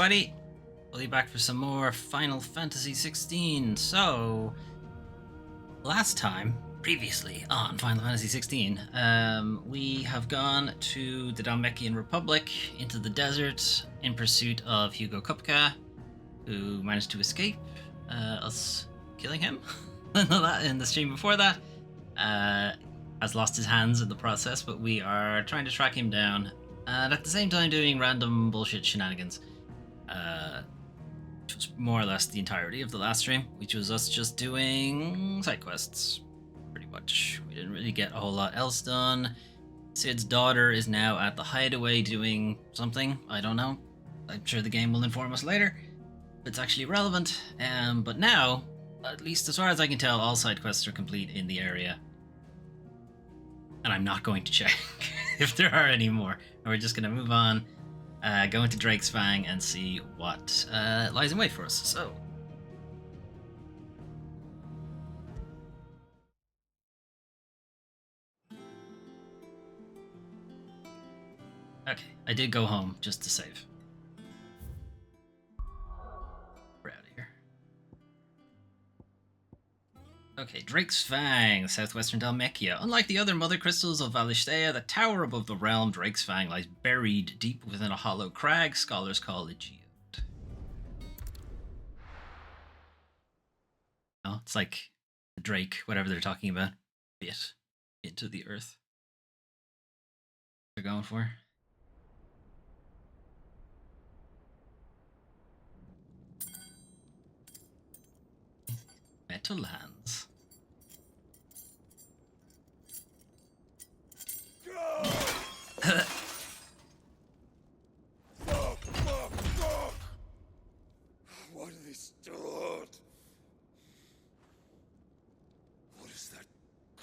everybody! We'll be back for some more Final Fantasy XVI. So, last time, previously on Final Fantasy XVI, we have gone to the Dalmekian Republic, into the desert, in pursuit of Hugo Kupka, who managed to escape us killing him in the stream before that. Has lost his hands in the process, but we are trying to track him down, and at the same time doing random bullshit shenanigans. Which was more or less the entirety of the last stream, which was us just doing side quests, pretty much. We didn't really get a whole lot else done. Cid's daughter is now at the hideaway doing something, I don't know. I'm sure the game will inform us later if it's actually relevant. But now, at least as far as I can tell, all side quests are complete in the area. And I'm not going to check if there are any more. We're just going to move on, go into Drake's Fang and see what lies in wait for us. So, okay, I did go home just to save. We're out of here. Okay, Drake's Fang, southwestern Dalmekia. Unlike the other mother crystals of Valisthea, the tower above the realm, Drake's Fang, lies buried deep within a hollow crag scholars call a geode. Oh, it's like the Drake, whatever they're talking about, bit into the earth. They're going for. Metal hands. Fuck! What have they stored? What has that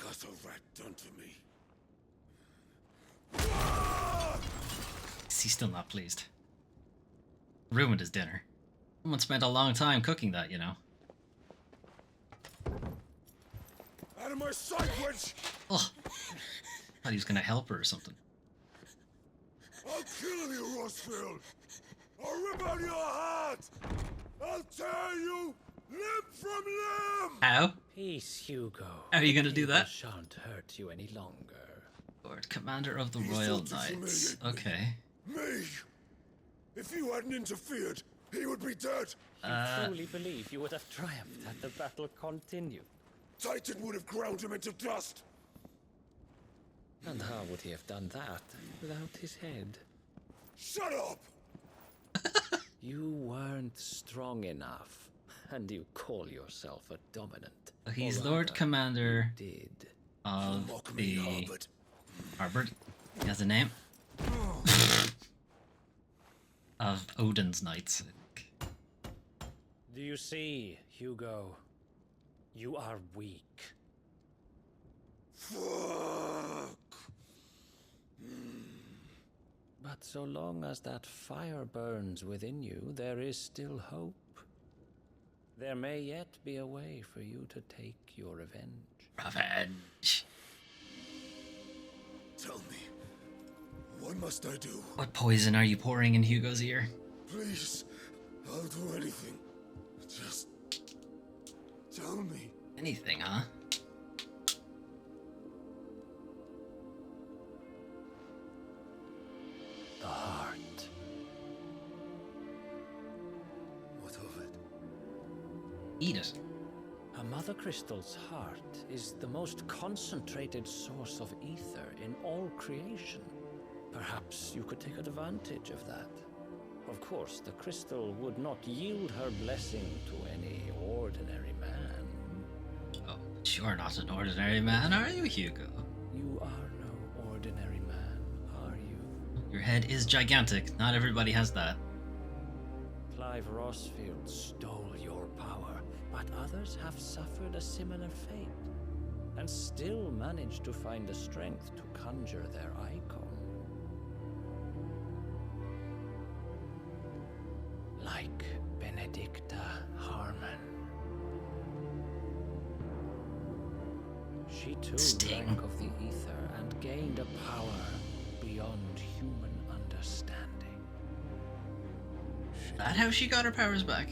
gutter rat done to me? Is he still not pleased? Ruined his dinner. Someone spent a long time cooking that, you know. Out of my sight, witch! Oh, thought he was gonna help her or something. I'll kill you, Rossfield! I'll rip out your heart! I'll tear you limb from limb! How? Peace, Hugo. How are you gonna do People that? Shan't hurt you any longer. Lord Commander of the He Royal sought to Knights. humiliate me. Okay. Me! If you hadn't interfered, he would be dead! You truly believe you would have triumphed had the battle continued? Titan would have ground him into dust! And how would he have done that without his head? Shut up! You weren't strong enough, and you call yourself a dominant. He's Or Lord rather, Commander you did. of Mock me, the Harbert. Harvard. He has a name. Of Odin's Knights, I think. Do you see, Hugo? You are weak. Fuck! But so long as that fire burns within you, there is still hope. There may yet be a way for you to take your revenge. Revenge. Tell me, what must I do? What poison are you pouring in Hugo's ear? Please, I'll do anything. Just tell me. Anything, huh? The heart. What of it? Eat it. A mother crystal's heart is the most concentrated source of ether in all creation. Perhaps you could take advantage of that. Of course, the crystal would not yield her blessing to any ordinary man. Oh, but you're not an ordinary man, are you, Hugo? You are no ordinary man, are you? Your head is gigantic. Not everybody has that. Clive Rossfield stole your power, but others have suffered a similar fate, and still managed to find the strength to conjure their icon. Like Benedicta Harmon. She too Sting. drank of the ether and gained a power beyond human understanding. She that how she got her powers back?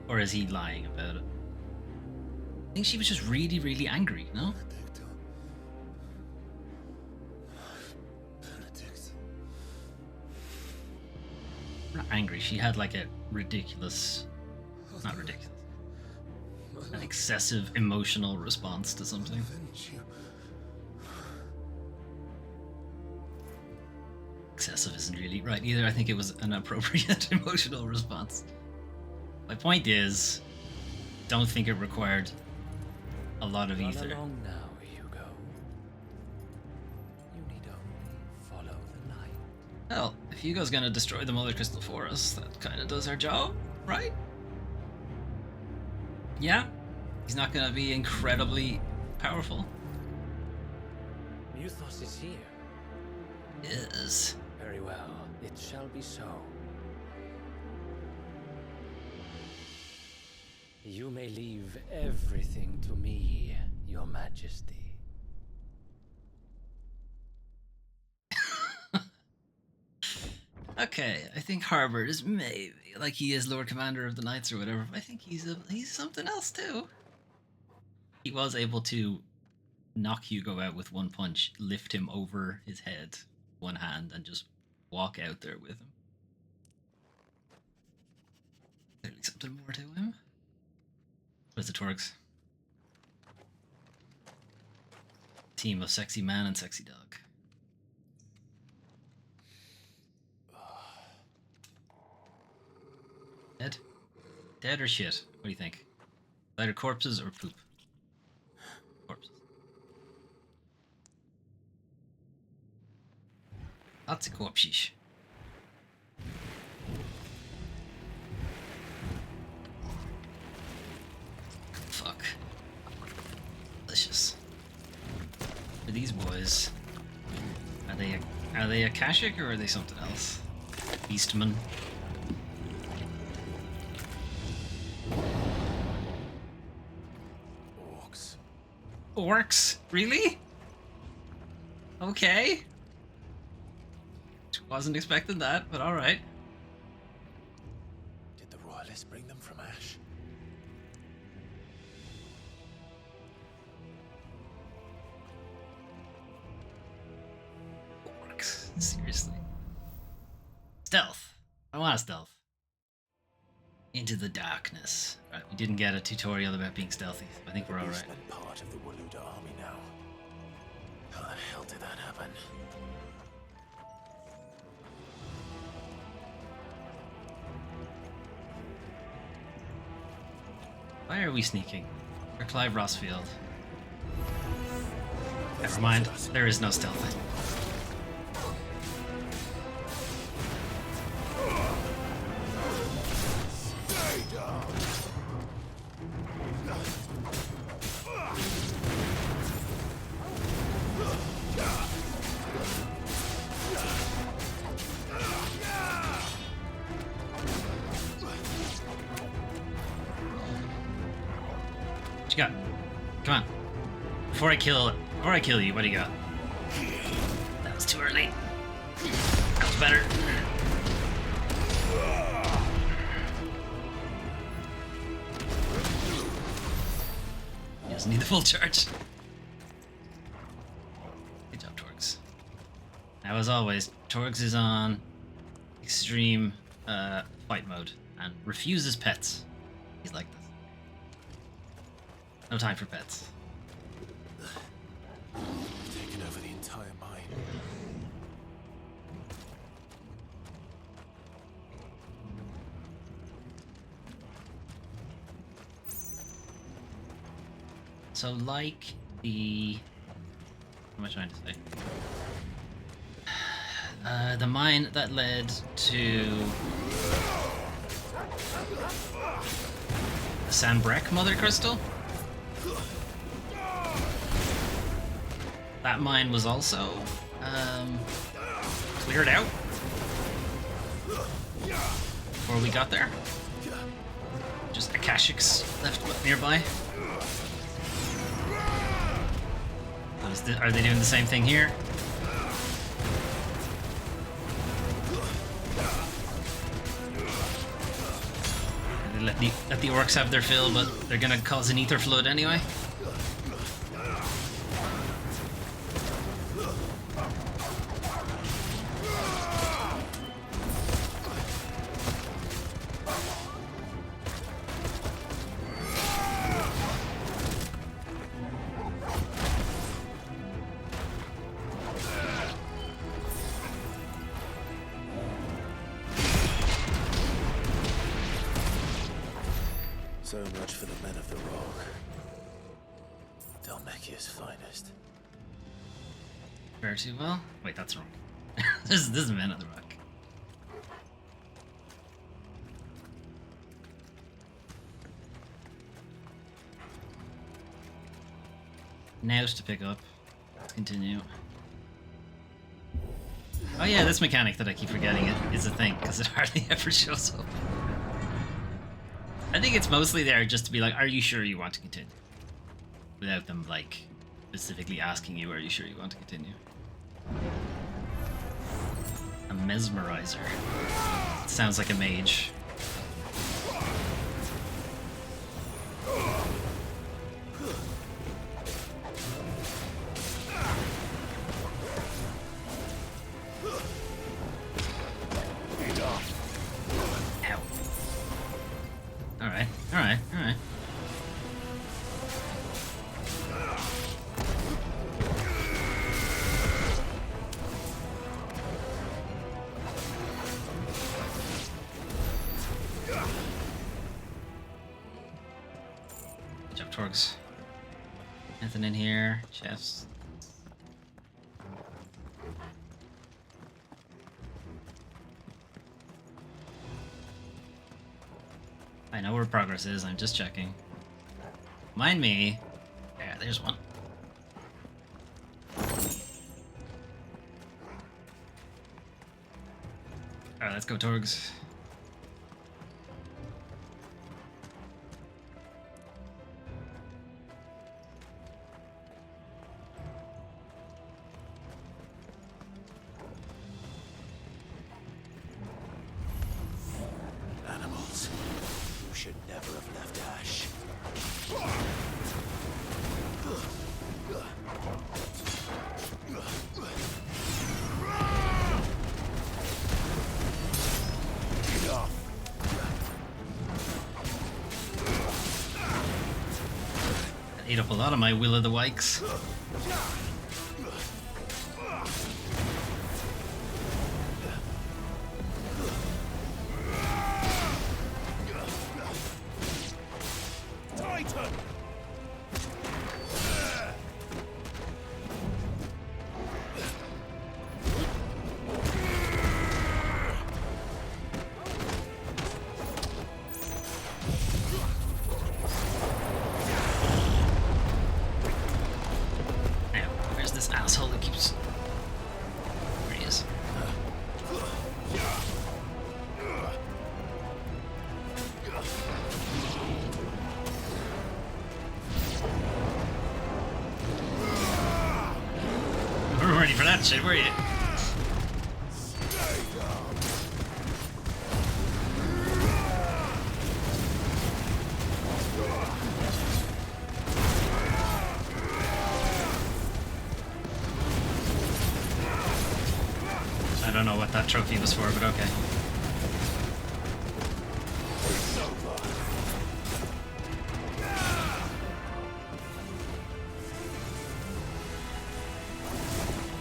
Or is he lying about it? I think she was just really, really angry, no? Not angry, she had like a ridiculous... Not ridiculous. An excessive emotional response to something. Excessive isn't really right either. I think it was an appropriate emotional response. My point is, don't think it required a lot of ether. Run along now, Hugo. You need only follow the light. Well, if Hugo's gonna destroy the Mother Crystal for us, that kind of does our job, right? Yeah? He's not gonna be incredibly powerful. Muthos is here. Is. Very well, it shall be so. You may leave everything to me, Your Majesty. Okay, I think Harbord is maybe like he is Lord Commander of the Knights or whatever. But I think he's something else too. He was able to knock Hugo out with one punch, lift him over his head, one hand, and just walk out there with him. Clearly something more to him. Where's the Torgs? Team of sexy man and sexy dog. Dead? Dead or shit? What do you think? Either corpses or poop? Corpses. Lots of corpses. Fuck. Delicious. For these boys, are they Akashic or are they something else? Beastmen. Orcs? Really? Okay. Wasn't expecting that, but alright. Did the royalists bring them from Ash? Orcs. Seriously. Stealth. I want a stealth. Into the darkness. Right, we didn't get a tutorial about being stealthy. I think we're alright. Part of the Waluda army now. How the hell did that happen? Why are we sneaking? We're Clive Rossfield. Never mind, there is no stealth. What you got? Come on. Before I kill you, what do you got? That was too early. That was better. He doesn't need the full charge. Good job, Torgs. Now, as always, Torgs is on extreme fight mode and refuses pets. He's like this. No time for pets. Taken over the entire mine. So, like the... What am I trying to say? The mine that led to the Sanbreque Mother Crystal? That mine was also cleared out before we got there. Just Akashics left nearby. Are they doing the same thing here? let the orcs have their fill, but they're gonna cause an ether flood anyway. So much for the men of the rock. Dalmekia's finest. Fare too well. Wait, that's wrong. this is Men of the Rock. Nows to pick up. Let's continue. Oh yeah, this mechanic that I keep forgetting is a thing, because it hardly ever shows up. I think it's mostly there just to be like, are you sure you want to continue? Without them, like, specifically asking you, are you sure you want to continue? A mesmerizer. Sounds like a mage. Ow. Alright, alright, alright. Good job, Torgs. Nothing in here. Chefs. I know where progress is, I'm just checking. Mind me. Yeah, there's one. Alright, let's go, Torgs. Animals. You should never have left Ash. That ate up a lot of my Will o' the Wikes. Titan! Now, where's this asshole that keeps... There he is. You weren't ready for that shit, were you? I don't know what that trophy was for, but okay.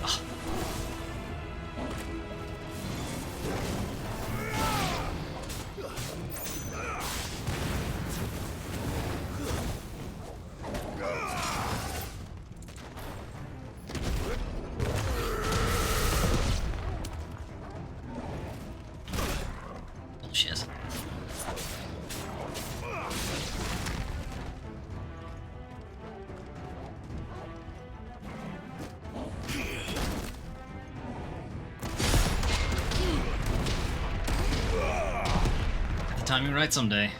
Ah. Bullshit. Get the timing right someday.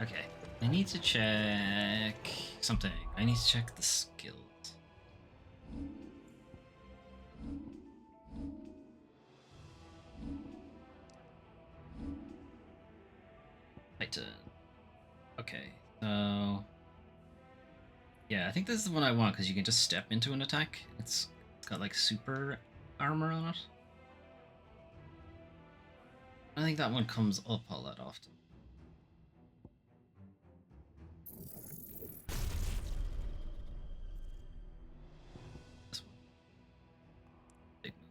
Okay, I need to check something. I need to check the skills. Titan. Okay, so yeah, I think this is the one I want because you can just step into an attack. It's got like super armor on it. I think that one comes up all that often. This one. Big move.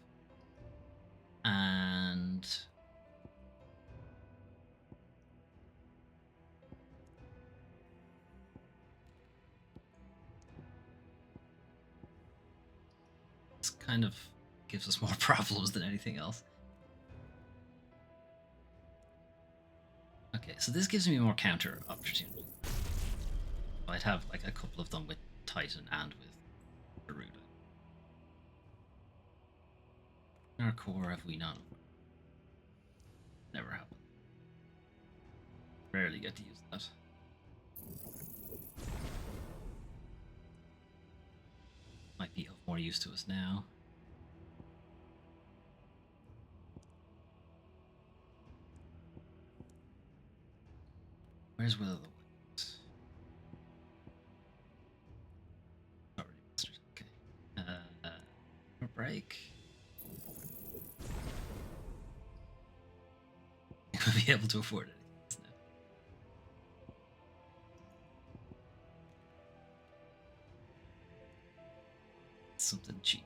And this kind of gives us more problems than anything else. Okay, so this gives me more counter opportunity. I'd have like a couple of them with Titan and with Garuda. In our core, have we none? Never happened. Rarely get to use that. Might be of more use to us now. Where's Will of the Wisps? Already mastered. Okay. Break. We'll be able to afford it. Something cheap.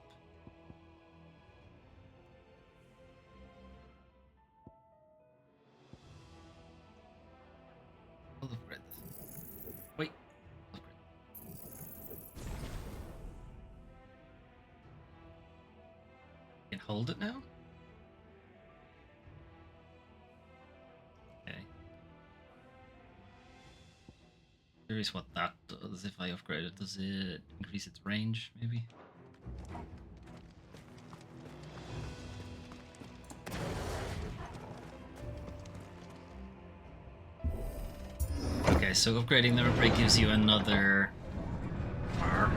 I'll upgrade this. Wait. Upgrade. Can hold it now? Okay. Curious what that does if I upgrade it. Does it increase its range, maybe? Okay, so upgrading the break gives you another bar.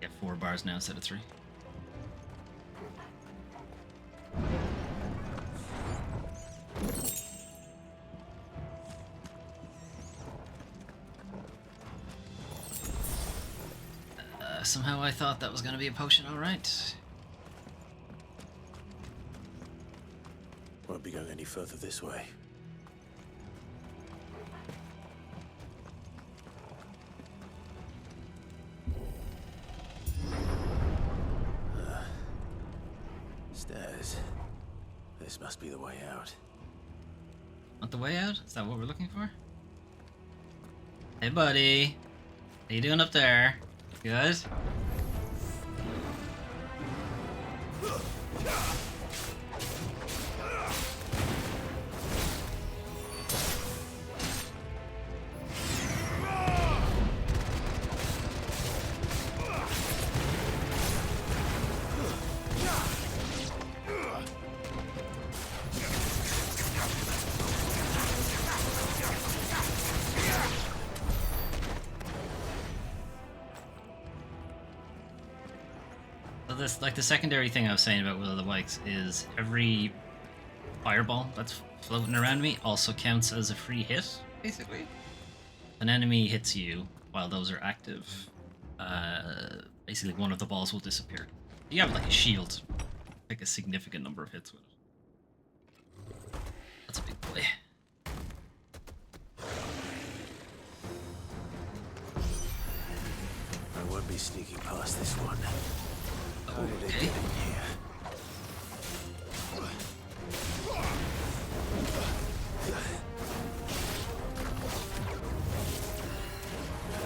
Get 4 bars now instead of 3. Somehow I thought that was going to be a potion, alright. Won't be going any further this way. Stairs. This must be the way out. Want the way out? Is that what we're looking for? Hey buddy! How you doing up there? Good? So this, like the secondary thing I was saying about Will of the Wisps is every fireball that's floating around me also counts as a free hit, basically. An enemy hits you while those are active. Basically one of the balls will disappear. You have like a shield, like a significant number of hits with it. That's a big boy. I won't be sneaking past this one. How did it Okay. get in here?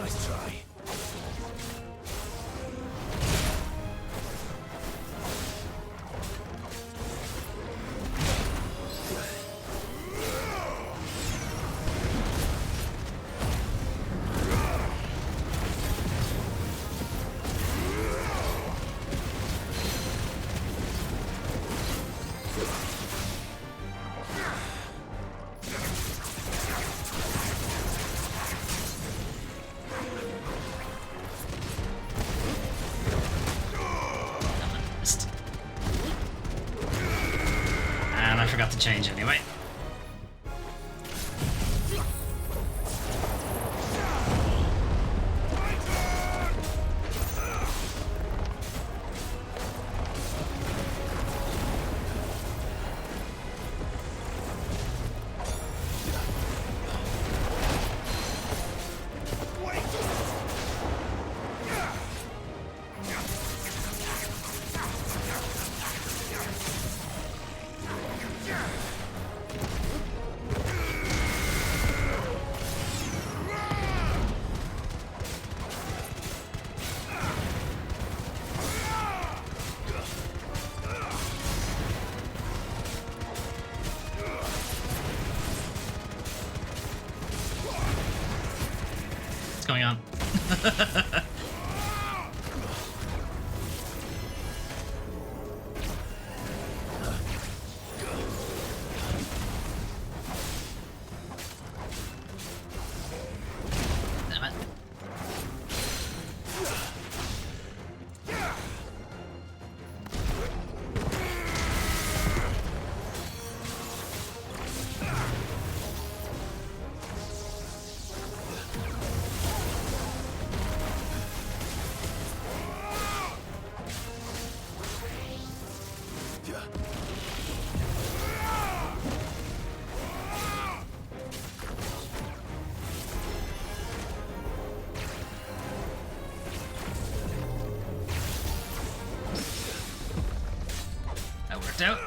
Nice try. change anyway. Going on. Damn it. That worked out.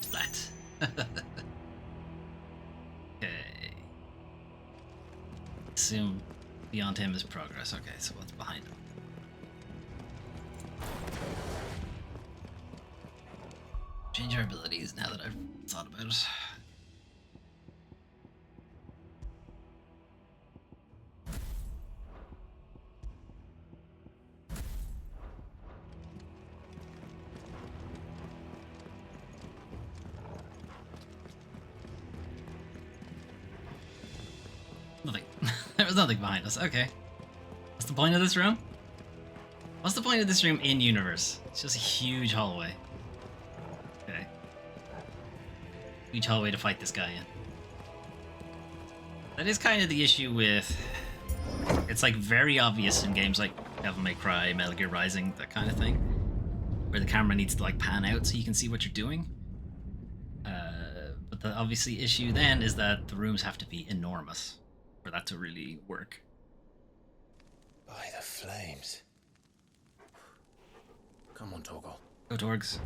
Splat. Okay. Assume beyond him is progress. Okay, so what's behind him? Change our abilities now that I've thought about it. Nothing. There was nothing behind us. Okay. What's the point of this room? What's the point of this room in universe? It's just a huge hallway. Okay. Huge hallway to fight this guy in. That is kind of the issue with... It's like very obvious in games like Devil May Cry, Metal Gear Rising, that kind of thing. Where the camera needs to like pan out so you can see what you're doing. But the obviously issue then is that the rooms have to be enormous for that to really work. By the flames. Come on, Torgal. Go Torgs.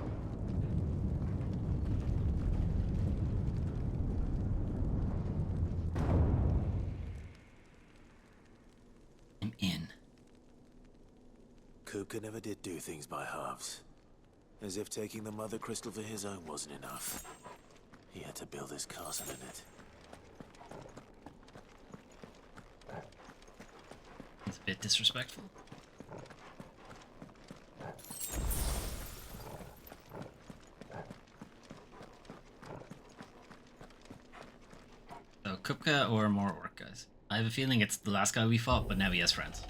I'm in. Kupka never did do things by halves. As if taking the Mother Crystal for his own wasn't enough. He had to build his castle in it. It's a bit disrespectful. So, Kupka or more orc guys? I have a feeling it's the last guy we fought, but now he has friends.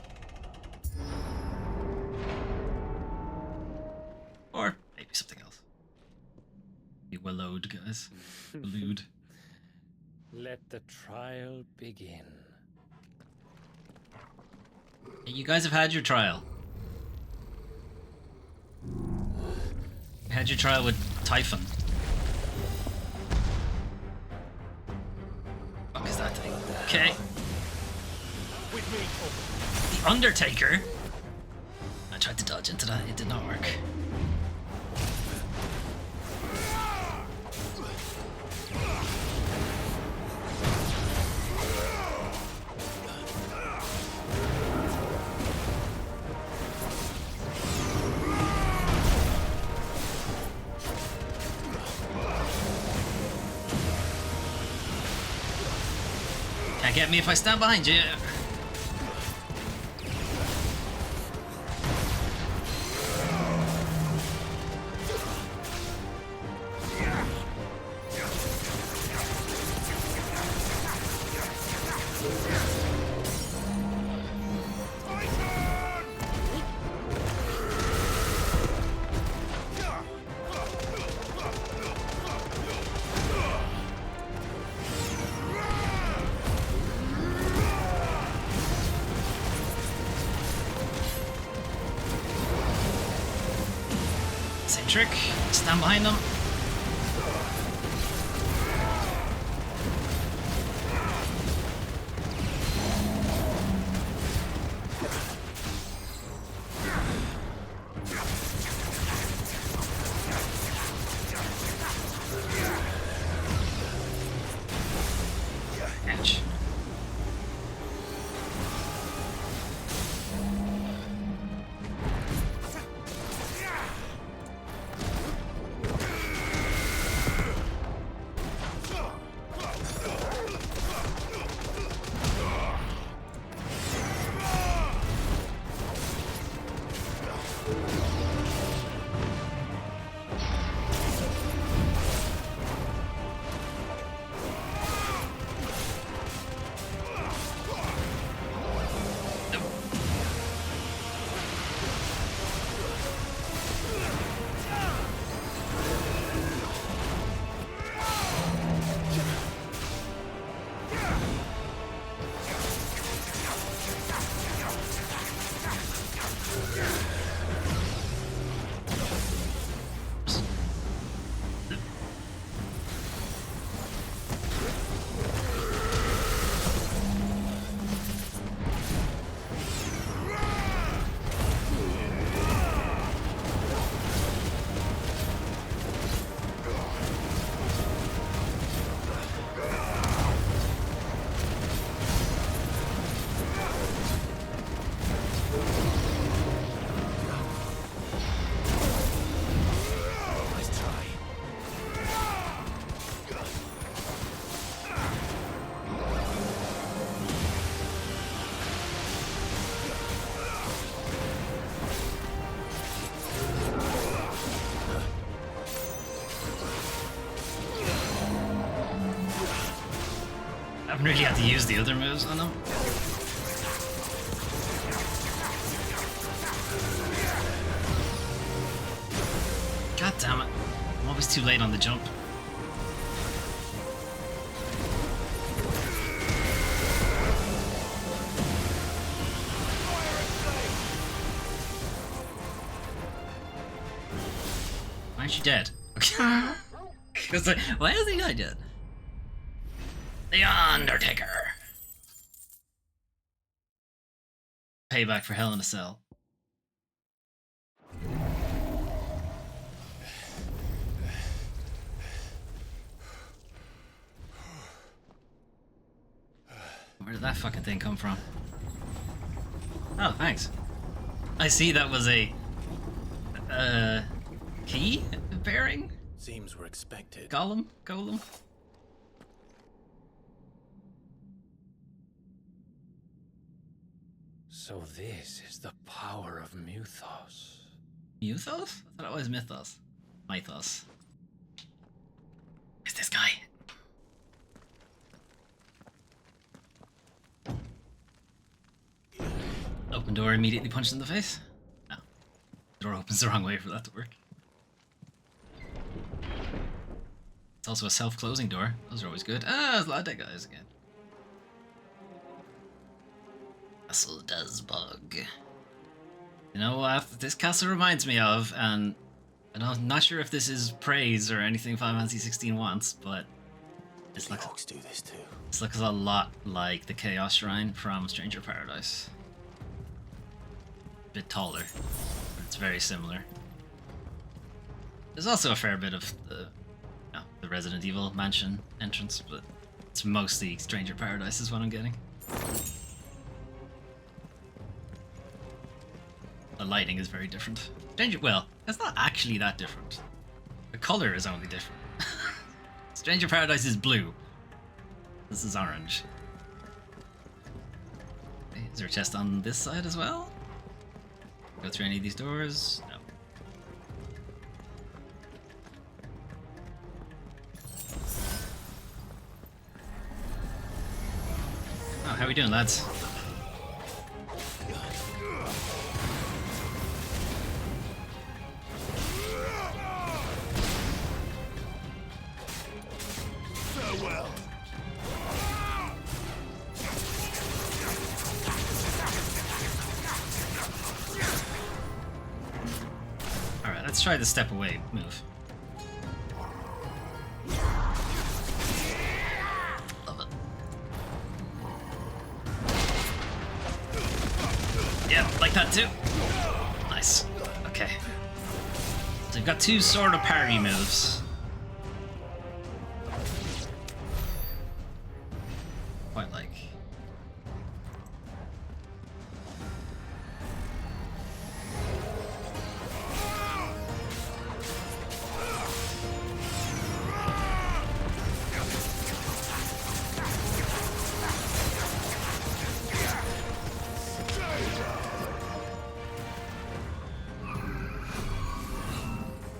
Or maybe something else. The Willowed guys. Willowed. Let the trial begin. Hey, you guys have had your trial. You had your trial with Typhon. What is that thing? Okay. The Undertaker? I tried to dodge into that, it did not work. Can't get me if I stand behind you. Same trick. Stand behind them. Ouch. I haven't really had to use the other moves on them. God damn it. I'm always too late on the jump. Why aren't you dead? Why is he not dead? The Undertaker. Payback for Hell in a Cell. Where did that fucking thing come from? Oh, thanks. I see that was a key bearing? Seems we're expected. Golem? So this is the power of Mythos. Mythos? I thought it was Mythos. Mythos. Who's this guy? Open door, immediately punched in the face? No. The door opens the wrong way for that to work. It's also a self-closing door. Those are always good. Ah, there's a lot of dead guys again. Castle does bug. You know what this castle reminds me of, and I'm not sure if this is praise or anything Final Fantasy 16 wants, but this looks, Orcs do this too. this looks a lot like the Chaos Shrine from Stranger Paradise. A bit taller, but it's very similar. There's also a fair bit of the Resident Evil mansion entrance, but it's mostly Stranger Paradise is what I'm getting. The lighting is very different. Well, it's not actually that different. The color is only different. Stranger Paradise is blue. This is orange. Okay, is there a chest on this side as well? Go through any of these doors? No. Oh, how we doing, lads? Let's try the step away move. Love it. Yeah, like that too. Nice. Okay. So we've got two sort of parry moves. Quite like.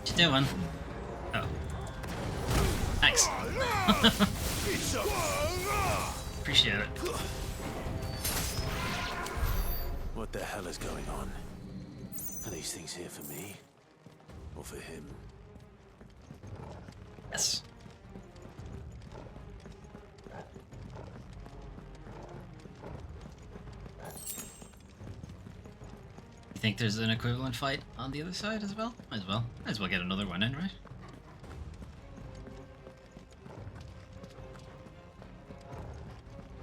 What you doing? Oh. Thanks. Appreciate it. What the hell is going on? Are these things here for me? Or for him? Yes. You think there's an equivalent fight on the other side as well? Might as well. Might as well get another one in, right?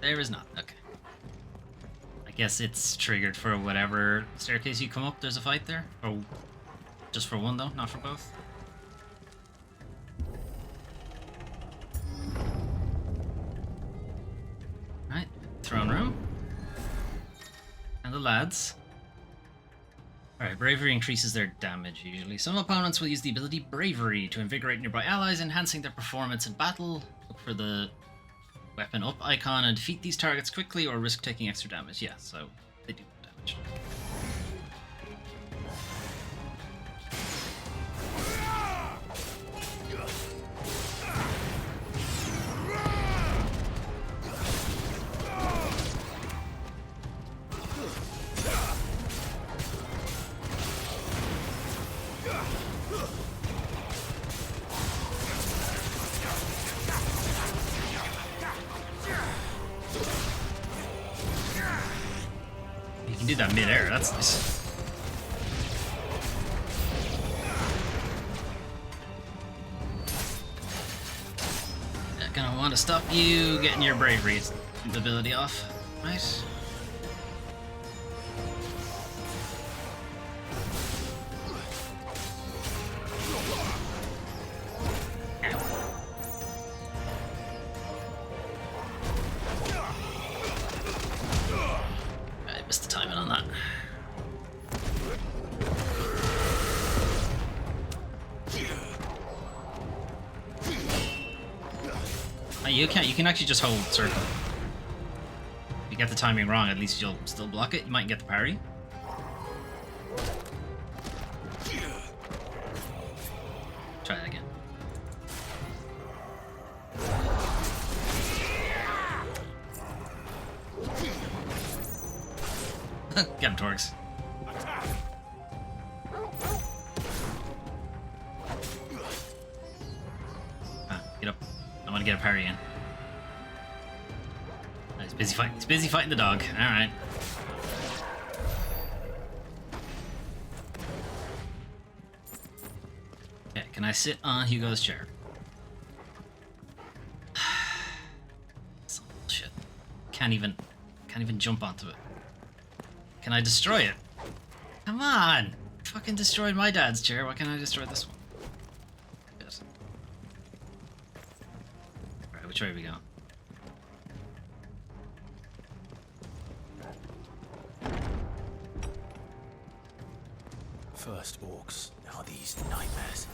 There is not. Okay. I guess it's triggered for whatever staircase you come up. There's a fight there? Or just for one though, not for both? Right. Throne room. And the lads. Alright, Bravery increases their damage usually. Some opponents will use the ability Bravery to invigorate nearby allies, enhancing their performance in battle. Look for the weapon up icon and defeat these targets quickly or risk taking extra damage. Yeah, so they do damage. You can do that mid-air, that's nice. Yeah, gonna want to stop you getting your bravery ability off, right? I missed the timing on that. Oh, you can actually just hold circle. If you get the timing wrong, at least you'll still block it. You might get the parry. Try that again. Get him, Torx. Get up. I want to get a parry in. Oh, he's busy fighting. He's busy fighting the dog. All right. Okay, can I sit on Hugo's chair? Some bullshit. Can't even jump onto it. Can I destroy it? Come on! Fucking destroyed my dad's chair. Why can't I destroy this one? Yes. Alright, which way are we going? First orcs, now these nightmares.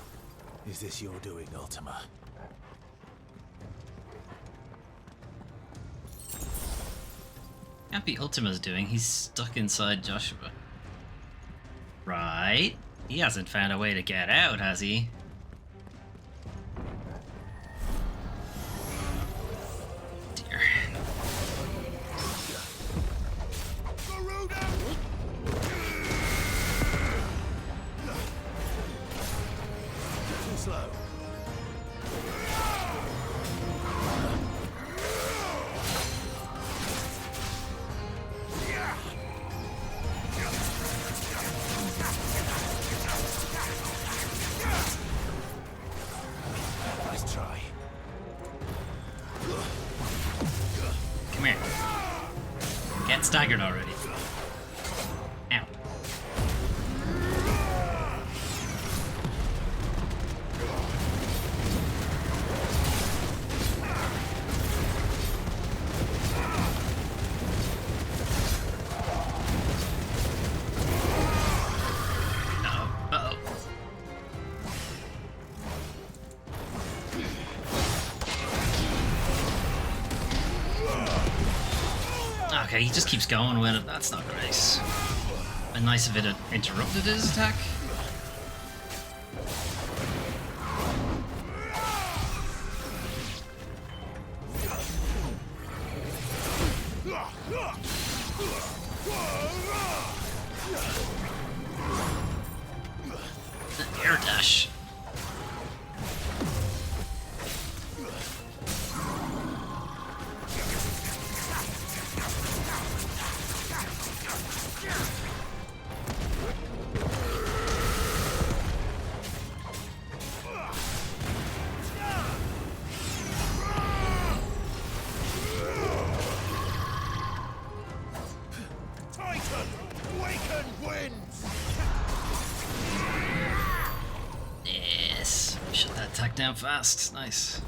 Is this your doing, Ultima? Can't be Ultima's doing. He's stuck inside Joshua. Right? He hasn't found a way to get out, has he? Dear. Too slow. get staggered already. Ow. Uh-oh. Okay, he just keeps going with it. That's not great. And nice of it interrupted his attack. Air dash. Titan, awaken winds! Yes. Shut that attack down fast. Nice.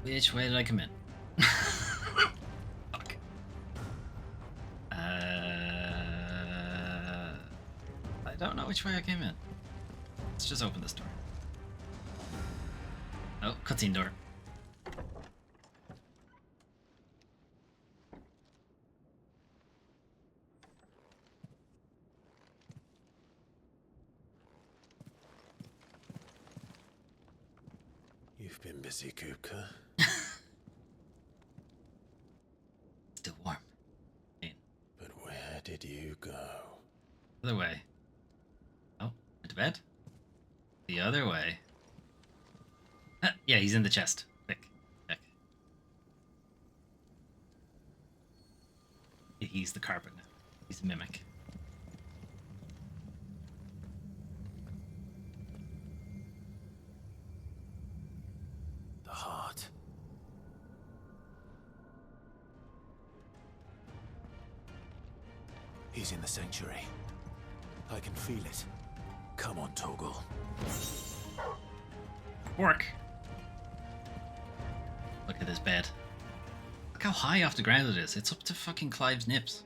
Which way did I come in? Fuck. I don't know which way I came in. Let's just open this door. Oh, cutscene door. You've been busy, Kupka. Still warm. But where did you go? Other way. Oh, into bed? The other way. Yeah, he's in the chest. Quick. Check. He's the carpet now. He's a mimic. The heart. He's in the sanctuary. I can feel it. Come on, Toggle. Work. Look at this bed. Look how high off the ground it is. It's up to fucking Clive's nips.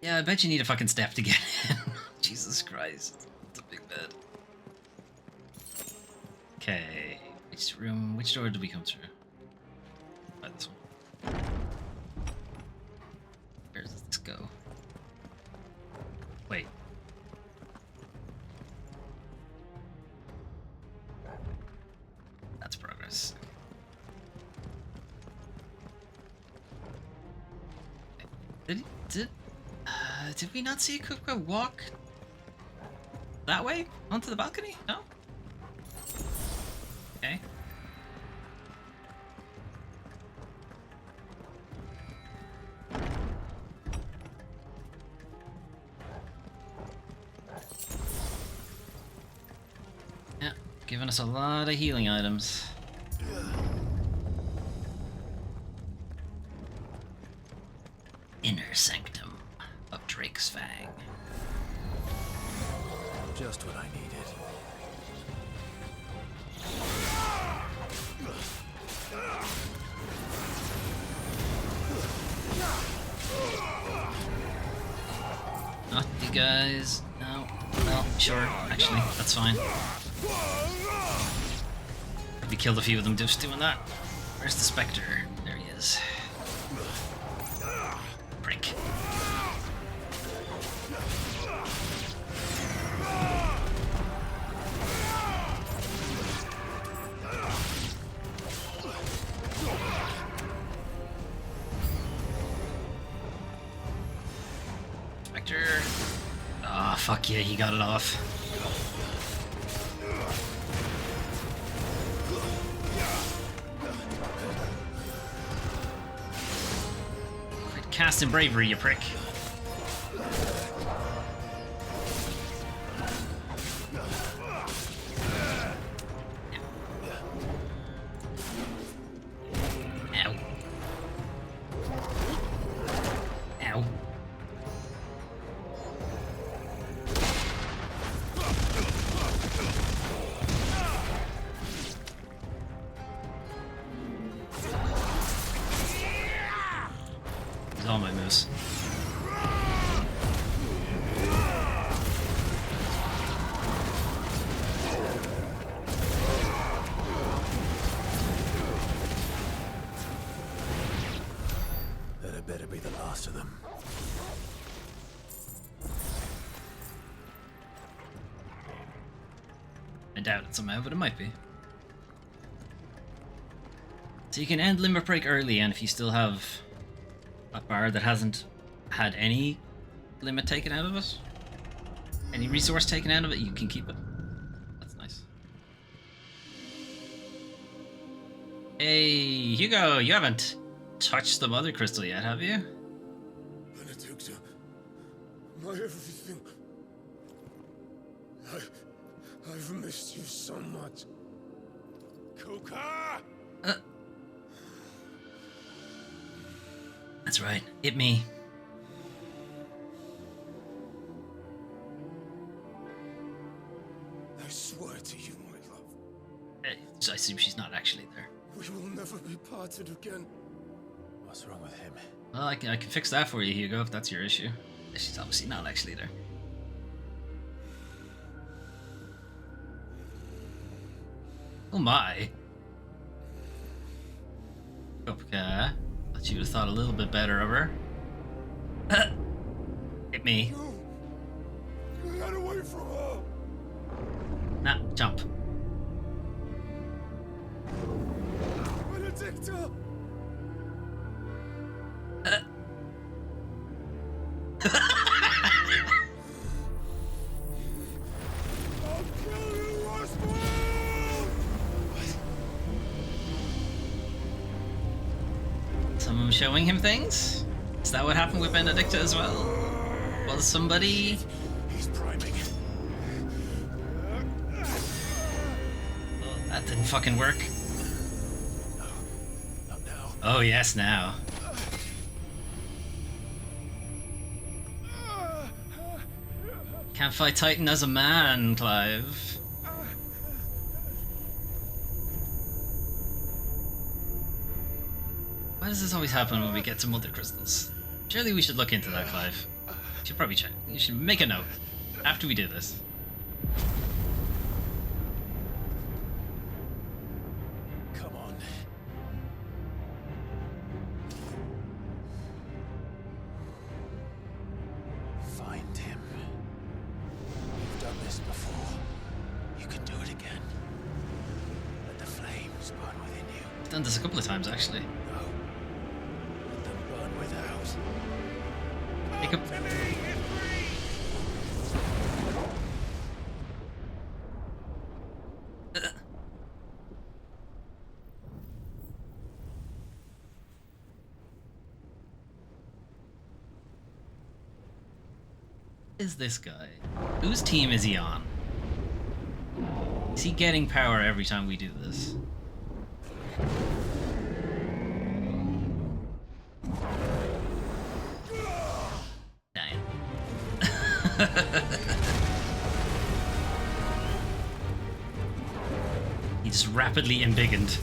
Yeah, I bet you need a fucking step to get in. Jesus Christ. It's a big bed. Okay. Which room, which door did we come through? By this one. Where does this go? Wait. That's progress. Did we not see Kupka walk that way onto the balcony? No. Okay. Yeah, giving us a lot of healing items. Inner sanctum of Drake's Fang. Just what I needed. Not you guys. No. Well, sure. Actually, that's fine. We killed a few of them just doing that. Where's the Spectre? There he is. Prick. Spectre. Ah, oh, fuck yeah, he got it off. Quit casting bravery, you prick. Ow. These are all my moves. That had better be the last of them. I doubt it somehow, but it might be. So you can end Limit Break early, and if you still have a bar that hasn't had any limit taken out of it, any resource taken out of it, you can keep it. That's nice. Hey, Hugo, you haven't touched the Mother Crystal yet, have you? Benedicta, my everything. I've missed you so much. Kuka! That's right, it me. I swear to you, my love, I assume she's not actually there. we will never be parted again. What's wrong with him? Well, I can fix that for you, Hugo, if that's your issue. She's obviously not actually there. Oh my. Okay. Thought you would have thought a little bit better of her. Hit me. You got away from her! Nah, jump. Benedicta! I'll kill you, Roswell! Someone showing him things? Is that what happened with Benedicta as well? Was somebody... He's priming. Oh, that didn't fucking work. No, not now. Oh yes, now. Can't fight Titan as a man, Clive. Why does this always happen when we get to Mother Crystals? Surely we should look into that, Clive. You should probably check. You should make a note after we do this. Come on. Find him. You've done this before. You can do it again. Let the flames burn within you. I've done this a couple of times, actually. No. Let them burn without. Pick up... Is this guy? Whose team is he on? Is he getting power every time we do this? Dang. He just rapidly embiggened.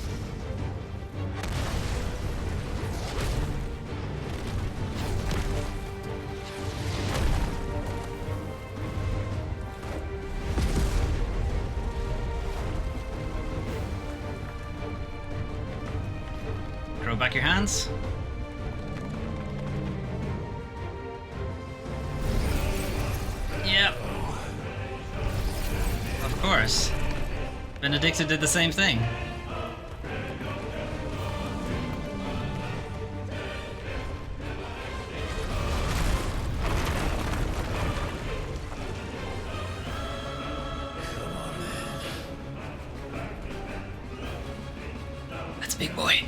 Throw back your hands. Yep. Of course. Benedicta did the same thing. That's a big boy.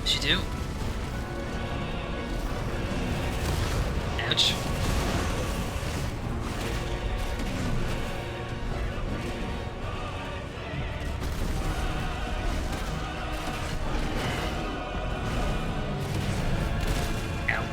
She do? much. Ow.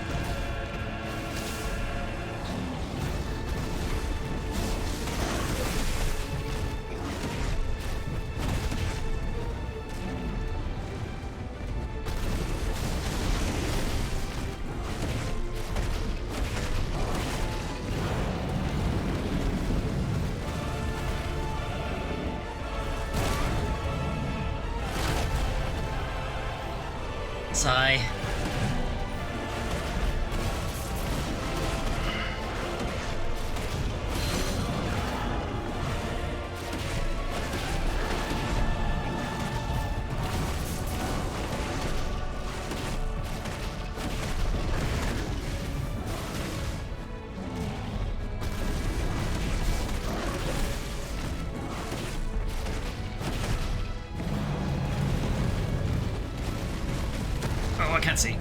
sigh. Oh, I can't see.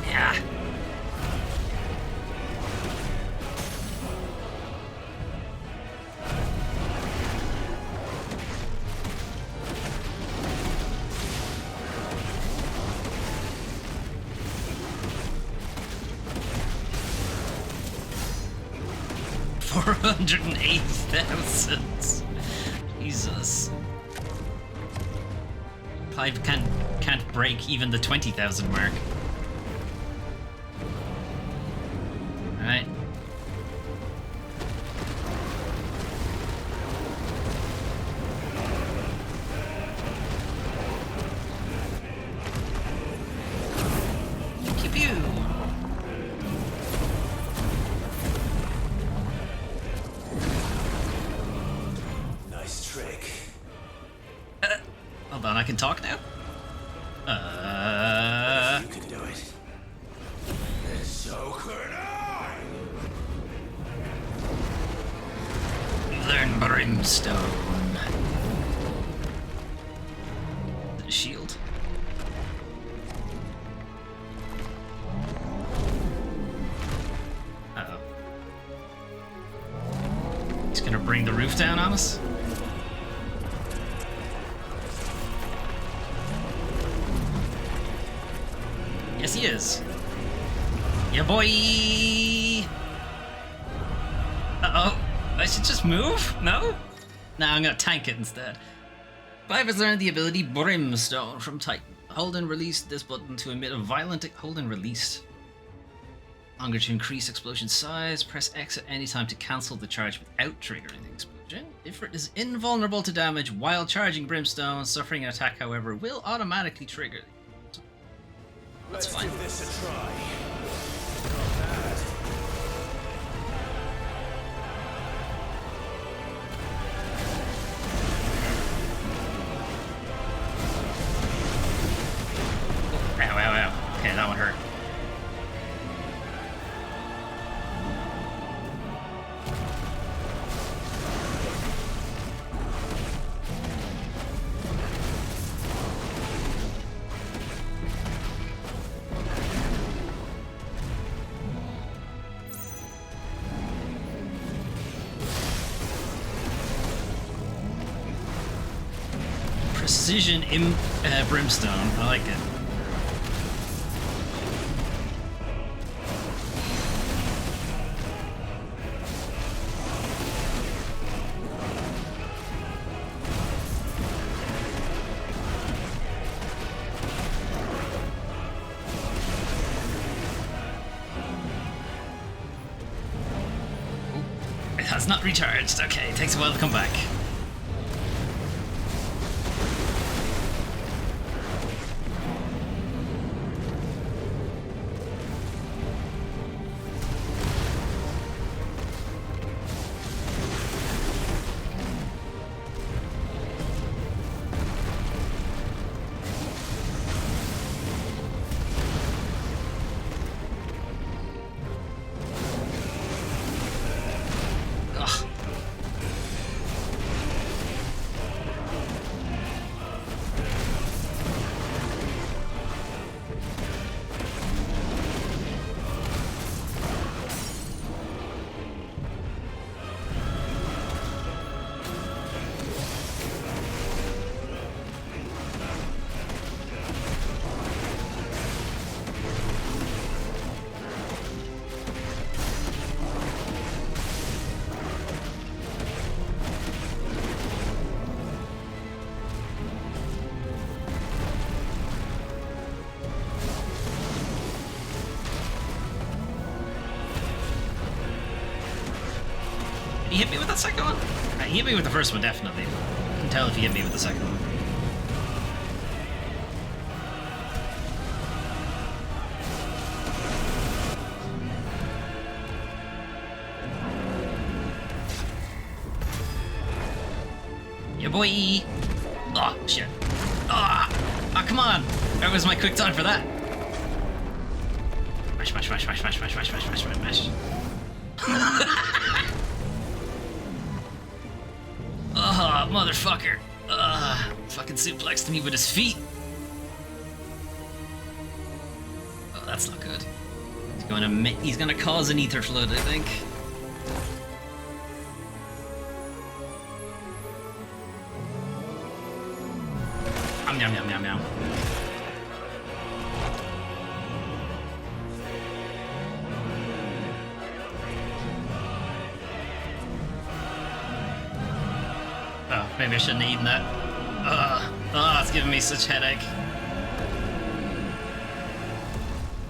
Yeah. $408,000. Jesus. Clive can't break even the 20,000 mark. Alright. Pew pew. Nice trick. Hold on, I can talk now? You can do it. So could I! Learn Brimstone. The shield. Uh-oh. He's gonna bring the roof down on us? Yes, he is. Yeah, boy! Uh-oh. I should just move? No? Nah, I'm gonna tank it instead. Clive has learned the ability Brimstone from Titan. Hold and release this button to emit a violent... Hold and release. Longer to increase explosion size. Press X at any time to cancel the charge without triggering the explosion. Ifrit is invulnerable to damage while charging Brimstone. Suffering an attack, however, will automatically trigger. That's fine. Give this a try. Ow, ow, ow. Okay, that one hurt. Precision Brimstone. I like it. It has not recharged. Okay, it takes a while to come back. he hit me with that second one? He hit me with the first one, definitely. I can tell if he hit me with the second one. Yeah, boy! Oh, shit. Ah! Oh, come on! Where was my quick time for that? Mash, mash, mash, mash, mash, mash, mash, mash, mash, mash, mash. Oh, motherfucker. Fucking suplexed me with his feet. Oh, that's not good. He's gonna cause an ether flood, I think. Yum, yum, yum, yum. Oh, maybe I shouldn't have eaten that. It's giving me such headache.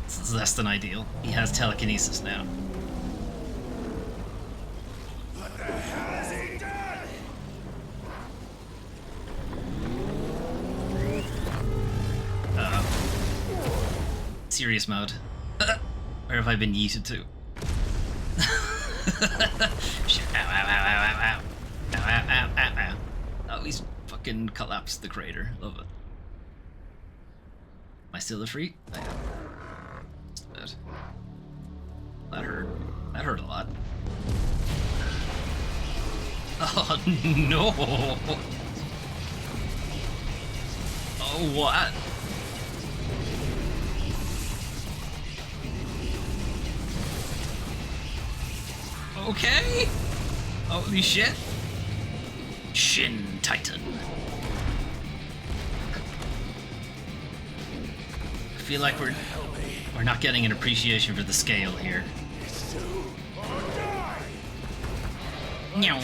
This is less than ideal. He has telekinesis now. What the hell has he done? Serious mode. Where have I been yeeted to? Shit. Ow, ow, ow, ow, ow, ow. Ow, ow, ow, ow, ow. Oh, he's fucking collapsed the crater. Love it. Am I still a freak? I am. Just a bit. That hurt. That hurt a lot. Oh, no! Oh, what? Okay. Holy shit. Shin Titan. I feel like we're not getting an appreciation for the scale here. Meow.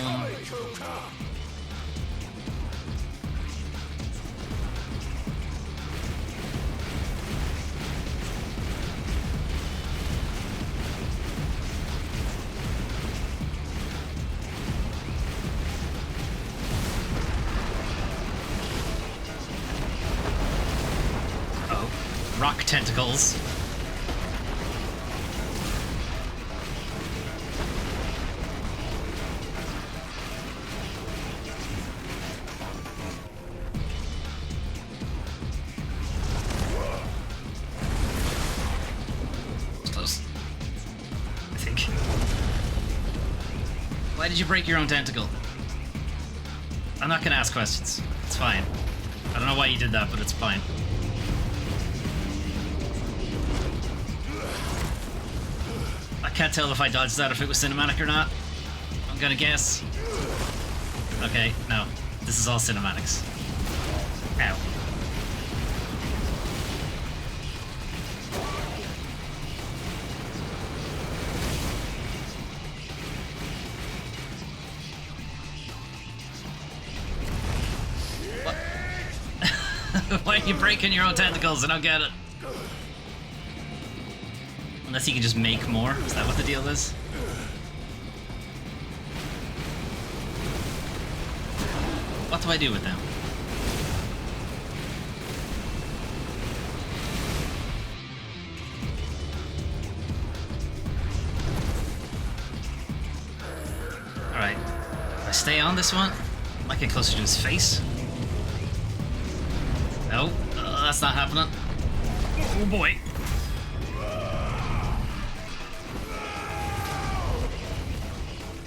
Rock tentacles. Close. I think. Why did you break your own tentacle? I'm not gonna ask questions. It's fine. I don't know why you did that, but it's fine. I can't tell if I dodged that, if it was cinematic or not. I'm gonna guess. Okay, no. This is all cinematics. Ow. What? Why are you breaking your own tentacles? I don't get it. Unless he can just make more? Is that what the deal is? What do I do with them? Alright. If I stay on this one, I might get closer to his face. No, that's not happening. Oh boy.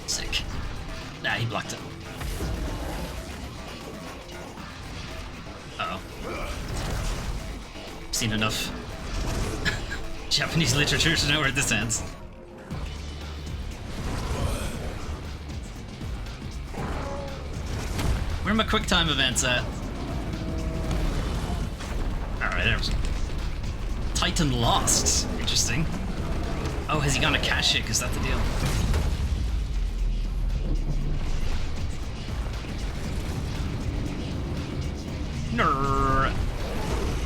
Sick. Nah, he blocked it. Uh-oh. Seen enough Japanese literature to know where this ends. Where are my quick time events at? Alright, there's Titan lost. Interesting. Oh, has he gone to cash it? Is that the deal? Nrrr.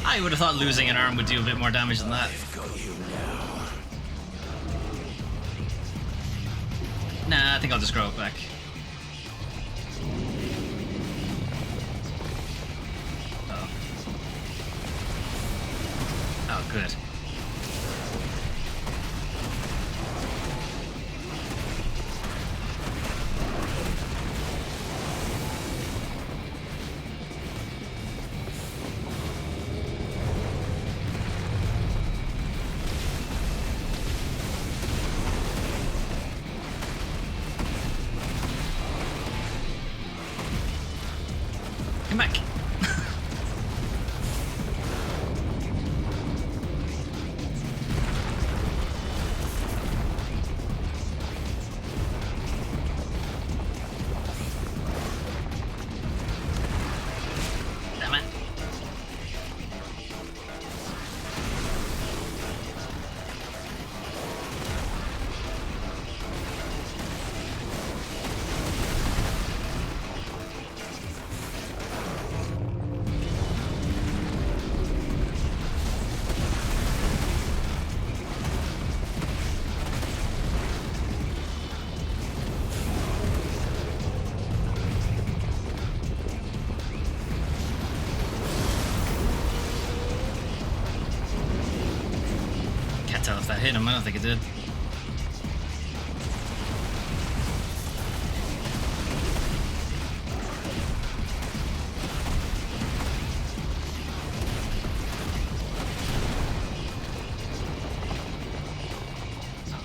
I would have thought losing an arm would do a bit more damage than that. Nah, I think I'll just grow it back. good. Come back. Damn it. Can't tell if that hit him. I don't think it did.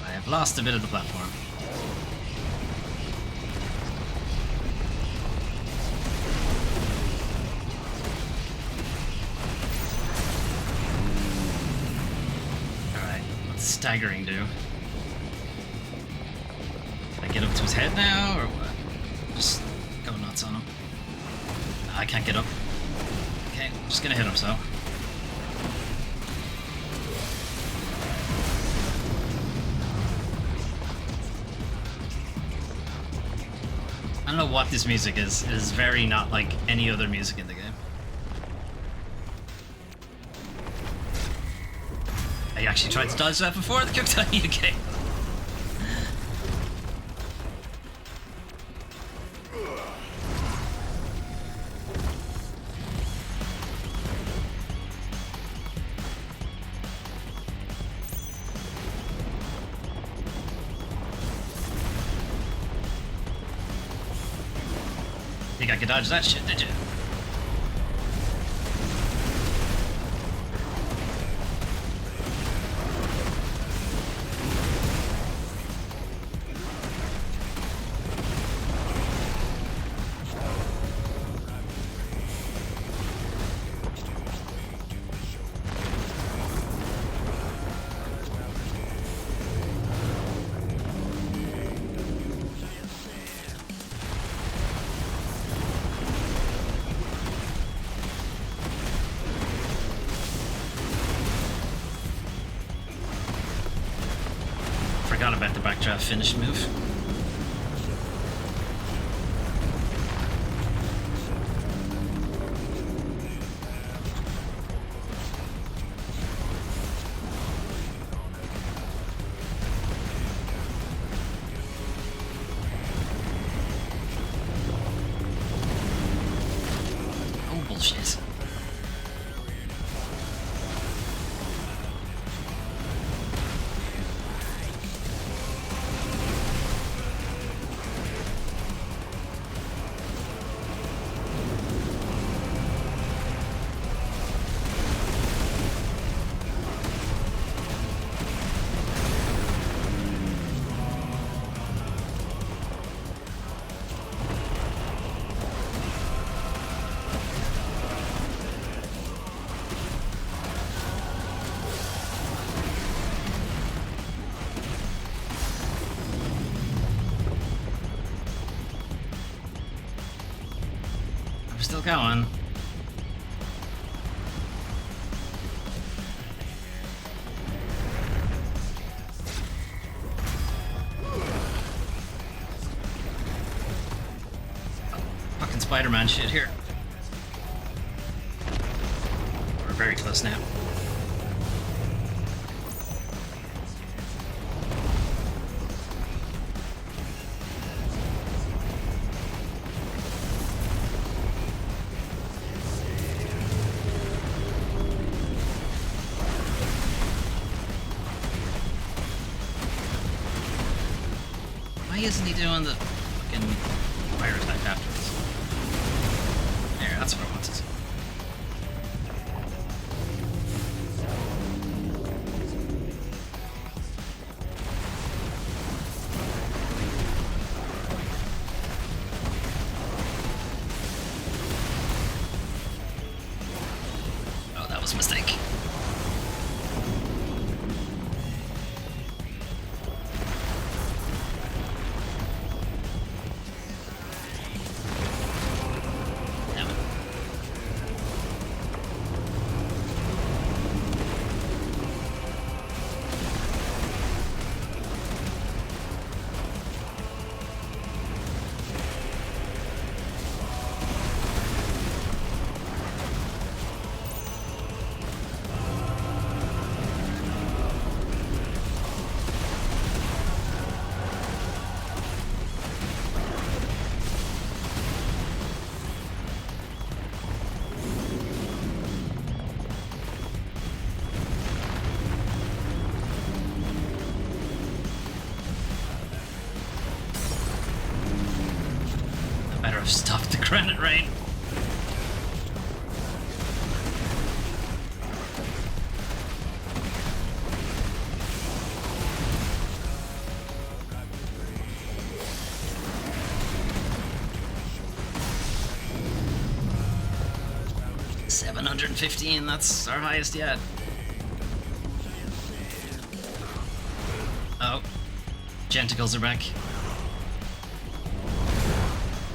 I have lost a bit of the platform. Staggering do? Can I get up to his head now, or what? Just go nuts on him. Nah, I can't get up. Okay, I'm just gonna hit him, so. I don't know what this music is. It is very not like any other music in the game. I actually tried to dodge that before the cooked on you game. Think I could dodge that shit, did you? Forgot about the backdraft finish move. Oh, bullshit. Still going. Fucking Spider-Man shit here. We're very close now. isn't he doing the fucking fire attack afterwards? There, that's what I want to see. Oh, that was a mistake. Damn it. I better have stopped the granite rain. $715, that's our highest yet. Oh, genticles are back.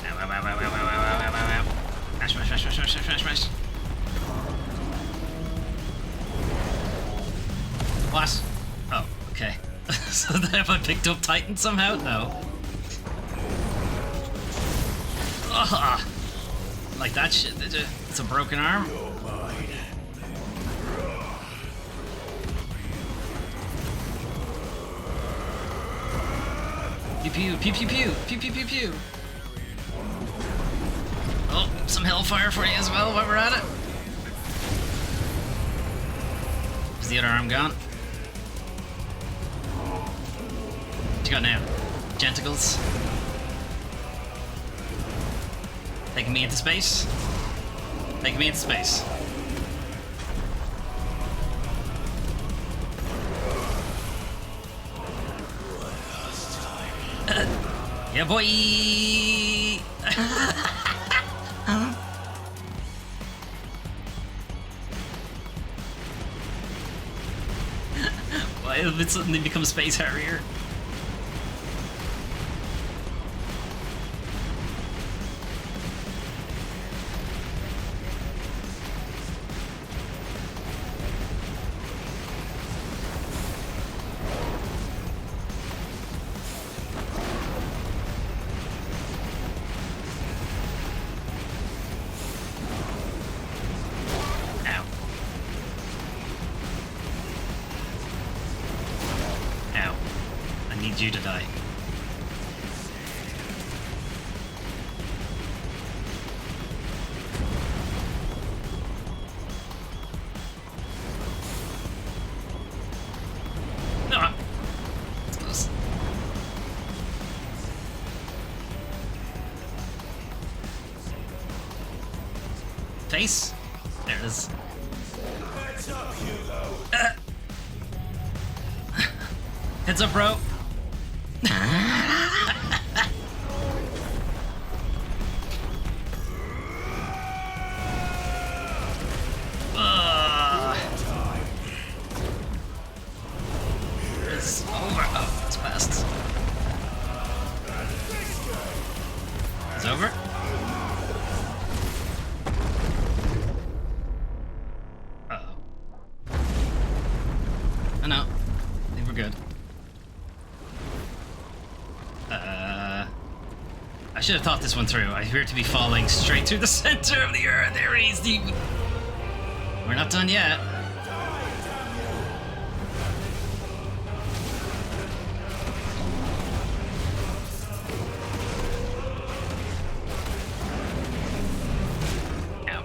Ow, ow, ow, ow, ow, ow, ow, ow, ow, ow. Mash, mash, mash, mash, mash, mash, mash, mash. What? Oh, okay. So have I picked up Titan somehow? No. Ah, like that shit, did you? It's a broken arm. Pew pew pew pew pew pew pew pew pew. Oh, some hellfire for you as well while we're at it. Is the other arm gone? What you got now? Genticles? Taking me into space? Taking me into space. Yeah, boy! Why have it suddenly become Space Harrier? You to die. No. It's close. Face? There it is. Heads up, bro. It's over. Oh, it's past. It's over? Uh-oh. Oh no. I think we're good. I should have thought this one through. I appear to be falling straight through the center of the earth. There he is. We're not done yet. Ow.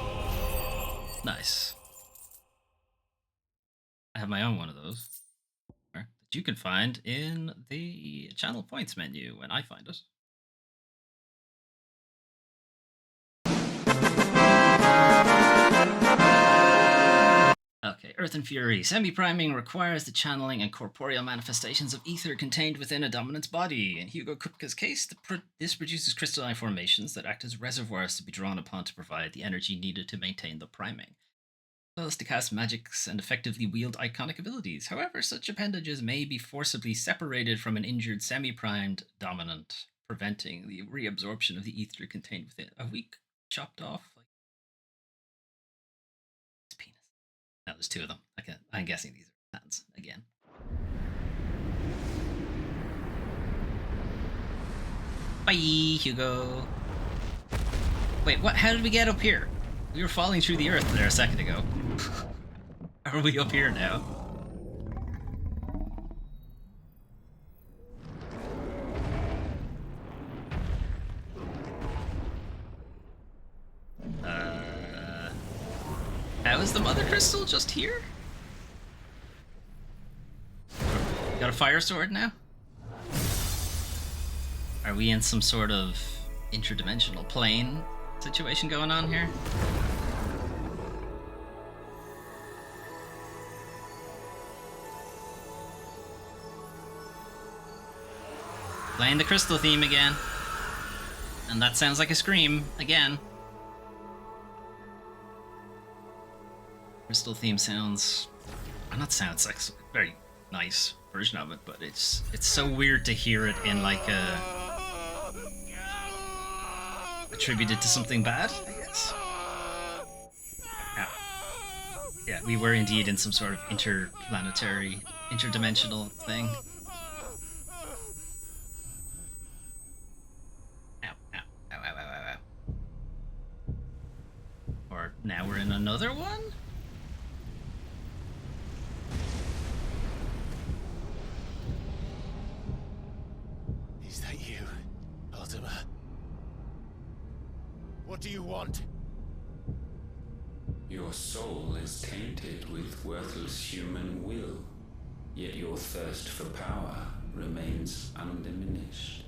Nice. I have my own one of those that you can find in the channel points menu when I find it. Okay, Earth and Fury. Semi-priming requires the channeling and corporeal manifestations of ether contained within a dominant's body. In Hugo Kupka's case, this produces crystalline formations that act as reservoirs to be drawn upon to provide the energy needed to maintain the priming, as well as to cast magics and effectively wield iconic abilities. However, such appendages may be forcibly separated from an injured semi-primed dominant, preventing the reabsorption of the ether contained within. A weak chopped off like his penis. No, there's two of them. I'm guessing these are hands again. Bye, Hugo. Wait, what? How did we get up here? We were falling through the earth there a second ago. Are we up here now? How is the mother crystal just here? Got a fire sword now? Are we in some sort of interdimensional plane situation going on here? Playing the crystal theme again. And that sounds like a scream again. Crystal theme sounds, not sounds like a very nice version of it, but it's so weird to hear it in like a attributed to something bad, I guess. Yeah, we were indeed in some sort of interplanetary, interdimensional thing. Ow. Or now we're in another one? What do you want? Your soul is tainted with worthless human will, yet your thirst for power remains undiminished.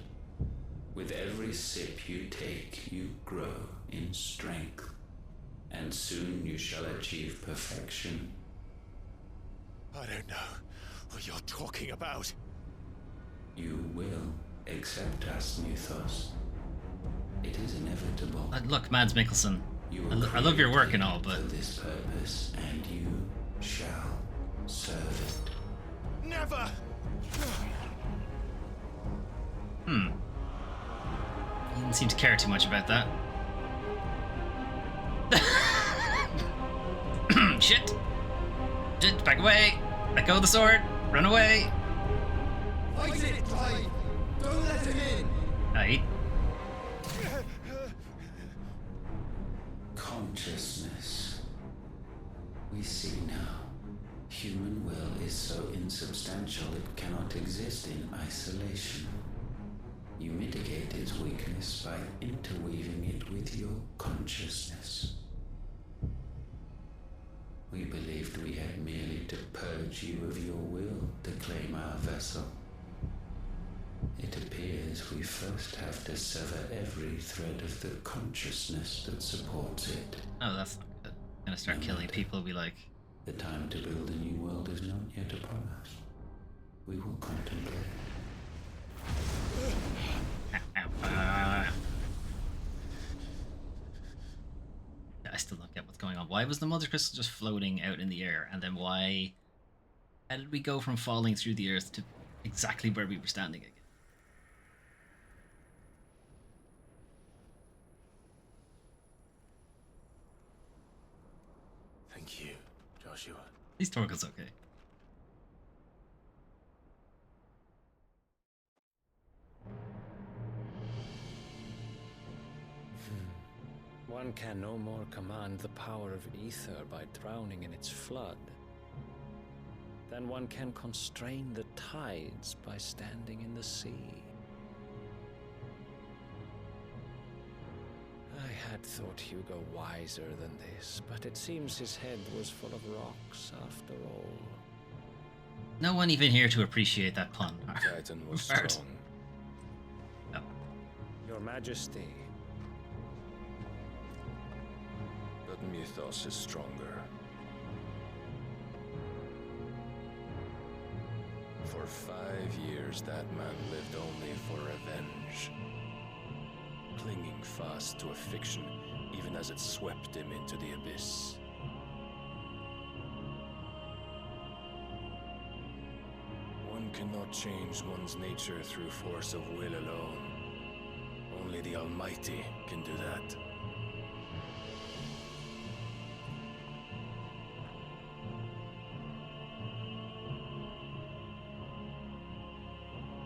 With every sip you take, you grow in strength, and soon you shall achieve perfection. I don't know what you're talking about. You will accept us, Mythos. It is inevitable. Look, Mads Mikkelsen. I love your work and all, but for this purpose, and you shall serve it. Never! He didn't seem to care too much about that. Shit! Back away! Let go of the sword! Run away! Fight it, Clive! Don't let him in! Aye. Consciousness. We see now. Human will is so insubstantial it cannot exist in isolation. You mitigate its weakness by interweaving it with your consciousness. We believed we had merely to purge you of your will to claim our vessel. It appears we first have to sever every thread of the consciousness that supports it. Oh, that's not good. Gonna start killing people we like. The time to build a new world is not yet upon us. We will contemplate. I still don't get what's going on. Why was the mother crystal just floating out in the air? And then how did we go from falling through the earth to exactly where we were standing again? Thank you, Joshua. At least Torkel's okay. One can no more command the power of ether by drowning in its flood than one can constrain the tides by standing in the sea. I had thought Hugo wiser than this, but it seems his head was full of rocks after all. No one even here to appreciate that pun. Titan was Art. strong. No. Your Majesty, But mythos is stronger. For 5 years, that man lived only for revenge. Clinging fast to a fiction, even as it swept him into the abyss. One cannot change one's nature through force of will alone. Only the Almighty can do that.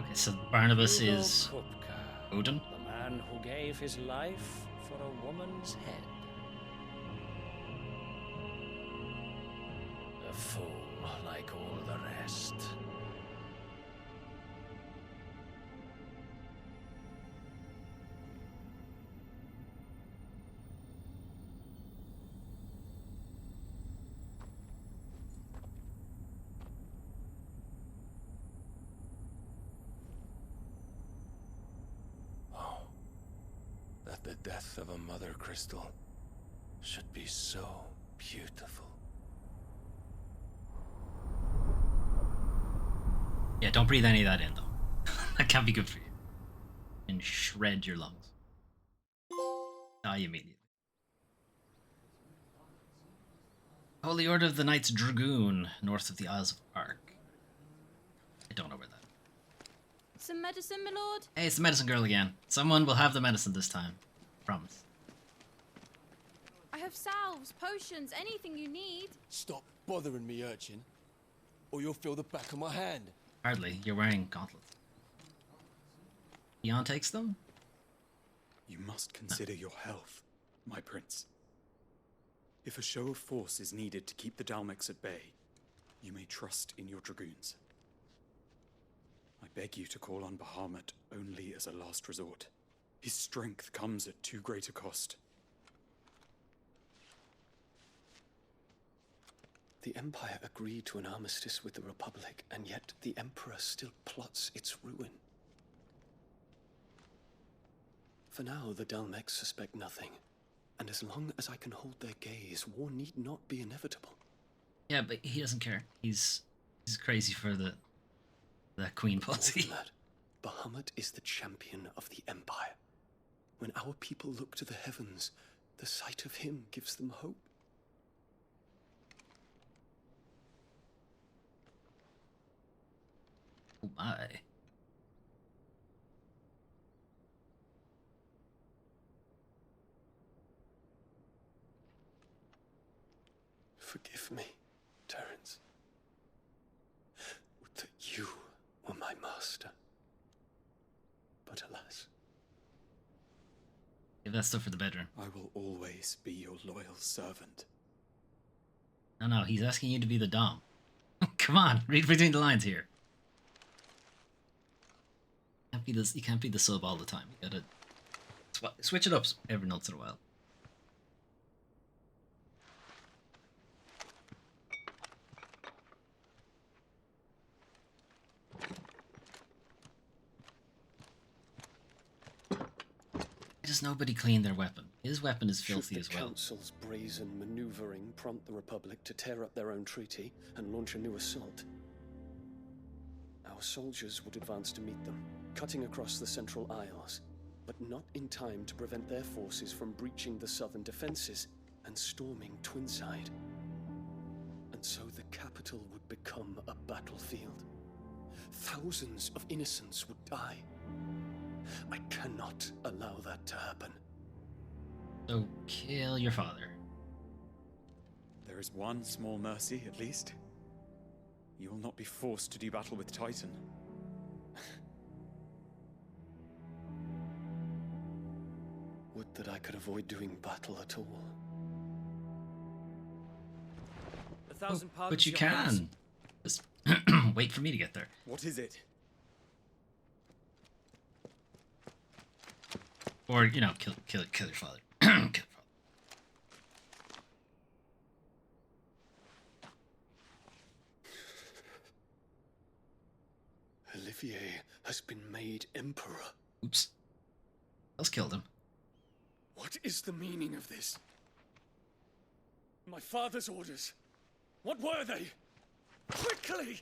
Okay, so Barnabas Hugo is Kupka, Odin. the man who gave his life for a woman's head. A fool like all the rest. Oh, that the death of a mother crystal should be so beautiful. Yeah, don't breathe any of that in, though. That can't be good for you. And shred your lungs. Die immediately. Holy Order of the Knights Dragoon, north of the Isles of Ark. I don't know where that is. Some medicine, my lord? Hey, it's the medicine girl again. Someone will have the medicine this time. Promise. I have salves, potions, anything you need. Stop bothering me, urchin, or you'll feel the back of my hand. Hardly. You're wearing gauntlets. Leon takes them? You must consider your health, my prince. If a show of force is needed to keep the Dalmex at bay, you may trust in your dragoons. I beg you to call on Bahamut only as a last resort. His strength comes at too great a cost. The Empire agreed to an armistice with the Republic, and yet the Emperor still plots its ruin. For now, the Dalmex suspect nothing, and as long as I can hold their gaze, war need not be inevitable. Yeah, but he doesn't care. He's crazy for the queen More pussy. than that, Bahamut is the champion of the Empire. When our people look to the heavens, the sight of him gives them hope. Oh my. Forgive me, Terence. Would that you were my master. But alas, Give that stuff for the bedroom. I will always be your loyal servant. No, he's asking you to be the Dom. Come on, read between the lines here. You can't be the sub all the time. You gotta switch it up every once in a while. Why does nobody clean their weapon? His weapon is filthy should as the well. Council's brazen maneuvering prompt the Republic to tear up their own treaty and launch a new assault, our soldiers would advance to meet them, cutting across the Central Isles, but not in time to prevent their forces from breaching the southern defenses and storming Twinside. And so the capital would become a battlefield. Thousands of innocents would die. I cannot allow that to happen. So kill your father. There is one small mercy, at least. You will not be forced to do battle with Titan. Would that I could avoid doing battle at all. But you can. Just wait for me to get there. What is it? Or, kill your father. Olivier has been made emperor. Oops. Else killed him. What is the meaning of this? My father's orders. What were they? Quickly!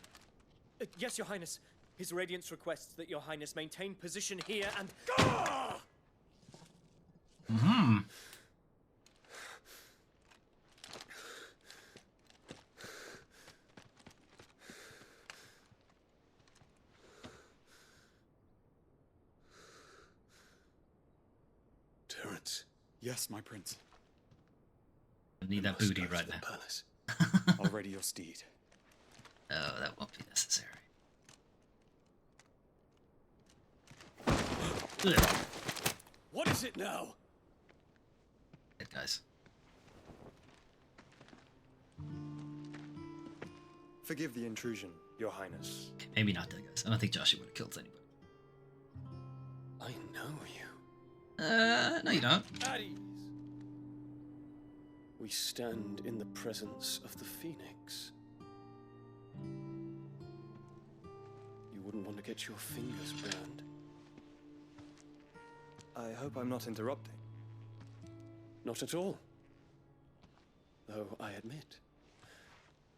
Yes, Your Highness. His Radiance requests that Your Highness maintain position here and... Ah! Mm-hmm. Terence. Yes, my prince. I need that must booty go to right the now. palace. Already your steed. Oh, that won't be necessary. Ugh. What is it now? Dead guys. Forgive the intrusion, Your Highness. Okay, maybe not dead guys. I don't think Joshua would have killed anybody. I know you. No you don't. At ease. We stand in the presence of the Phoenix. You wouldn't want to get your fingers burned. I hope I'm not interrupting. Not at all. Though I admit,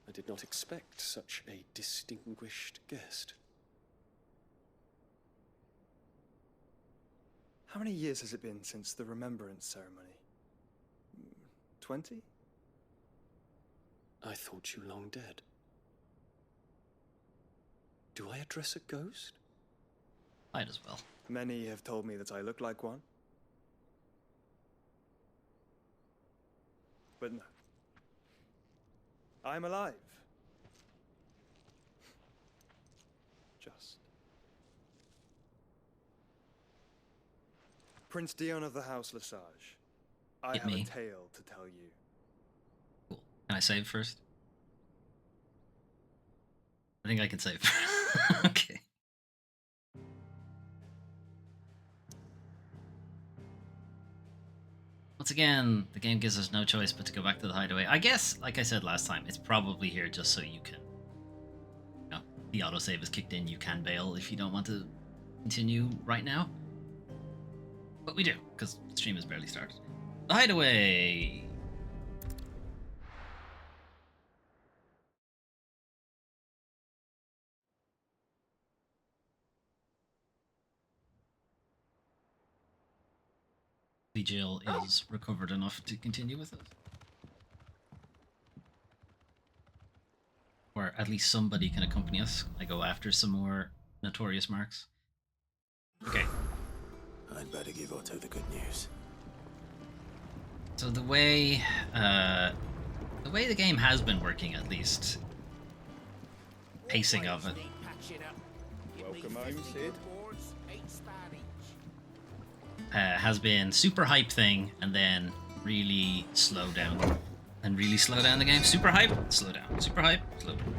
I did not expect such a distinguished guest. How many years has it been since the Remembrance ceremony? 20? I thought you long dead. Do I address a ghost? Might as well. Many have told me that I look like one. But no. I'm alive. Just. Prince Dion of the House Lesage. I Hit have me. a tale to tell you. Cool. Can I save first? I think I can save. Okay. Once again, the game gives us no choice but to go back to the hideaway. I guess, like I said last time, it's probably here just so you can... You know, the autosave is kicked in, you can bail if you don't want to continue right now. But we do, because the stream has barely started. The hideaway! Jill is recovered enough to continue with it. Or at least somebody can accompany us. I go after some more notorious marks. Okay. I'd better give Otto the good news. So the way the game has been working, at least, pacing of it, Welcome home, Sid. has been super hype thing, and then really slow down, and really slow down the game. Super hype, slow down. Super hype, slow down.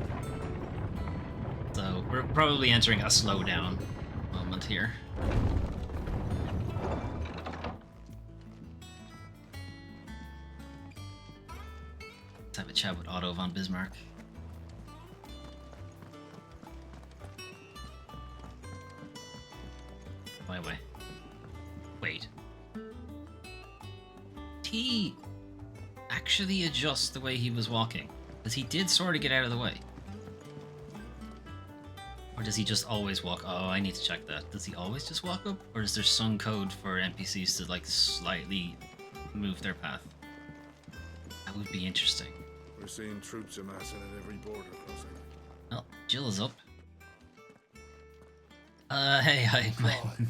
So we're probably entering a slowdown moment here. Let's have a chat with Otto von Bismarck. My way. Wait. Did he actually adjust the way he was walking? Because he did sort of get out of the way. Or does he just always walk? Oh, I need to check that. Does he always just walk up? Or is there some code for NPCs to like slightly move their path? That would be interesting. We're seeing troops amassing at every border crossing. Well, Jill is up. Hey, I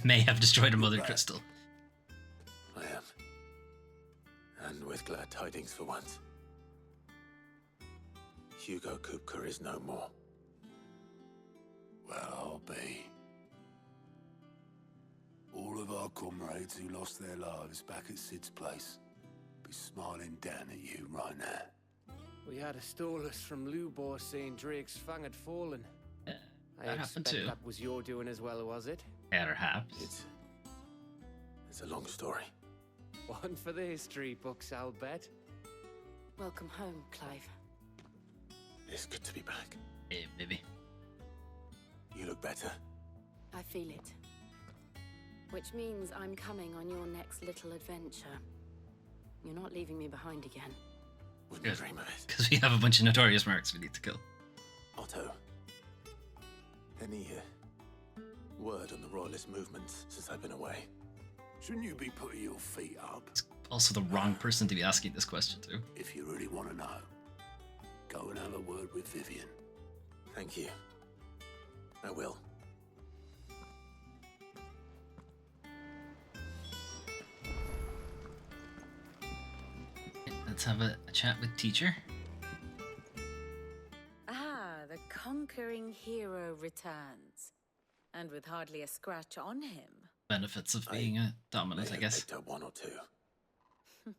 may have destroyed a mother crystal. I am. And with glad tidings for once. Hugo Kupka is no more. Well, I'll be. All of our comrades who lost their lives back at Sid's place be smiling down at you right now. We had a stolus from Lubor saying Drake's fang had fallen. I That happened expect too. that was your doing as well, was it? Perhaps. It's a long story. Well, One for the history books, I'll bet. Welcome home, Clive. It's good to be back. Hey, baby. You look better. I feel it. Which means I'm coming on your next little adventure. You're not leaving me behind again. Wouldn't dream of it. Because we have a bunch of notorious mercs we need to kill. Otto. Any word on the royalist movements since I've been away? Shouldn't you be putting your feet up? Also the wrong person to be asking this question to. If you really want to know, go and have a word with Vivian. Thank you. I will. Let's have a chat with teacher. Ah, the conquering hero returns. And with hardly a scratch on him. Benefits of being a dominant, I guess. Picked up one or two.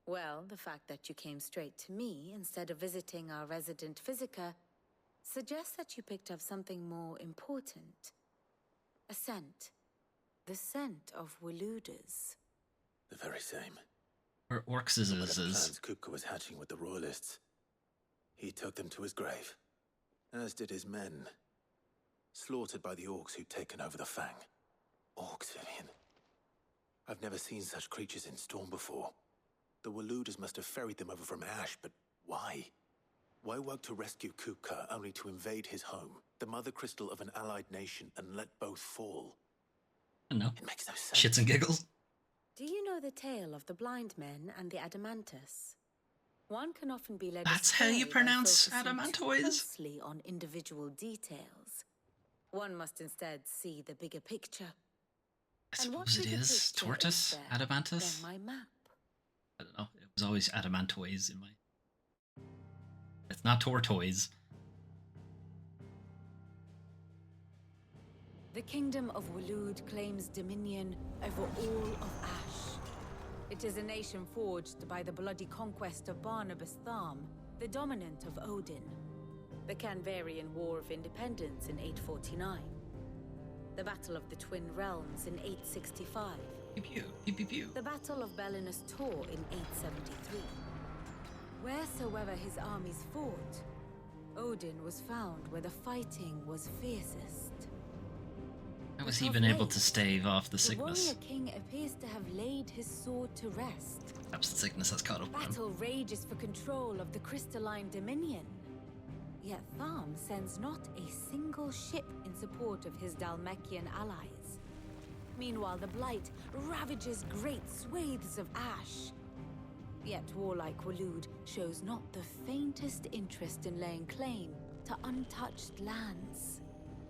Well, the fact that you came straight to me instead of visiting our resident physiker suggests that you picked up something more important. A scent. The scent of Waludas. The very same. Or orcs is. Plans Kupka was hatching with the royalists. He took them to his grave, as did his men. Slaughtered by the orcs who'd taken over the Fang. Orcs, Vivian. I've never seen such creatures in Storm before. The Waludas must have ferried them over from Ash, but why? Why work to rescue Kupka only to invade his home, the mother crystal of an allied nation, and let both fall? I don't know. It makes no sense. Shits and giggles. Do you know the tale of the blind men and the adamantus? One can often be led That's how you pronounce adamantoids? Closely on individual details. One must instead see the bigger picture. I suppose it is. Tortoise? Adamantus? My map. I don't know. It was always adamantoids in my... It's not tortoise. The kingdom of Walud claims dominion over all of Ash. It is a nation forged by the bloody conquest of Barnabas Tharm, the dominant of Odin. The Canvarian War of Independence in 849. The Battle of the Twin Realms in 865. Pew pew, pew pew pew. The Battle of Belinus Tor in 873. Wheresoever his armies fought, Odin was found where the fighting was fiercest. How was he even able to stave off the sickness? The warrior king appears to have laid his sword to rest. Perhaps the sickness has caught up with him. Battle rages for control of the crystalline dominion. Yet Tharm sends not a single ship in support of his Dhalmekian allies. Meanwhile, the Blight ravages great swathes of Ash. Yet warlike Walud shows not the faintest interest in laying claim to untouched lands.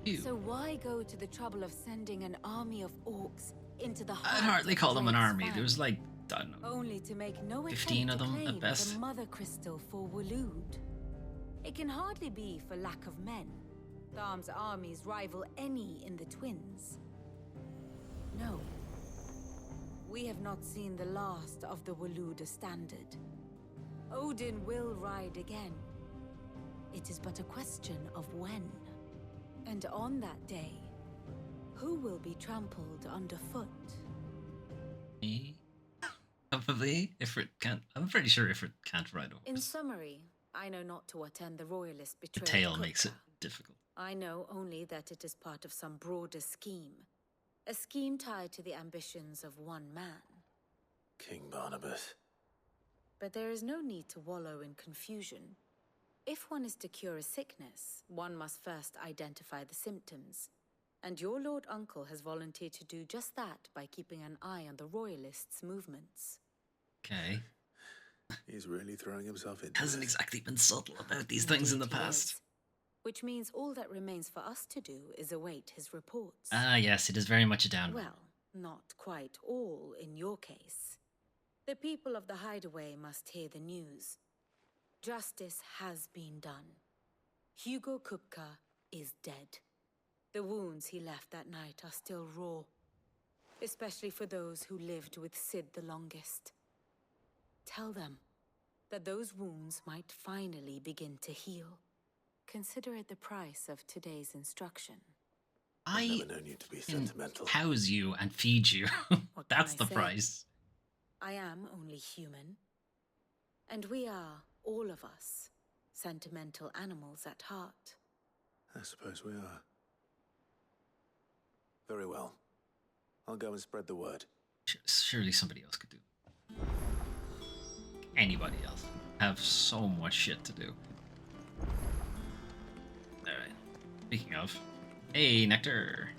Ew. So why go to the trouble of sending an army of orcs into the I'd hardly call them an army. There was like, I don't know, only to make no 15 of them attempt to at claim best. the mother crystal for Walud. It can hardly be for lack of men. Tharm's armies rival any in the Twins. No. We have not seen the last of the Waluda standard. Odin will ride again. It is but a question of when. And on that day, who will be trampled underfoot? Me? Probably. Ifrit can't. I'm pretty sure Ifrit can't ride over. In summary, I know not to what end the royalist The betrayal. tail makes it difficult. I know only that it is part of some broader scheme. A scheme tied to the ambitions of one man. King Barnabas. But there is no need to wallow in confusion. If one is to cure a sickness, one must first identify the symptoms. And your Lord Uncle has volunteered to do just that by keeping an eye on the Royalists' movements. Okay. He's really throwing himself in. Hasn't exactly been subtle about these things in the past. Which means all that remains for us to do is await his reports. Ah, yes, it is very much a downward. Well, not quite all in your case. The people of the Hideaway must hear the news. Justice has been done. Hugo Kupka is dead. The wounds he left that night are still raw, especially for those who lived with Sid the longest. Tell them that those wounds might finally begin to heal. Consider it the price of today's instruction. I've I never known you to be sentimental. house you and feed you. That's the say? price. I am only human. And we are, all of us, sentimental animals at heart. I suppose we are. Very well. I'll go and spread the word. Surely somebody else could do it. Anybody else. Have so much shit to do. Alright. Speaking of. Hey, Nectar.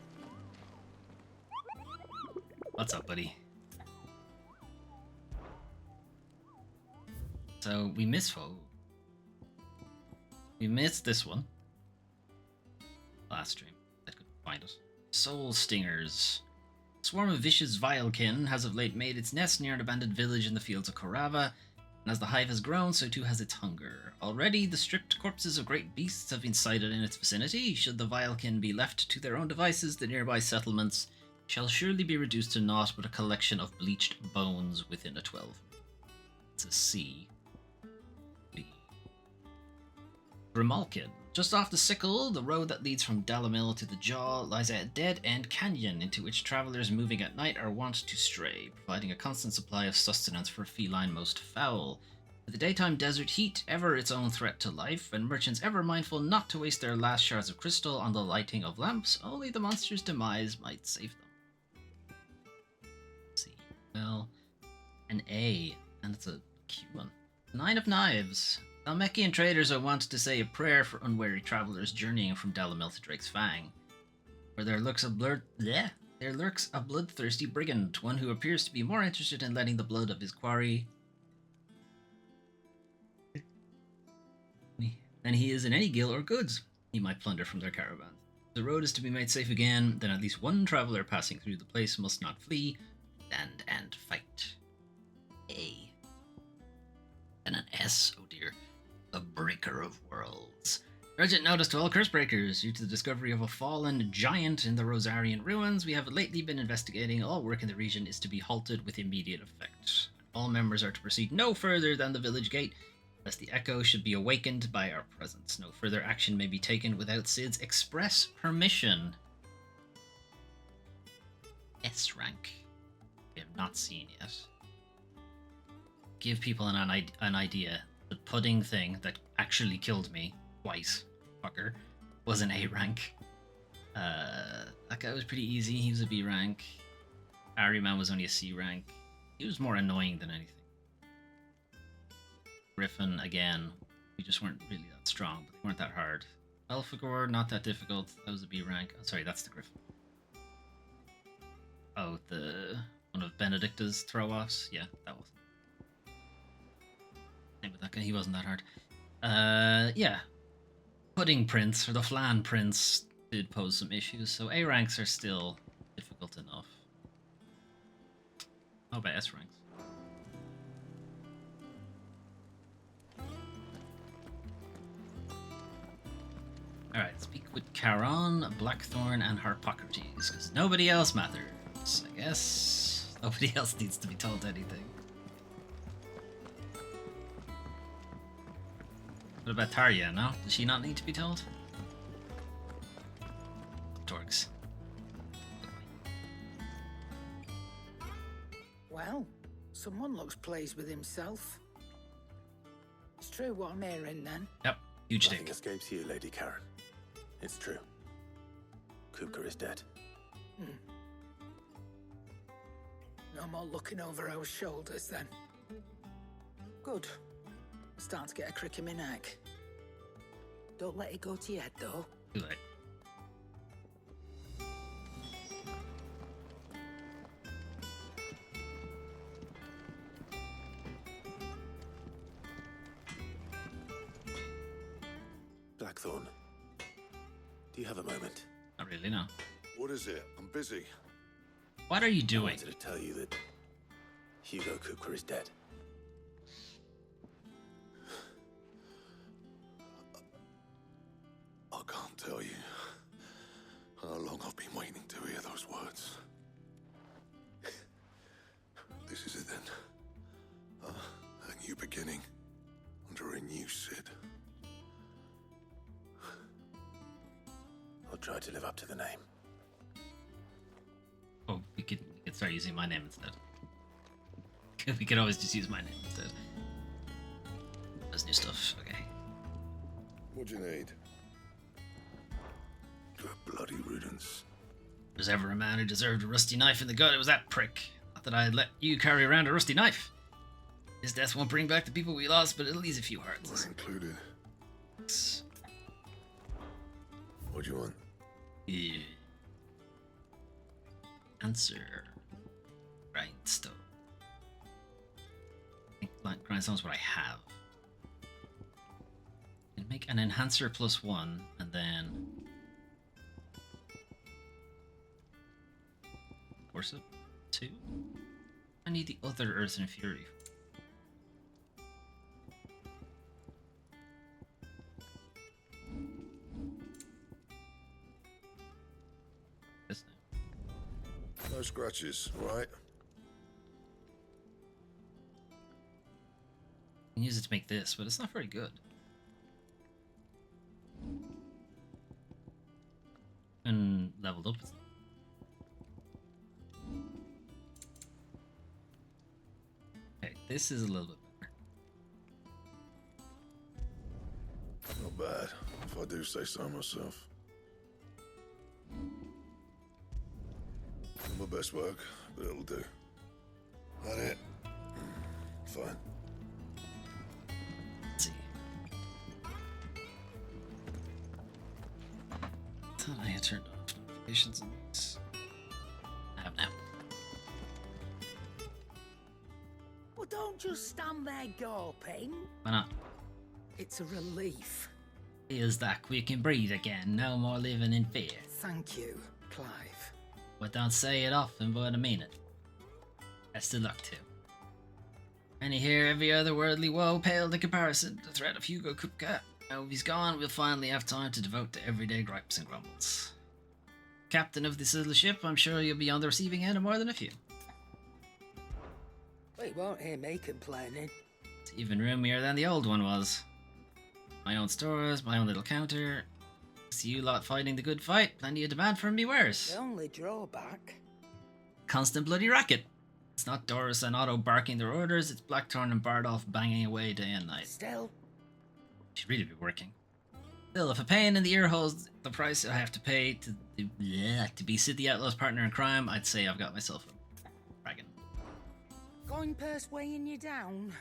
What's up, buddy? So, we missed this one. Last stream. I couldn't find it. Soul Stingers. A swarm of vicious Vilekin has of late made its nest near an abandoned village in the fields of Korava, and as the hive has grown, so too has its hunger. Already, the stripped corpses of great beasts have been sighted in its vicinity. Should the Vilekin be left to their own devices, the nearby settlements shall surely be reduced to naught but a collection of bleached bones within a 12. It's a C. B. Grimalkin. Just off the Sickle, the road that leads from Dalamil to the Jaw lies a dead-end canyon into which travelers moving at night are wont to stray, providing a constant supply of sustenance for a feline most foul. With the daytime desert heat ever its own threat to life, and merchants ever mindful not to waste their last shards of crystal on the lighting of lamps, only the monster's demise might save them. Let's see. Well, an A, and it's a cute one. 9 of Knives. Dalmekian traders are wont to say a prayer for unwary travelers journeying from Dalamil to Drake's Fang, where there lurks a bloodthirsty brigand, one who appears to be more interested in letting the blood of his quarry than he is in any gil or goods he might plunder from their caravans. If the road is to be made safe again, then at least one traveler passing through the place must not flee, stand and fight. A. And an S, oh dear. A Breaker of Worlds. Urgent notice to all curse breakers. Due to the discovery of a fallen giant in the Rosarian ruins, we have lately been investigating. All work in the region is to be halted with immediate effect. All members are to proceed no further than the village gate, lest the echo should be awakened by our presence. No further action may be taken without Sid's express permission. S rank. We have not seen yet. Give people an idea. The pudding thing that actually killed me twice, fucker, was an A rank. That guy was pretty easy. He was a B rank. Harryman was only a C rank. He was more annoying than anything. Griffin, again, we just weren't really that strong, but they weren't that hard. Elphegor, not that difficult. That was a B rank. Oh, sorry, that's the Griffin. Oh, the one of Benedicta's throw-offs? Yeah, that was. Same with that guy, he wasn't that hard. Yeah. Pudding Prince, or the Flan Prince, did pose some issues, so A ranks are still difficult enough. How about S ranks? Alright, speak with Charon, Blackthorn, and Harpocrates, because nobody else matters, I guess. Nobody else needs to be told anything. What about Tarja, no? Does she not need to be told? Dorks. Well, someone looks pleased with himself. It's true what I'm hearing, then. Yep, huge Nothing dick. escapes you, Lady Karen. It's true. Kupka is dead. No more looking over our shoulders, then. Good. I'm starting to get a crick in my neck. Don't let it go to your head, though. Too late. Blackthorn, do you have a moment? Not really, no. What is it? I'm busy. What are you I doing? wanted to tell you that Hugo Kupka is dead. I can't tell you how long I've been waiting to hear those words. This is it then. A new beginning under a new Sid. I'll try to live up to the name. Oh, we could start using my name instead. We could always just use my name instead. That's new stuff. Okay. What do you need? A bloody riddance. If there's ever a man who deserved a rusty knife in the gut, it was that prick. Not that I'd let you carry around a rusty knife. His death won't bring back the people we lost, but it'll ease a few hearts. Mine included. What do you want? Yeah. Answer. Grindstone. I think grindstone's what I have. I can make an enhancer +1 and then force it 2. I need the other Earth and Fury. This now. No scratches, right? I can use it to make this, but it's not very good. And leveled up. Okay, this is a little bit better. Not bad, if I do say so myself. Not my best work, but it'll do. That it? Fine. Let's see. Thought I had turned off notifications on this. I have now. Well, don't just stand there gawping. Why not? It's a relief. Feels like we can breathe again. No more living in fear. Thank you, Clive. But don't say it often, but I mean it. Best of luck too. Many here, every other worldly woe paled in comparison to the threat of Hugo Kupka. Now if he's gone, we'll finally have time to devote to everyday gripes and grumbles. Captain of this little ship, I'm sure you'll be on the receiving end of more than a few. Well, you won't hear me complaining. It's even roomier than the old one was. My own stores, my own little counter. See you lot fighting the good fight. Plenty of demand for me wares. The only drawback. Constant bloody racket. It's not Doris and Otto barking their orders, it's Blackthorn and Bardolph banging away day and night. Still. Should really be working. Still, if a pain in the ear holds the price I have to pay to be Sid the Outlaw's partner in crime, I'd say I've got myself a dragon. Coin purse weighing you down.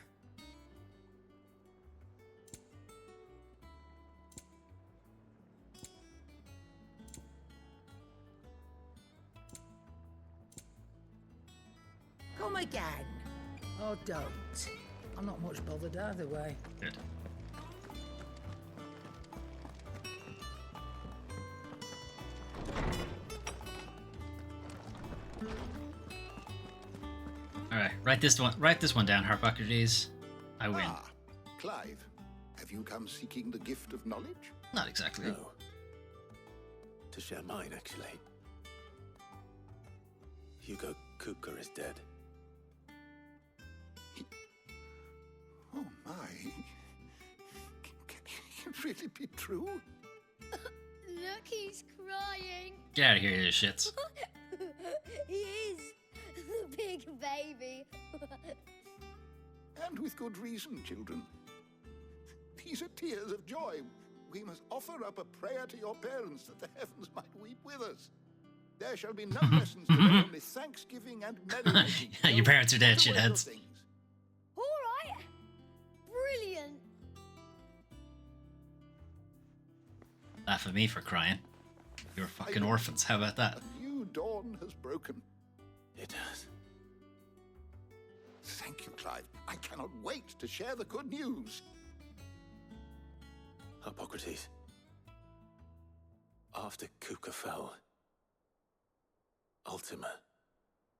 Come again. Or don't. I'm not much bothered either way. Good. Alright, write this one down, Harpocrates. I win. Ah, Clive, have you come seeking the gift of knowledge? Not exactly. No. To share mine, actually. Hugo Kupka is dead. Oh my. Can it really be true? Look, he's crying. Get out of here, you shits. He is. The big baby. And with good reason, children. These are tears of joy. We must offer up a prayer to your parents that the heavens might weep with us. There shall be no lessons today, only thanksgiving and merrymaking. Your parents are dead, shitheads. All right. Brilliant. Laugh at me for crying. You're fucking orphans. How about that? A new dawn has broken. It has. Thank you, Clive. I cannot wait to share the good news. Hippocrates. After Kupka fell, Ultima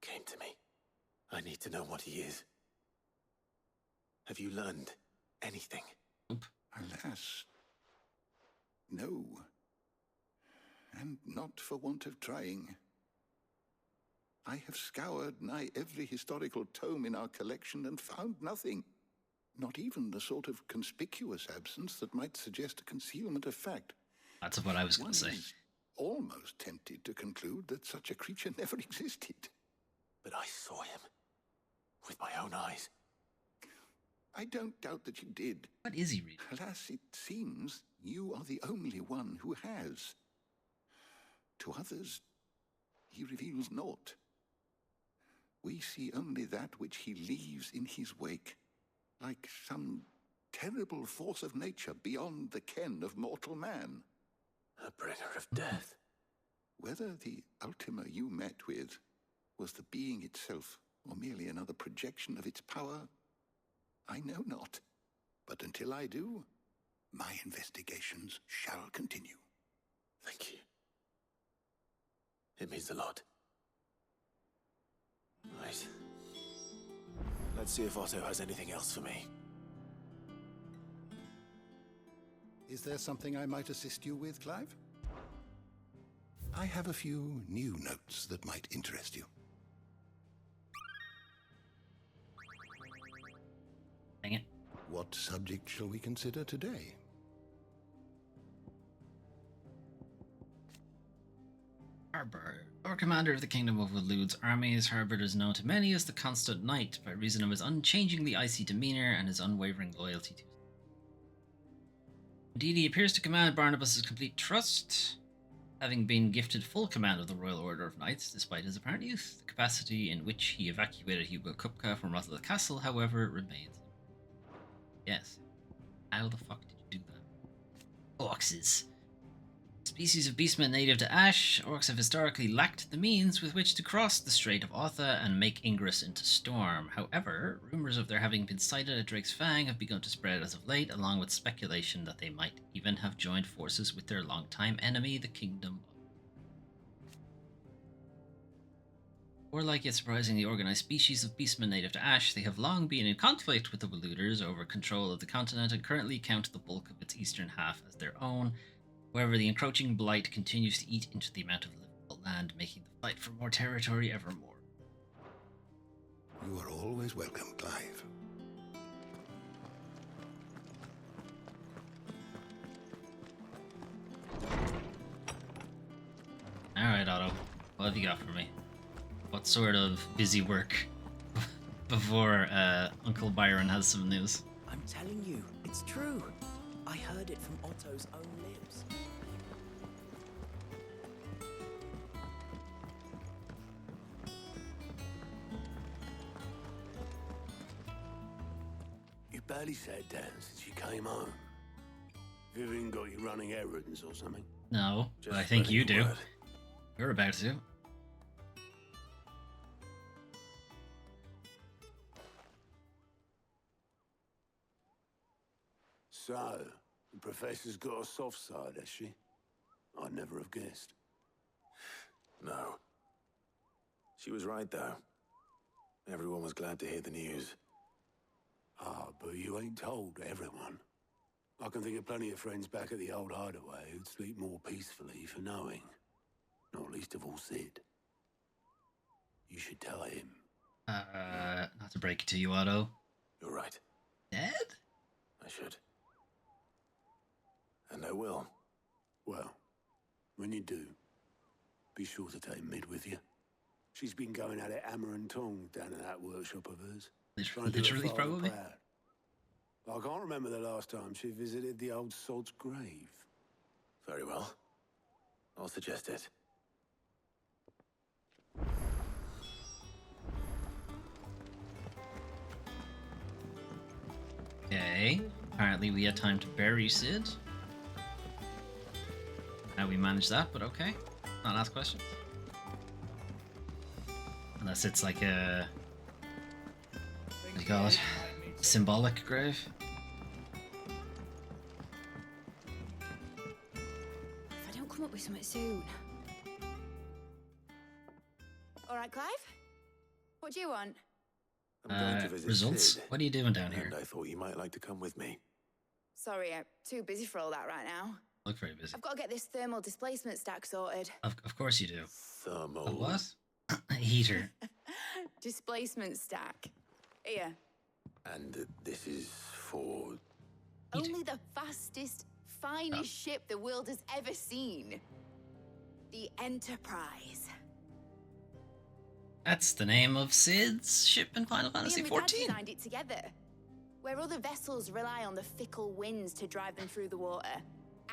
came to me. I need to know what he is. Have you learned anything? Alas, no. And not for want of trying. I have scoured nigh every historical tome in our collection and found nothing. Not even the sort of conspicuous absence that might suggest a concealment of fact. That's what I was going to say. Is almost tempted to conclude that such a creature never existed. But I saw him. with my own eyes. I don't doubt that you did. What is he reading? Alas, it seems you are the only one who has. To others, he reveals naught. We see only that which he leaves in his wake, like some terrible force of nature beyond the ken of mortal man. A bringer of death. Whether the Ultima you met with was the being itself, or merely another projection of its power, I know not. But until I do, my investigations shall continue. Thank you. It means a lot. Right. Let's see if Otto has anything else for me. Is there something I might assist you with, Clive? I have a few new notes that might interest you. Dang it. What subject shall we consider today? Harbor. Our commander of the Kingdom of Waloed's armies, Harbor is known to many as the Constant Knight by reason of his unchangingly icy demeanor and his unwavering loyalty to his. Indeed, he appears to command Barnabas's complete trust, having been gifted full command of the Royal Order of Knights despite his apparent youth. The capacity in which he evacuated Hugo Kupka from Rothel Castle, however, remains. Yes. How the fuck did you do that? Orcs. Species of beastmen native to Ash, orcs have historically lacked the means with which to cross the Strait of Otha and make ingress into Storm. However, rumors of their having been sighted at Drake's Fang have begun to spread as of late, along with speculation that they might even have joined forces with their longtime enemy, the Kingdom of... Warlike yet surprisingly organized species of beastmen native to Ash, they have long been in conflict with the Waloeders over control of the continent and currently count the bulk of its eastern half as their own. However, the encroaching blight continues to eat into the amount of livable land, making the fight for more territory ever more. You are always welcome, Clive. Alright, Otto. What have you got for me? What sort of busy work before Uncle Byron has some news? I'm telling you, it's true. I heard it from Otto's own lips. You barely sat down since you came home. Vivian got you running errands or something? No, Just but I think you spreading do. the word. You're about to. So, the professor's got a soft side, has she? I'd never have guessed. No. She was right, though. Everyone was glad to hear the news. Ah, but you ain't told everyone. I can think of plenty of friends back at the old hideaway who'd sleep more peacefully for knowing. Not least of all Sid. You should tell him. Not to break it to you, Otto. You're right. Dead? I should. And I will. Well, when you do, be sure to take Mid with you. She's been going at it hammer and tong down in that workshop of hers. Trying to do her Literally, father probably. proud. I can't remember the last time she visited the old sod's grave. Very well. I'll suggest it. Okay. Apparently we had time to bury Sid. How we managed that, but okay. Not ask questions. Unless it's like a... what do you call it? Symbolic grave? If I don't come up with something soon. All right, Clive? What do you want? I'm going to visit results? Sid, What are you doing down here? and I thought you might like to come with me. Sorry, I'm too busy for all that right now. Look very busy. I've got to get this thermal displacement stack sorted. Of course you do. Thermal. A what? A heater. Displacement stack. Here. And this is for... Only the fastest, finest ship the world has ever seen. The Enterprise. That's the name of Sid's ship in Final Fantasy Me and my dad XIV. designed it together. Where other vessels rely on the fickle winds to drive them through the water,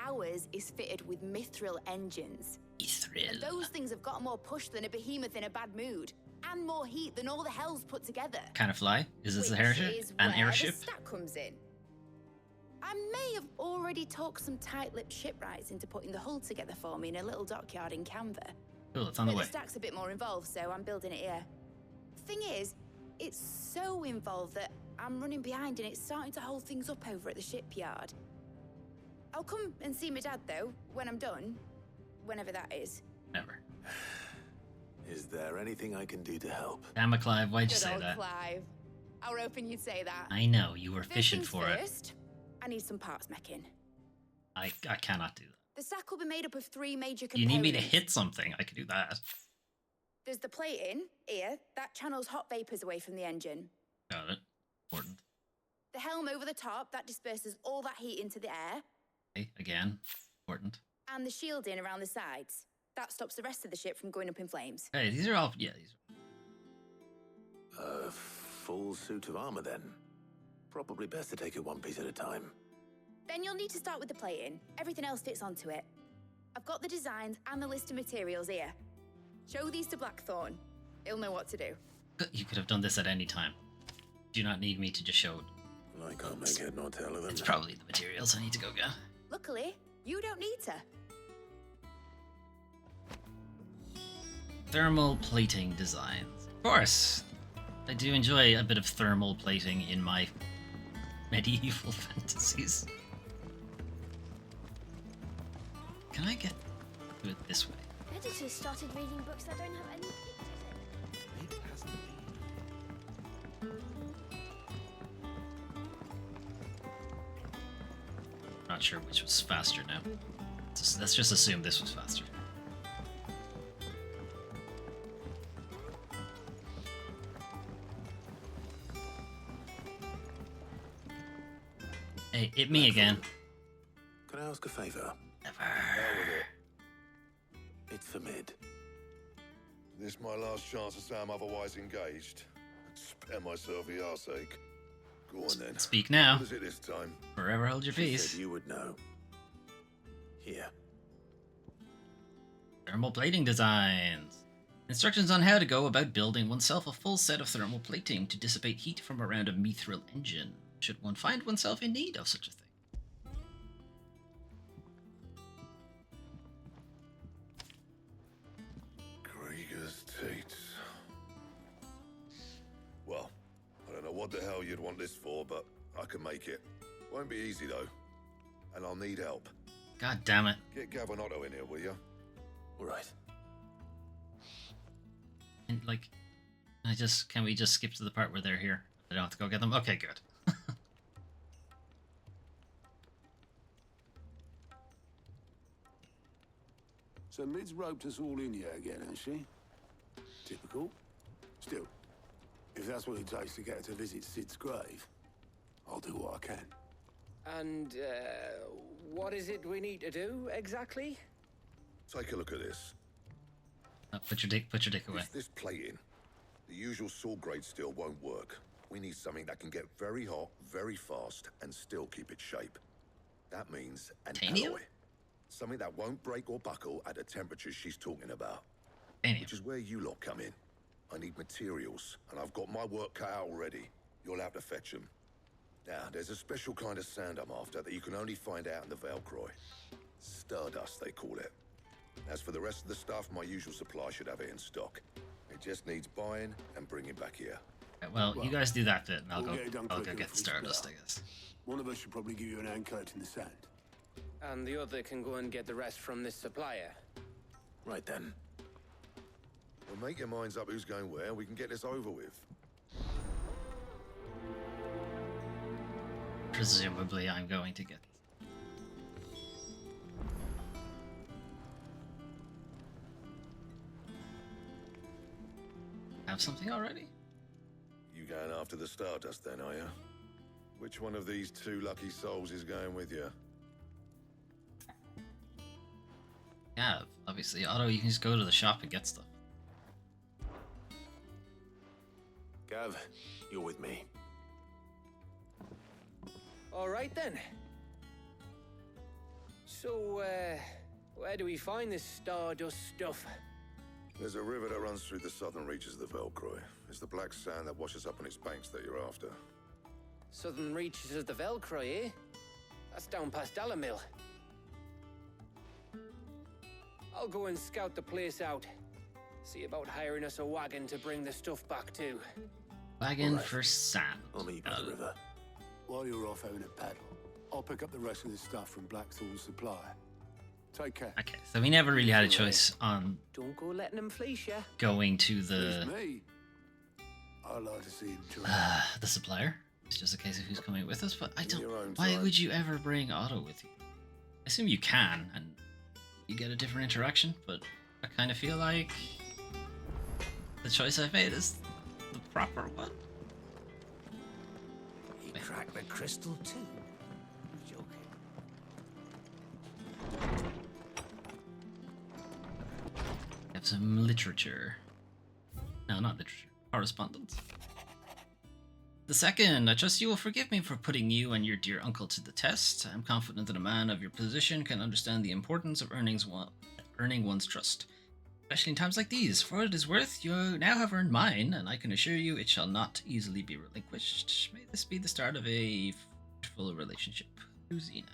ours is fitted with mithril engines. And those things have got more push than a behemoth in a bad mood, and more heat than all the hells put together. Kind of fly? Is this a Which airship? is An where airship? the stack comes in. I may have already talked some tight-lipped shipwrights into putting the hull together for me in a little dockyard in Canva. Cool, it's on the But way. the stack's a bit more involved, so I'm building it here. Thing is, it's so involved that I'm running behind and it's starting to hold things up over at the shipyard. I'll come and see my dad, though, when I'm done. Whenever that is. Never. Is there anything I can do to help? Damn it, Clive, why'd you Good say old that? Clive. I were hoping you'd say that. I know, you were First fishing things for it. first, I need some parts meching. I cannot do that. The stack will be made up of 3 major You components. need me to hit something, I could do that. There's the plating, here, that channels hot vapors away from the engine. Got it. Important. The helm over the top, that disperses all that heat into the air. Okay, again, important. And the shielding around the sides. That stops the rest of the ship from going up in flames. Hey, these are all, yeah, these are... A full suit of armor, then. Probably best to take it one piece at a time. Then you'll need to start with the plating. Everything else fits onto it. I've got the designs and the list of materials here. Show these to Blackthorn. He'll know what to do. You could have done this at any time. Do not need me to just show it. I can't make head nor tail of them. It's probably the materials I need to go get. Luckily, you don't need to. Thermal plating designs. Of course! I do enjoy a bit of thermal plating in my medieval fantasies. Can I get to it this way? Editors started reading books that don't have any pictures in. Not sure which was faster now. Let's just assume this was faster. Hey, it me again. Can I ask a favor? Never. Out with it. It's for Mid. This my last chance to say I'm otherwise engaged. Spare myself the arseache. Go on then. Speak now. What is it this time? Forever hold your She peace. said you would know. Here. Thermal plating designs. Instructions on how to go about building oneself a full set of thermal plating to dissipate heat from around a mithril engine, should one find oneself in need of such a thing. Krieger's Teats. Well, I don't know what the hell you'd want this for, but I can make it. Won't be easy though. And I'll need help. God damn it. Get Gavin-Otto in here, will you? Right. And like, can we just skip to the part where they're here? I don't have to go get them? Okay, good. So Mid's roped us all in here again, hasn't she? Typical. Still, if that's what it takes to get her to visit Sid's grave, I'll do what I can. And, what is it we need to do, exactly? Take a look at this. Put your dick away. This plating. The usual sword grade steel won't work. We need something that can get very hot, very fast, and still keep its shape. That means an Titanium? alloy. Something that won't break or buckle at the temperatures she's talking about. Titanium. Which is where you lot come in. I need materials, and I've got my work cut out already. You'll have to fetch them. Now, there's a special kind of sand I'm after that you can only find out in the Valcroy. Stardust, they call it. As for the rest of the stuff, my usual supply should have it in stock. It just needs buying and bringing back here. Well, you guys do that bit, and I'll We'll go. get it done I'll go quicker get if the we Stardust, split I up. guess. One of us should probably give you an hand coat in the sand. And the other can go and get the rest from this supplier. Right then. Well, make your minds up who's going where. We can get this over with. Presumably, I'm going to get. Have something already? You going after the Stardust then, are you? Which one of these two lucky souls is going with you? Yeah, obviously. Otto, you can just go to the shop and get stuff. Gav, you're with me. All right then. So, where do we find this stardust stuff? There's a river that runs through the southern reaches of the Velcroy. It's the black sand that washes up on its banks that you're after. Southern reaches of the Velcroy, eh? That's down past Alamil. I'll go and scout the place out. See about hiring us a wagon to bring the stuff back to. Wagon for sand. I'll meet you by the river. While you're off having a paddle, I'll pick up the rest of the stuff from Blackthorn's supply. Take care. Okay, so we never really had a choice on Don't go letting them fleece ya. going to It's the me. I like to see him try. the supplier. It's just a case of who's coming with us, but I In your own don't. Why time. would you ever bring Otto with you? I assume you can, and you get a different interaction, but I kind of feel like the choice I've made is the proper one. He cracked the crystal too. You're joking. We have some literature. No, not literature. Correspondence. The second, I trust you will forgive me for putting you and your dear uncle to the test. I'm confident that a man of your position can understand the importance of earning one's trust, especially in times like these. For what it is worth, you now have earned mine, and I can assure you it shall not easily be relinquished. May this be the start of a fruitful relationship. Luzina.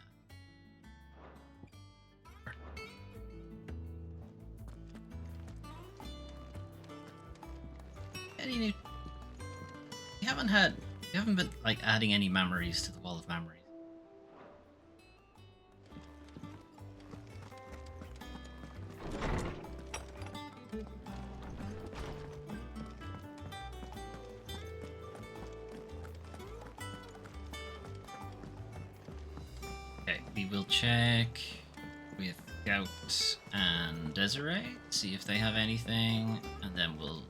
Any new... You haven't been like adding any memories to the wall of memories. Okay, we will check with Gout and Desiree, see if they have anything, and then we'll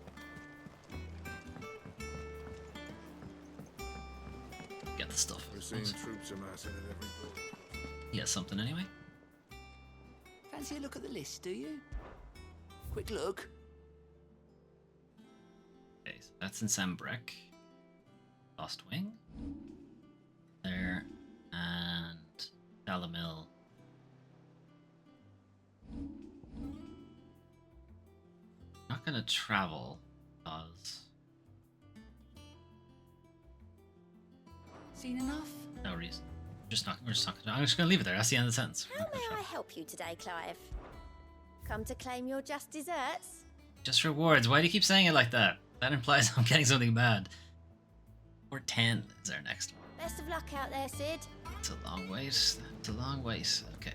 get the stuff. We're seeing troops amassing at every port. Yeah, something anyway. Fancy a look at the list, do you? Quick look. Okay, so that's in Sambrek. Lost Wing. There. And Dalamil. Not gonna travel, cause Seen enough? no reason. We're just not gonna, I'm just gonna leave it there. That's the end of the sentence. How may I help you today, Clive? Come to claim your just desserts? Just rewards. Why do you keep saying it like that? That implies I'm getting something bad. Or 10 is our next one. Best of luck out there, Sid. It's a long wait. It's a long wait. Okay.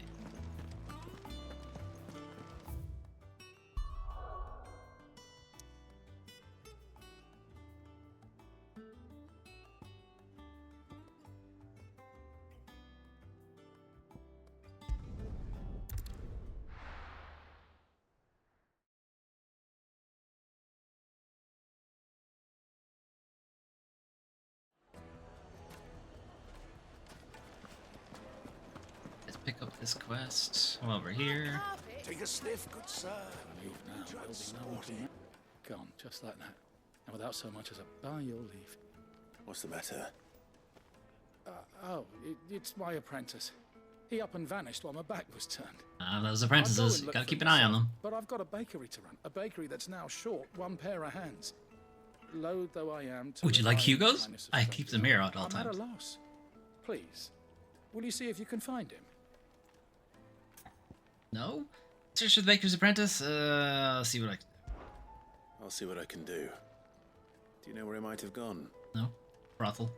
Let's pick up this quest while we're here. Take a sniff, good sir. Leave now. There'll be no one to gone, just like that. And without so much as a by your leave. What's the matter? It's my apprentice. He up and vanished while my back was turned. Those apprentices, I'll go and look gotta for keep an him eye on myself, them. But I've got a bakery to run. A bakery that's now short one pair of hands. Loath though I am to Would you like rely on the Hugo's? kindness of I strangers, keep them here at all I'm at times. a loss. Please, will you see if you can find him? No? Search for the baker's apprentice? I'll see what I can do. I'll see what I can do. Do you know where he might have gone? No? Brothel.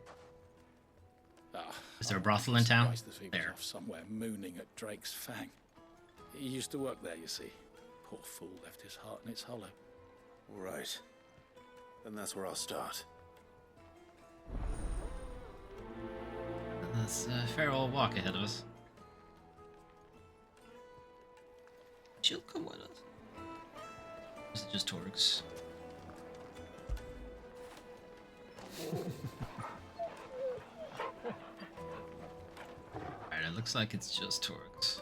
Ah, Is there a brothel in town? Surprised if he was There. off somewhere mooning at Drake's Fang. He used to work there, you see. Poor fool left his heart in its hollow. All right. Then that's where I'll start. That's a fair old walk ahead of us. She'll come with us. Is it just Torgs? Alright, it looks like it's just Torgs.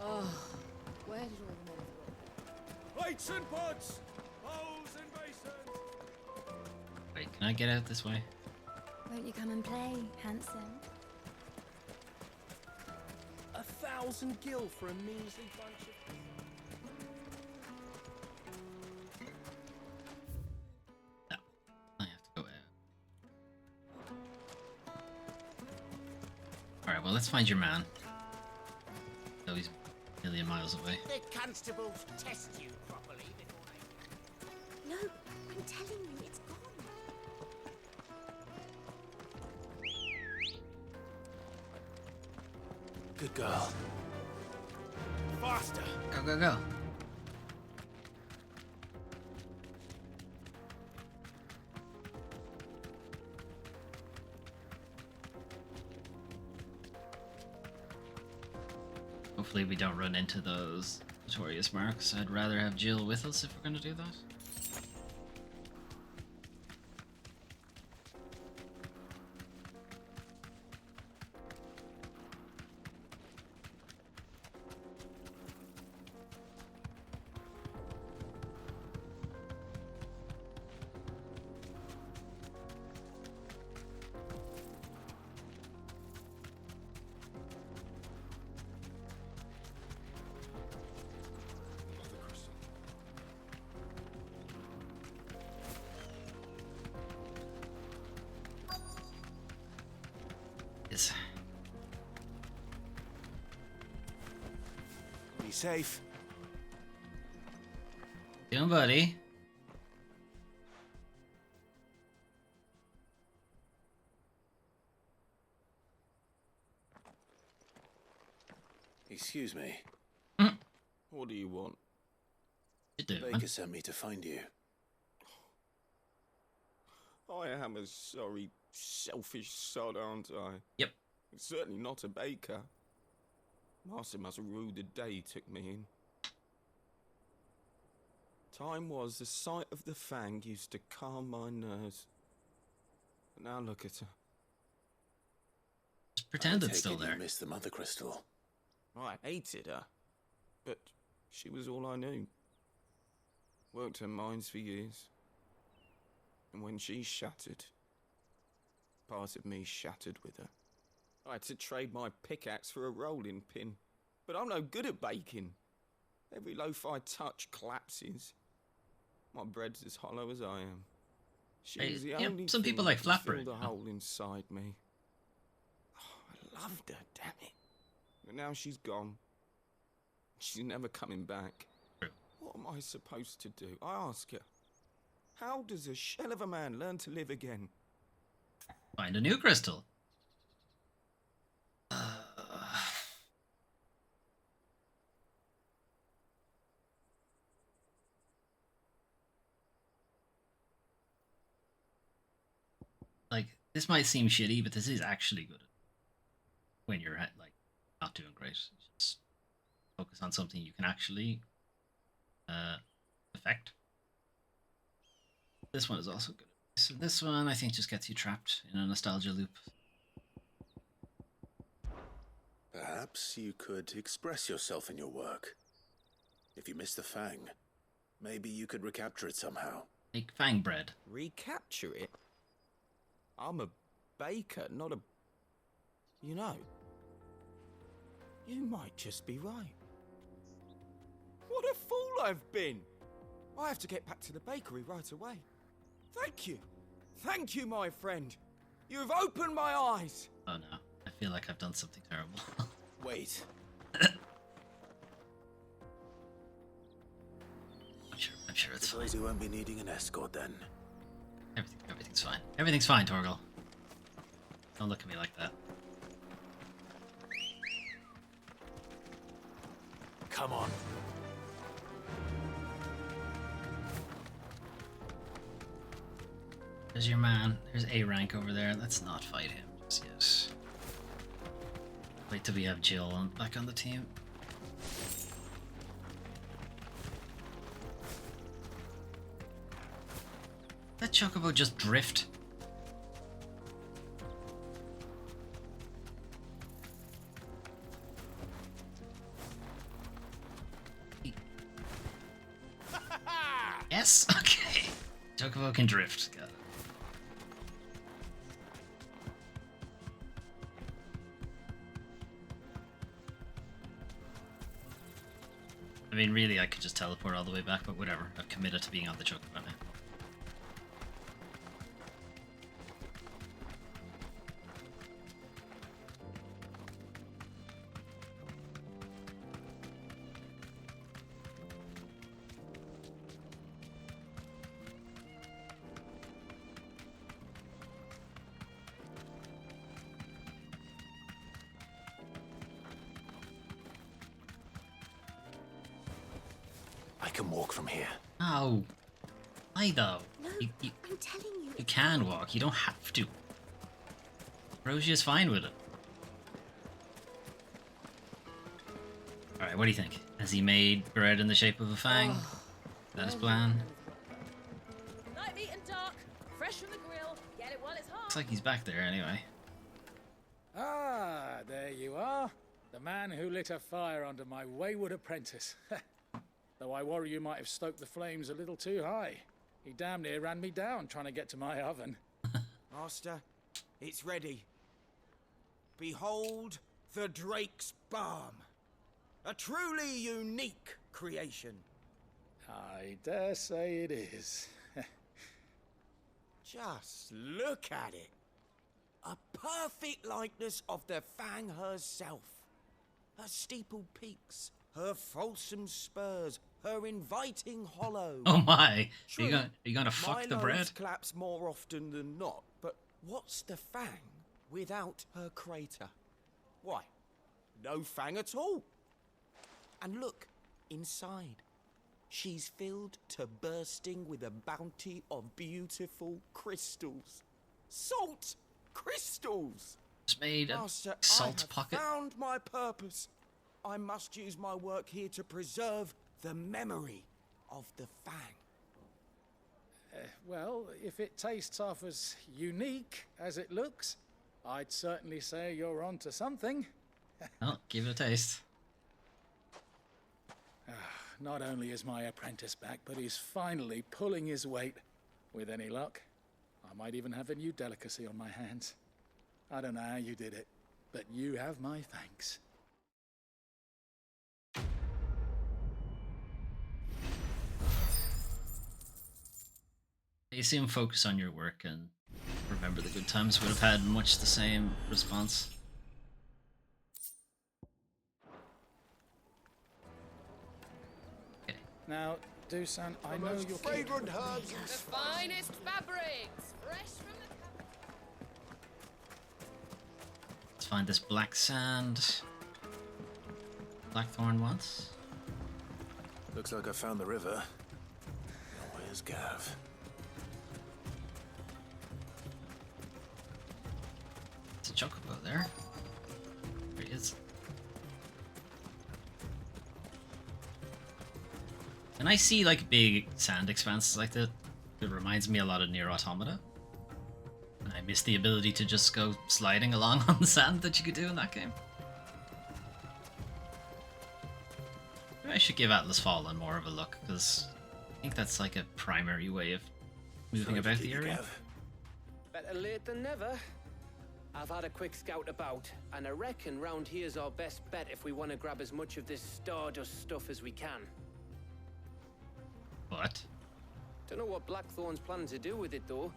Oh, where did all the men Bosun pots! Bowls and basins! Wait, can I get out this way? Won't you come and play, handsome? 1,000 gil for a measly bunch of... I have to go out. Alright, well, let's find your man. Oh, he's a million miles away. The constables test you properly before they... No, I'm telling you, it's gone. Good girl. Faster! Go, go, go. Hopefully we don't run into those notorious marks. I'd rather have Jill with us if we're going to do that. Yes. Be safe. Doing, buddy. Excuse me. What do you want? Baker sent me to find you. I am a sorry, selfish sod, aren't I? Yep. Certainly not a baker. Master must have ruled the day he took me in. Time was the sight of the fang used to calm my nerves. But now look at her. Just pretend I it's still take it there. You missed the mother crystal. I hated her, but she was all I knew. Worked her mines for years. And when she shattered, part of me shattered with her. I had to trade my pickaxe for a rolling pin, but I'm no good at baking. Every loaf I touch collapses. My bread's as hollow as I am. She was the only some people thing like that could flatbread, fill the you know? hole inside me. Oh, I loved her, damn it. But now she's gone. She's never coming back. What am I supposed to do? I ask her. How does a shell of a man learn to live again? Find a new crystal. Like, this might seem shitty, but this is actually good. When you're like not doing great, just focus on something you can actually affect. This one is also good. So this one, I think, just gets you trapped in a nostalgia loop. Perhaps you could express yourself in your work. If you miss the fang, maybe you could recapture it somehow. Make fang bread. Recapture it? I'm a baker, not a... You know, you might just be right. What a fool I've been! I have to get back to the bakery right away. Thank you. Thank you, my friend. You've opened my eyes. Oh no, I feel like I've done something terrible. Wait. I'm sure it's fine. Suppose you won't be needing an escort then. Everything's fine. Everything's fine, Torgal. Don't look at me like that. Come on. There's your man. There's A rank over there. Let's not fight him just yet. Wait till we have Jill back on the team. Let Chocobo just drift. Okay. Chocobo can drift. Got it. I mean, really, I could just teleport all the way back, but whatever. I've committed to being on the Chocobo now. I can walk from here. Oh. Why though? No, You I'm telling you. you can walk, you don't have to. Roshia's fine with it. Alright, what do you think? Has he made bread in the shape of a fang? Is that his plan? Light meat and dark, fresh from the grill. Get it while it's hot. Looks like he's back there anyway. Ah, there you are. The man who lit a fire under my wayward apprentice. Though I worry you might have stoked the flames a little too high. He damn near ran me down trying to get to my oven. Master, it's ready. Behold the Drake's Balm. A truly unique creation. I dare say it is. Just look at it. A perfect likeness of the Fang herself. Her steepled peaks, her fulsome spurs, her inviting hollow. Oh my! True, Are you gonna fuck the my bread? nose claps more often than not, but what's the Fang without her crater? Why, no Fang at all. And look, inside. She's filled to bursting with a bounty of beautiful crystals. Salt crystals! Just made a Master, salt I pocket. have found my purpose. I must use my work here to preserve the memory of the Fang. Well, if it tastes half as unique as it looks, I'd certainly say you're onto something. Oh, give it a taste. Not only is my apprentice back, but he's finally pulling his weight. With any luck, I might even have a new delicacy on my hands. I don't know how you did it, but you have my thanks. You see him focus on your work and remember the good times would have had much the same response. Now, Dusan, I know you're fragrant herbs. The finest fabrics, fresh from the... Let's find this black sand. Blackthorn once. Looks like I found the river. Now where's Gav? It's a chocobo there. There he is. And I see like big sand expanses like that. It reminds me a lot of Nier Automata. And I miss the ability to just go sliding along on the sand that you could do in that game. Maybe I should give Atlas Fallen more of a look, because I think that's like a primary way of moving about the area. Better late than never. I've had a quick scout about, and I reckon round here's our best bet if we want to grab as much of this Stardust stuff as we can. What? Don't know what Blackthorn's planning to do with it, though.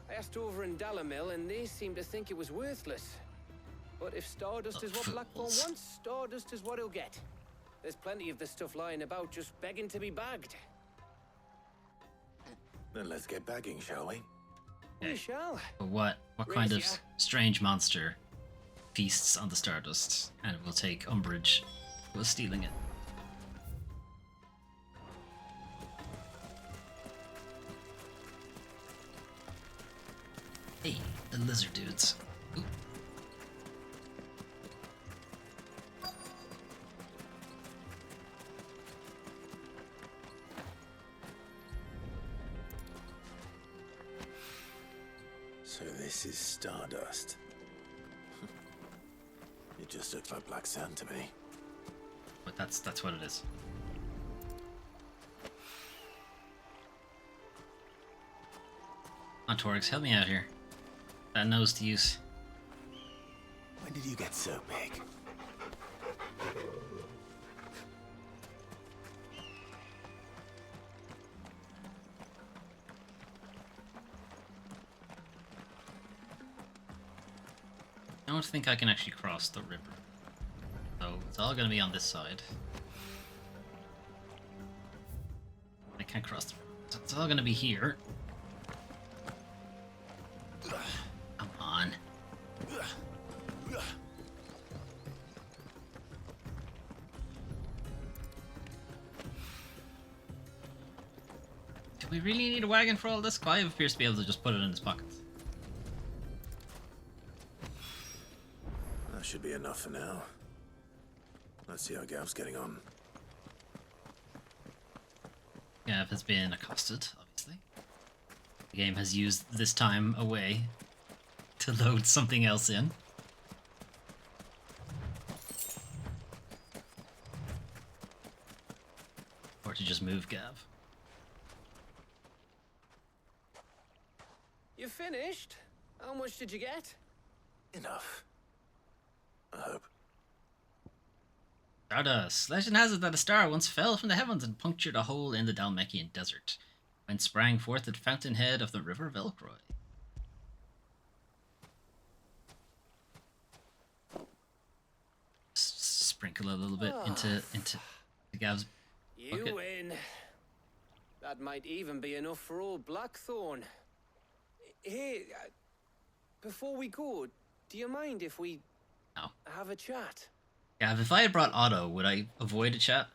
I asked over in Dalamil, and they seem to think it was worthless. But if Stardust is what Blackthorn wants, Stardust is what he'll get. There's plenty of this stuff lying about, just begging to be bagged. Then let's get bagging, shall we? We shall. But what kind of Raise ya. strange monster feasts on the Stardust and will take umbrage with stealing it? Hey, the lizard dudes. Ooh. So this is Stardust. It just looks like black sand to me. But that's what it is. on, Torx, help me out here. That nose to use. When did you get so big? I don't think I can actually cross the river. So it's all gonna be on this side. I can't cross the river. So it's all gonna be here. Come on. Do we really need a wagon for all this? Clive appears to be able to just put it in his pockets. That should be enough for now. Let's see how Gav's getting on. Gav has been accosted, obviously. The game has used this time away to load something else in. Or to just move Gav. You finished? How much did you get? Enough. I hope. Stardust. Legend has it that a star once fell from the heavens and punctured a hole in the Dalmekian desert, whence sprang forth the fountainhead of the river Velcroy. Sprinkle a little bit into Gav's bucket. You win. That might even be enough for old Blackthorn. Hey, before we go, do you mind if we have a chat? Gav, if I had brought Otto, would I avoid a chat?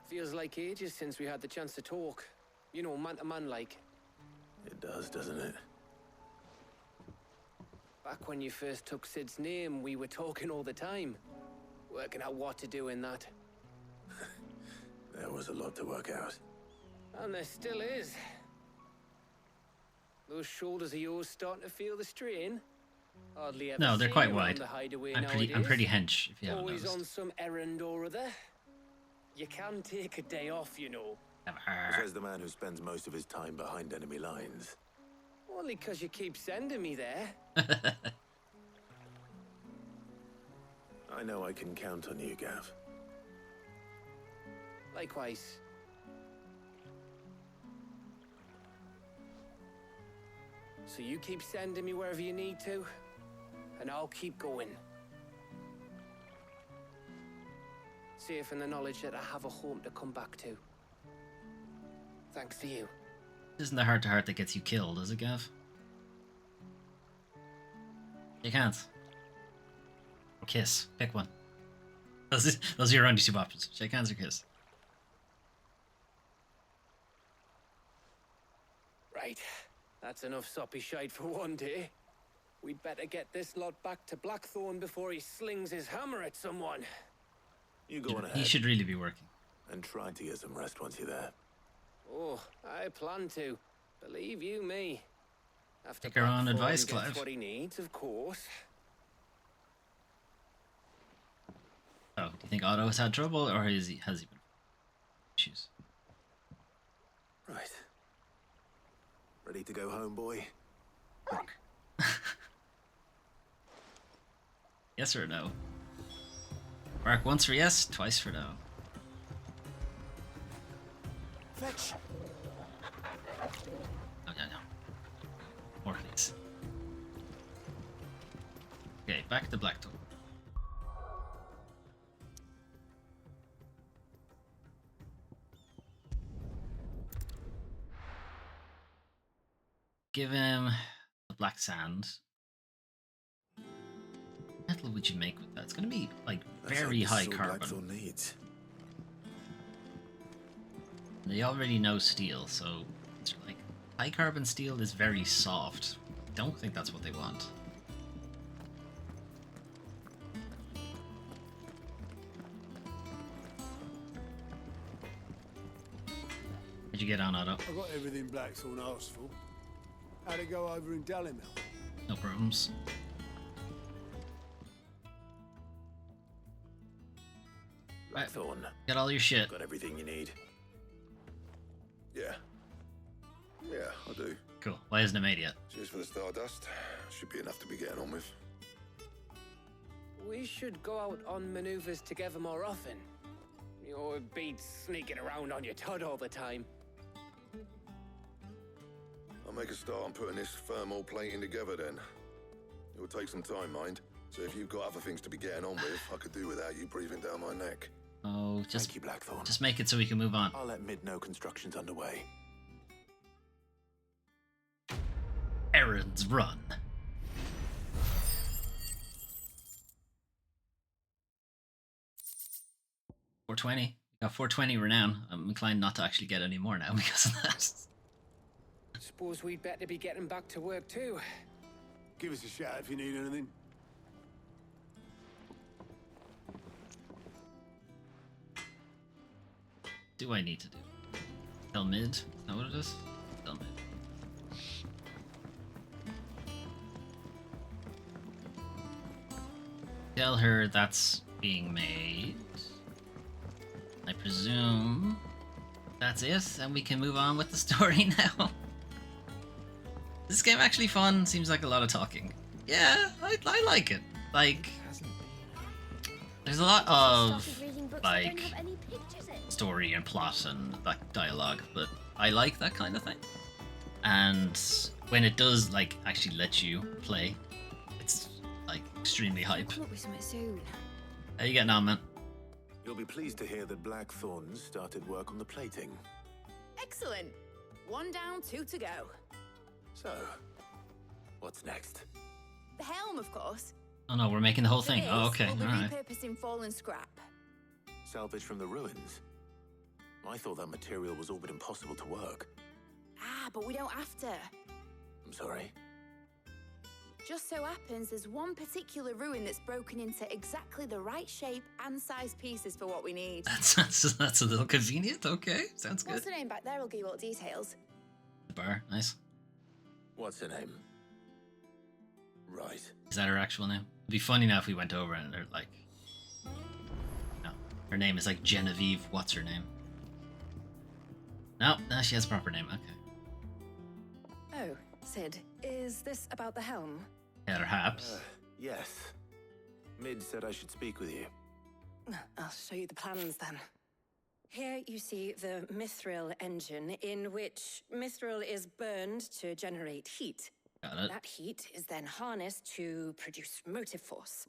Feels like ages since we had the chance to talk. You know, man to man like. It does, doesn't it? Back when you first took Sid's name, we were talking all the time. Working out what to do in that. There was a lot to work out. And there still is. Those shoulders of yours starting to feel the strain? Hardly ever No, they're seen quite around wide. the hideaway I'm pretty nowadays. hench, if you haven't Always noticed. on some errand or other. You can take a day off, you know. Says the man who spends most of his time behind enemy lines. Only 'cause you keep sending me there. I know I can count on you, Gav. Likewise. So you keep sending me wherever you need to, and I'll keep going. Safe in the knowledge that I have a home to come back to. Thanks to you. Isn't the heart-to-heart that gets you killed, is it, Gav? You can't. Or kiss. Pick one. Those are your only two options. Shake hands or kiss. Right. That's enough soppy shite for one day. We'd better get this lot back to Blackthorn before he slings his hammer at someone. You go on ahead. He should really be working. And try to get some rest once you're there. Oh, I plan to. Believe you me. After Take our own Blackthorn advice, gets Clive. what he needs, of course. Oh, do you think Otto has had trouble, or has he been issues? Right. Ready to go home, boy? Yes or no? Mark once for yes, twice for no. Fetch. No. More please. Okay, back to Blackthorn. Give him the black sand. What metal would you make with that? It's gonna be like very high carbon. Needs. They already know steel, so it's like high carbon steel is very soft. Don't think that's what they want. What'd you get on, Otto? I've got everything Blackthorn asked for. How'd it go over in Dalimil? No problems. Blackthorn. Got all your shit. Got everything you need. Yeah. Yeah, I do. Cool. Why isn't it made yet? Cheers for the Stardust. Should be enough to be getting on with. We should go out on maneuvers together more often. You'll be sneaking around on your Todd all the time. I'll make a start on putting this thermal plating together then. It will take some time, mind. So if you've got other things to be getting on with, I could do without you breathing down my neck. Oh, just Thank you, Blackthorn. Just make it so we can move on. I'll let Mid know construction's underway. Errands run. $420. Got 420 renown. I'm inclined not to actually get any more now because of that. Suppose we'd better be getting back to work too. Give us a shout if you need anything. Do I need to do? Tell mid? Is that what it is? Tell mid. Tell her that's being made. I presume that's it, and we can move on with the story now. Is this game actually fun? Seems like a lot of talking. Yeah, I like it. Like, there's a lot of like story and plot and that dialogue, but I like that kind of thing. And when it does like actually let you play, it's like extremely hype. Come up with something soon. How you getting on, man? You'll be pleased to hear that Blackthorn started work on the plating. Excellent. 1 down, 2 to go. So, what's next? The helm, of course. Oh no, we're making the whole thing. Oh, okay, We'll be alright. repurposing fallen scrap. Salvage from the ruins? I thought that material was all but impossible to work. Ah, but we don't have to. I'm sorry. Just so happens there's one particular ruin that's broken into exactly the right shape and size pieces for what we need. That's a little convenient. Okay, sounds good. What's the name back there? I'll give you all the details. The bar, nice. What's her name? Right. Is that her actual name? It'd be funny now if we went over and they're like, no, her name is like Genevieve. What's her name? No, she has a proper name. Okay. Oh, Sid, is this about the helm? Yeah, perhaps. Yes. Mid said I should speak with you. I'll show you the plans then. Here you see the mithril engine, in which mithril is burned to generate heat. Got it. That heat is then harnessed to produce motive force.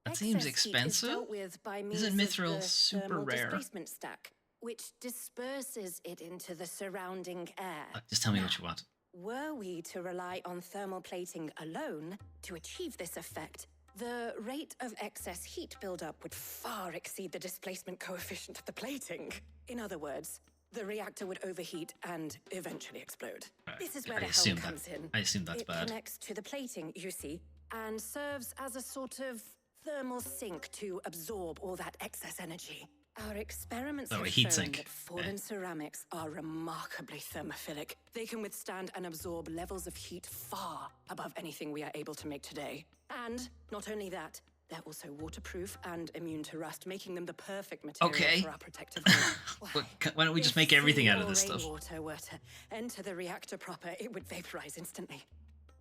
That seems Excess heat expensive. is dealt with by means Isn't of mithril the super thermal rare? displacement stack, which disperses it into the surrounding air. Just tell me what you want. Were we to rely on thermal plating alone to achieve this effect, the rate of excess heat buildup would far exceed the displacement coefficient of the plating. In other words, the reactor would overheat and eventually explode. Right. This is where I the assume helm comes that- in. I assume that's it bad. It connects to the plating, you see, and serves as a sort of thermal sink to absorb all that excess energy. Our experiments Oh, a have heat shown sink. that fallen ceramics are remarkably thermophilic. They can withstand and absorb levels of heat far above anything we are able to make today. And not only that, they're also waterproof and immune to rust, making them the perfect material Okay. for our protective gear. Why don't we just make everything out of this stuff? If rainwater were to enter the reactor proper, it would vaporize instantly.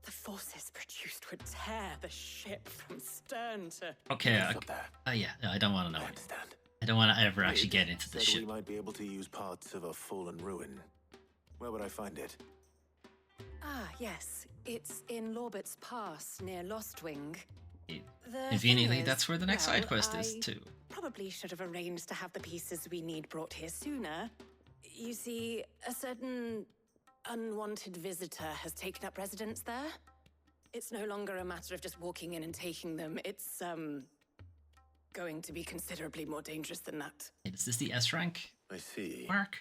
The forces produced would tear the ship from stern to... Okay. Yeah, I don't want to know. I understand. I don't want to ever actually get into this Said shit. we might be able to use parts of a fallen ruin. Where would I find it? Ah, yes. It's in Lorbert's Pass, near Lostwing. The Conveniently, thing that's where the next well, side quest is, I too. Probably should have arranged to have the pieces we need brought here sooner. You see, a certain unwanted visitor has taken up residence there. It's no longer a matter of just walking in and taking them. It's, going to be considerably more dangerous than that. Is this the S rank? I see. Mark?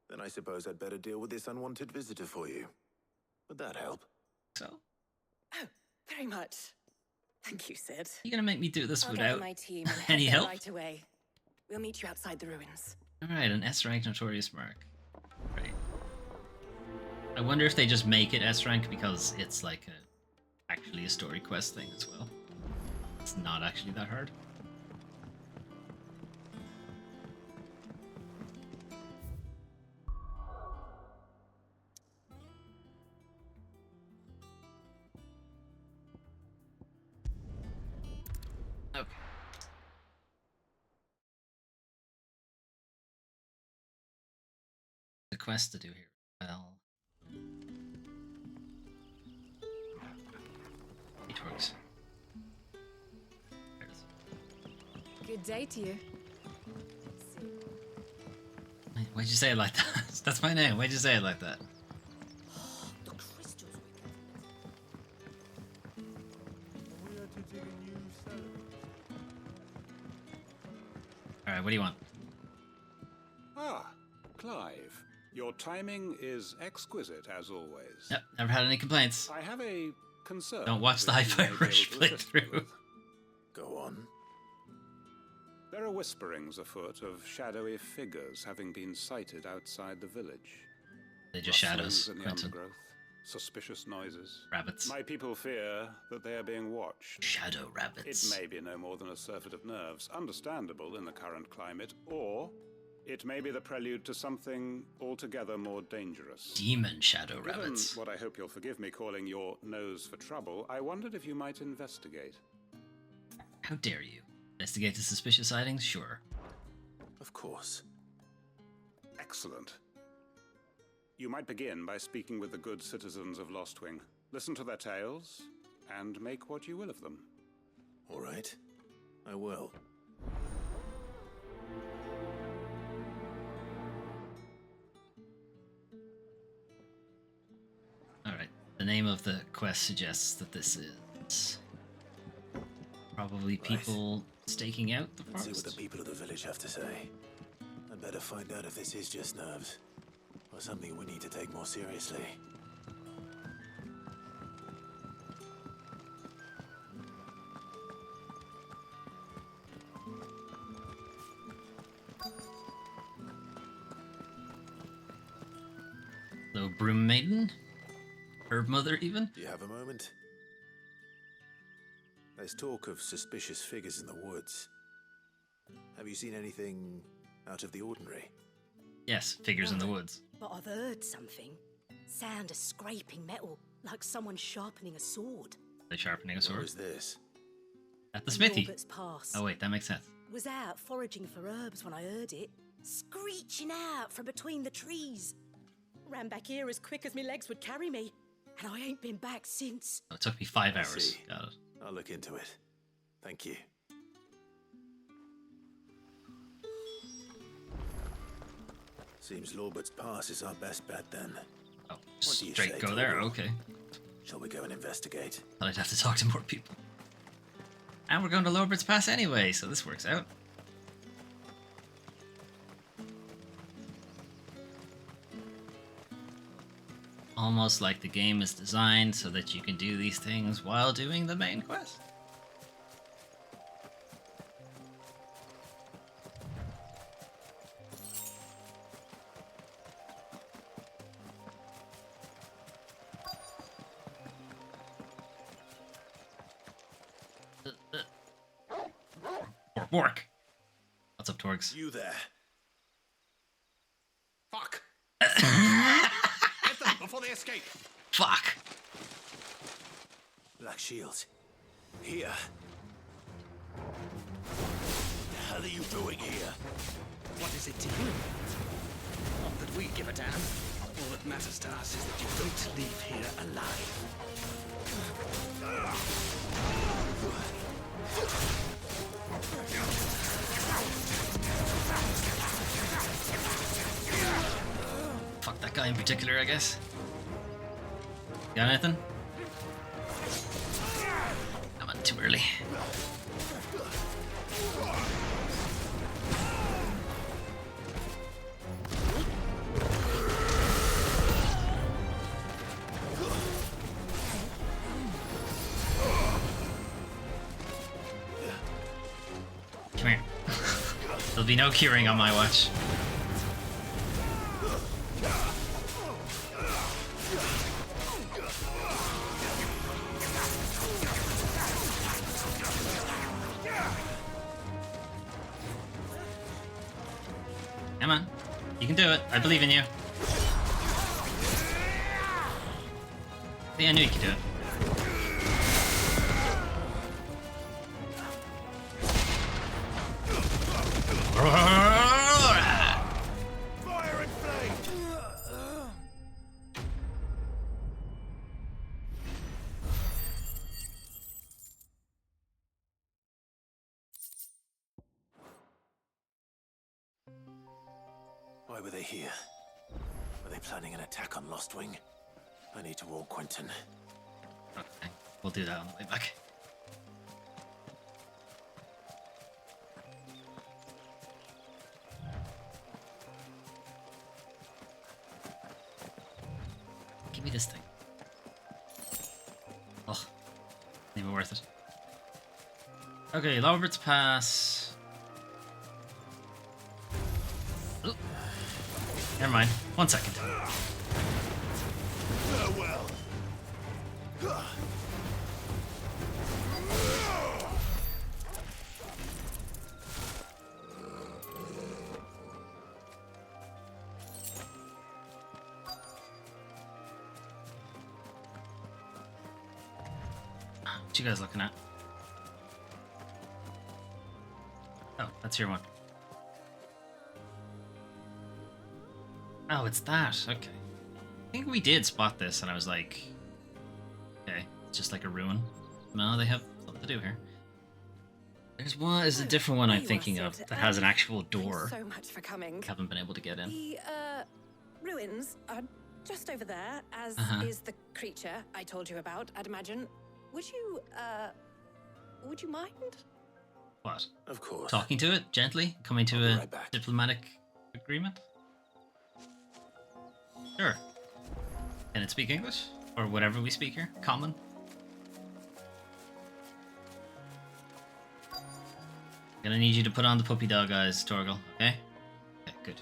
Then I suppose I'd better deal with this unwanted visitor for you. Would that help? So? Oh, very much. Thank you, Sid. You gonna make me do this I'll without gather my team and any head there help? right away. We'll meet you outside the ruins. Alright, an S rank Notorious Mark. Right. I wonder if they just make it S rank because it's like actually a story quest thing as well. It's not actually that hard. Okay. The quest to do here. Well, it works. There it is. Good day to you. Why'd you say it like that? That's my name. Why'd you say it like that? Alright, what do you want? Ah, Clive. Your timing is exquisite, as always. Yep, never had any complaints. I have a concern. Don't watch the that you Hi-Fi may be Rush able to assist me playthrough. with. Go on. There are whisperings afoot of shadowy figures having been sighted outside the village. They're just shadows, Rustlings in the Quentin. undergrowth, suspicious noises. Rabbits. My people fear that they are being watched. Shadow rabbits. It may be no more than a surfeit of nerves, understandable in the current climate, or it may be the prelude to something altogether more dangerous. Demon shadow Given rabbits. what I hope you'll forgive me calling your nose for trouble, I wondered if you might investigate. How dare you? Investigate the suspicious sightings? Sure. Of course. Excellent. You might begin by speaking with the good citizens of Lostwing. Listen to their tales, and make what you will of them. All right. I will. Alright. The name of the quest suggests that this is probably people staking out the Let's see forest. what the people of the village have to say. I'd better find out if this is just nerves, or something we need to take more seriously. Hello, Broom Maiden? Herb Mother, even? Do you have a moment? There's talk of suspicious figures in the woods. Have you seen anything out of the ordinary? Yes, figures in the woods. But I've heard something. Sound of scraping metal, like someone sharpening a sword. They sharpening a sword? Where is this? At the smithy. Robert's Pass. Oh wait, that makes sense. Was out foraging for herbs when I heard it, screeching out from between the trees. Ran back here as quick as my legs would carry me, and I ain't been back since. Oh, it took me 5 I hours. see. Got it. I'll look into it. Thank you. Seems Lorbert's Pass is our best bet then. Oh, What do you straight say, go there? Torgal? Okay. Shall we go and investigate? Thought I'd have to talk to more people. And we're going to Lorbert's Pass anyway, so this works out. Almost like the game is designed so that you can do these things while doing the main quest. Bork. What's up, Torgs? You there. Fuck! Get them before they escape! Fuck! Black Shields. Here. What the hell are you doing here? What is it to you? Not that we give a damn. All that matters to us is that you don't leave here alive. Fuck that guy in particular, I guess. Got anything? Come on, too early. Come here. There'll be no curing on my watch. You can do it. I believe in you. Yeah, I knew you could do it. Fire and flame! Why were they here? Were they planning an attack on Lost Wing? I need to warn Quentin. Okay, we'll do that on the way back. Give me this thing. Oh, not even worth it. Okay, Roberts Pass. Ooh. Never mind. 1 second. Farewell. What you guys looking at? Oh, that's your one. Oh, it's that. Okay. I think we did spot this, and I was like, okay, it's just like a ruin. No, they have something to do here. There's one. There's a different one I'm thinking of that has an actual door. Thanks so much for coming. Haven't been able to get in. The ruins are just over there, as is the creature I told you about, I'd imagine. Would you mind? What? Of course. Talking to it gently, coming to a diplomatic agreement. Sure. Can it speak English? Or whatever we speak here? Common? Gonna need you to put on the puppy dog eyes, Torgal, okay? Okay, good.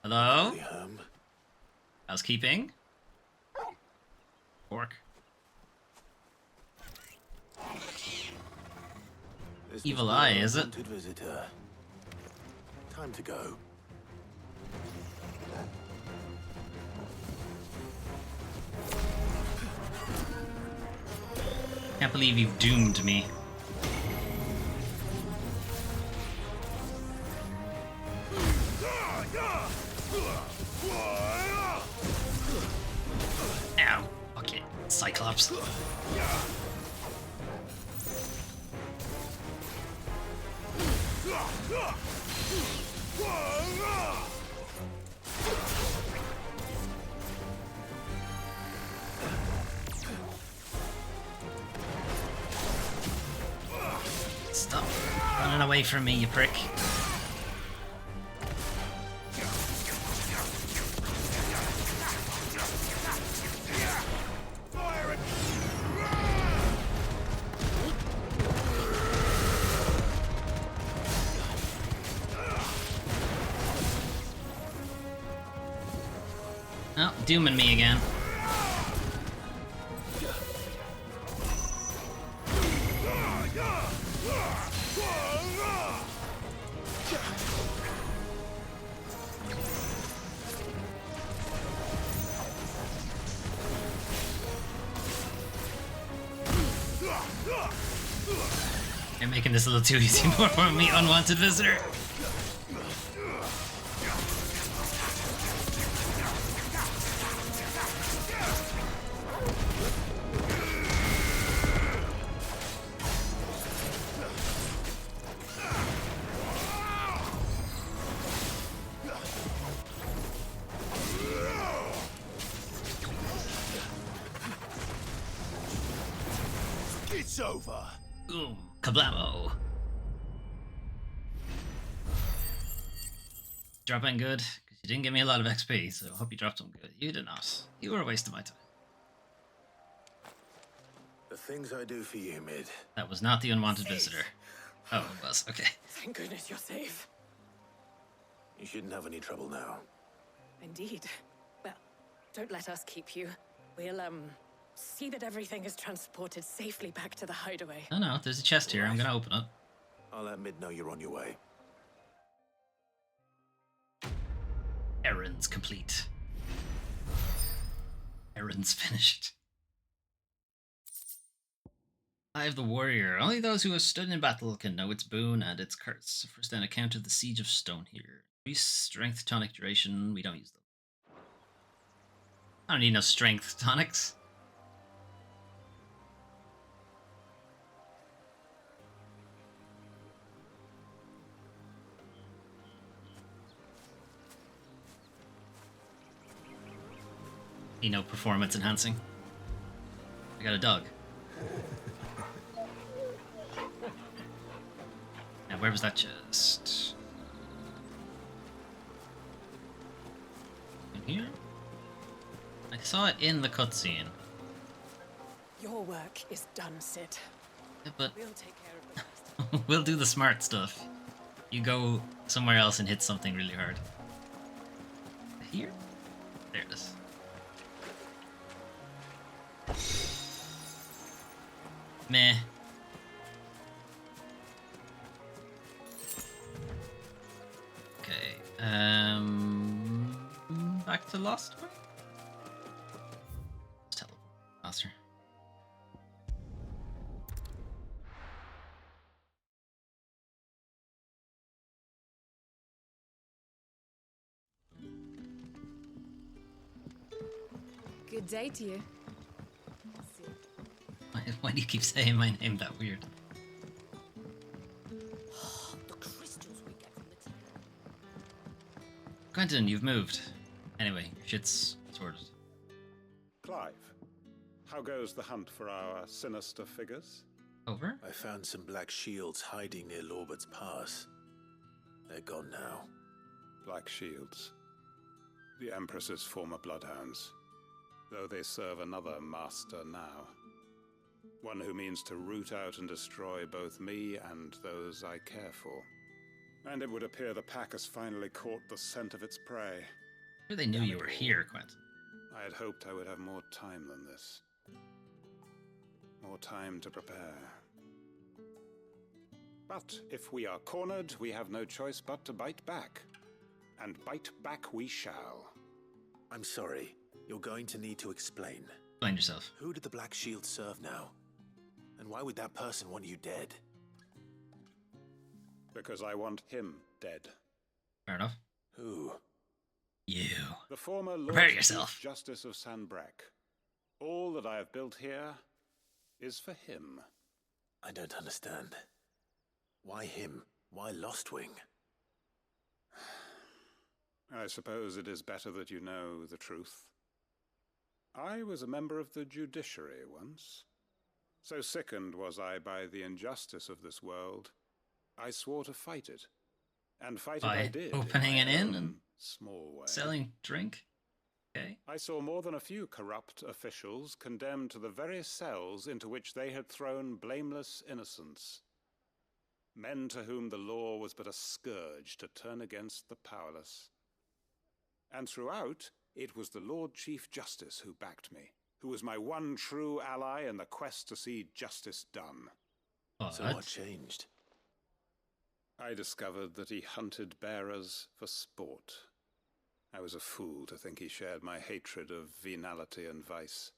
Hello? Housekeeping? Pork. Evil eye, is it? Visitor. Time to go. Can't believe you've doomed me. Ow. Okay. Cyclops. Stop running away from me, you prick. Oh, dooming me again. You're making this a little too easy for me, unwanted visitor. It's over. Ooh, kablamo. Drop in good, because you didn't give me a lot of XP, so I hope you dropped some good. You did not. You were a waste of my time. The things I do for you, Mid. That was not the unwanted visitor. Oh, it was. Okay. Thank goodness you're safe. You shouldn't have any trouble now. Indeed. Well, don't let us keep you. We'll, See that everything is transported safely back to the hideaway. Oh no, there's a chest here. I'm gonna open it. I'll let Mid know you're on your way. Errands complete. Errands finished. Eye of the Warrior. Only those who have stood in battle can know its boon and its curse. First then encountered the Siege of Stone here. Increase strength tonic duration. We don't use them. I don't need no strength tonics. You know, performance enhancing. I got a dog. Now, where was that chest? In here? I saw it in the cutscene. Your work is done, Sid. Yeah, but We'll take care of the rest. we'll do the smart stuff. You go somewhere else and hit something really hard. Here? There it is. Meh. Okay. Back to Lost One? Let's teleport faster. Good day to you. Why do you keep saying my name that weird? The crystals we get from the temple. Quentin, you've moved. Anyway, shit's sorted. Clive, how goes the hunt for our sinister figures? Over? I found some black shields hiding near Lorbert's Pass. They're gone now. Black shields. The Empress's former bloodhounds. Though they serve another master now. One who means to root out and destroy both me and those I care for. And it would appear the pack has finally caught the scent of its prey. Sure they knew you were here, Quentin. I had hoped I would have more time than this. More time to prepare. But if we are cornered, we have no choice but to bite back. And bite back we shall. I'm sorry. You're going to need to explain. Explain yourself. Who did the Black Shield serve now? And why would that person want you dead? Because I want him dead. Fair enough. Who? You. The former Prepare Lord yourself. Chief Justice of Sanbreque. All that I have built here is for him. I don't understand. Why him? Why Lostwing? I suppose it is better that you know the truth. I was a member of the judiciary once. So sickened was I by the injustice of this world, I swore to fight it. And fight it I did. Opening an inn and small way. Selling drink? Okay. I saw more than a few corrupt officials condemned to the very cells into which they had thrown blameless innocents. Men to whom the law was but a scourge to turn against the powerless. And throughout, it was the Lord Chief Justice who backed me, who was my one true ally in the quest to see justice done. So what changed? I discovered that he hunted bearers for sport. I was a fool to think he shared my hatred of venality and vice.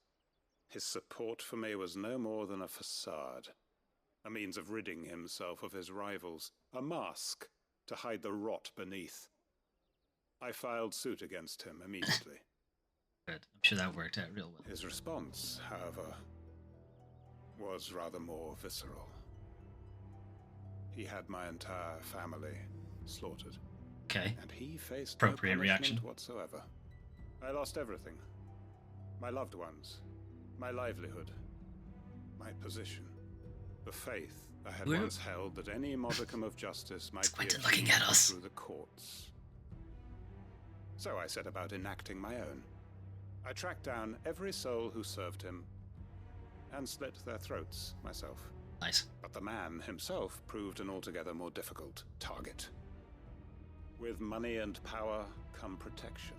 His support for me was no more than a facade, a means of ridding himself of his rivals, a mask to hide the rot beneath. I filed suit against him immediately. Good. I'm sure that worked out real well. His response, however, was rather more visceral. He had my entire family slaughtered. Okay. And he faced appropriate no reaction whatsoever. I lost everything. My loved ones, my livelihood, my position, the faith I had once held that any modicum of justice might be looking at us through the courts. So I set about enacting my own. I tracked down every soul who served him and slit their throats myself. Nice. But the man himself proved an altogether more difficult target. With money and power come protection.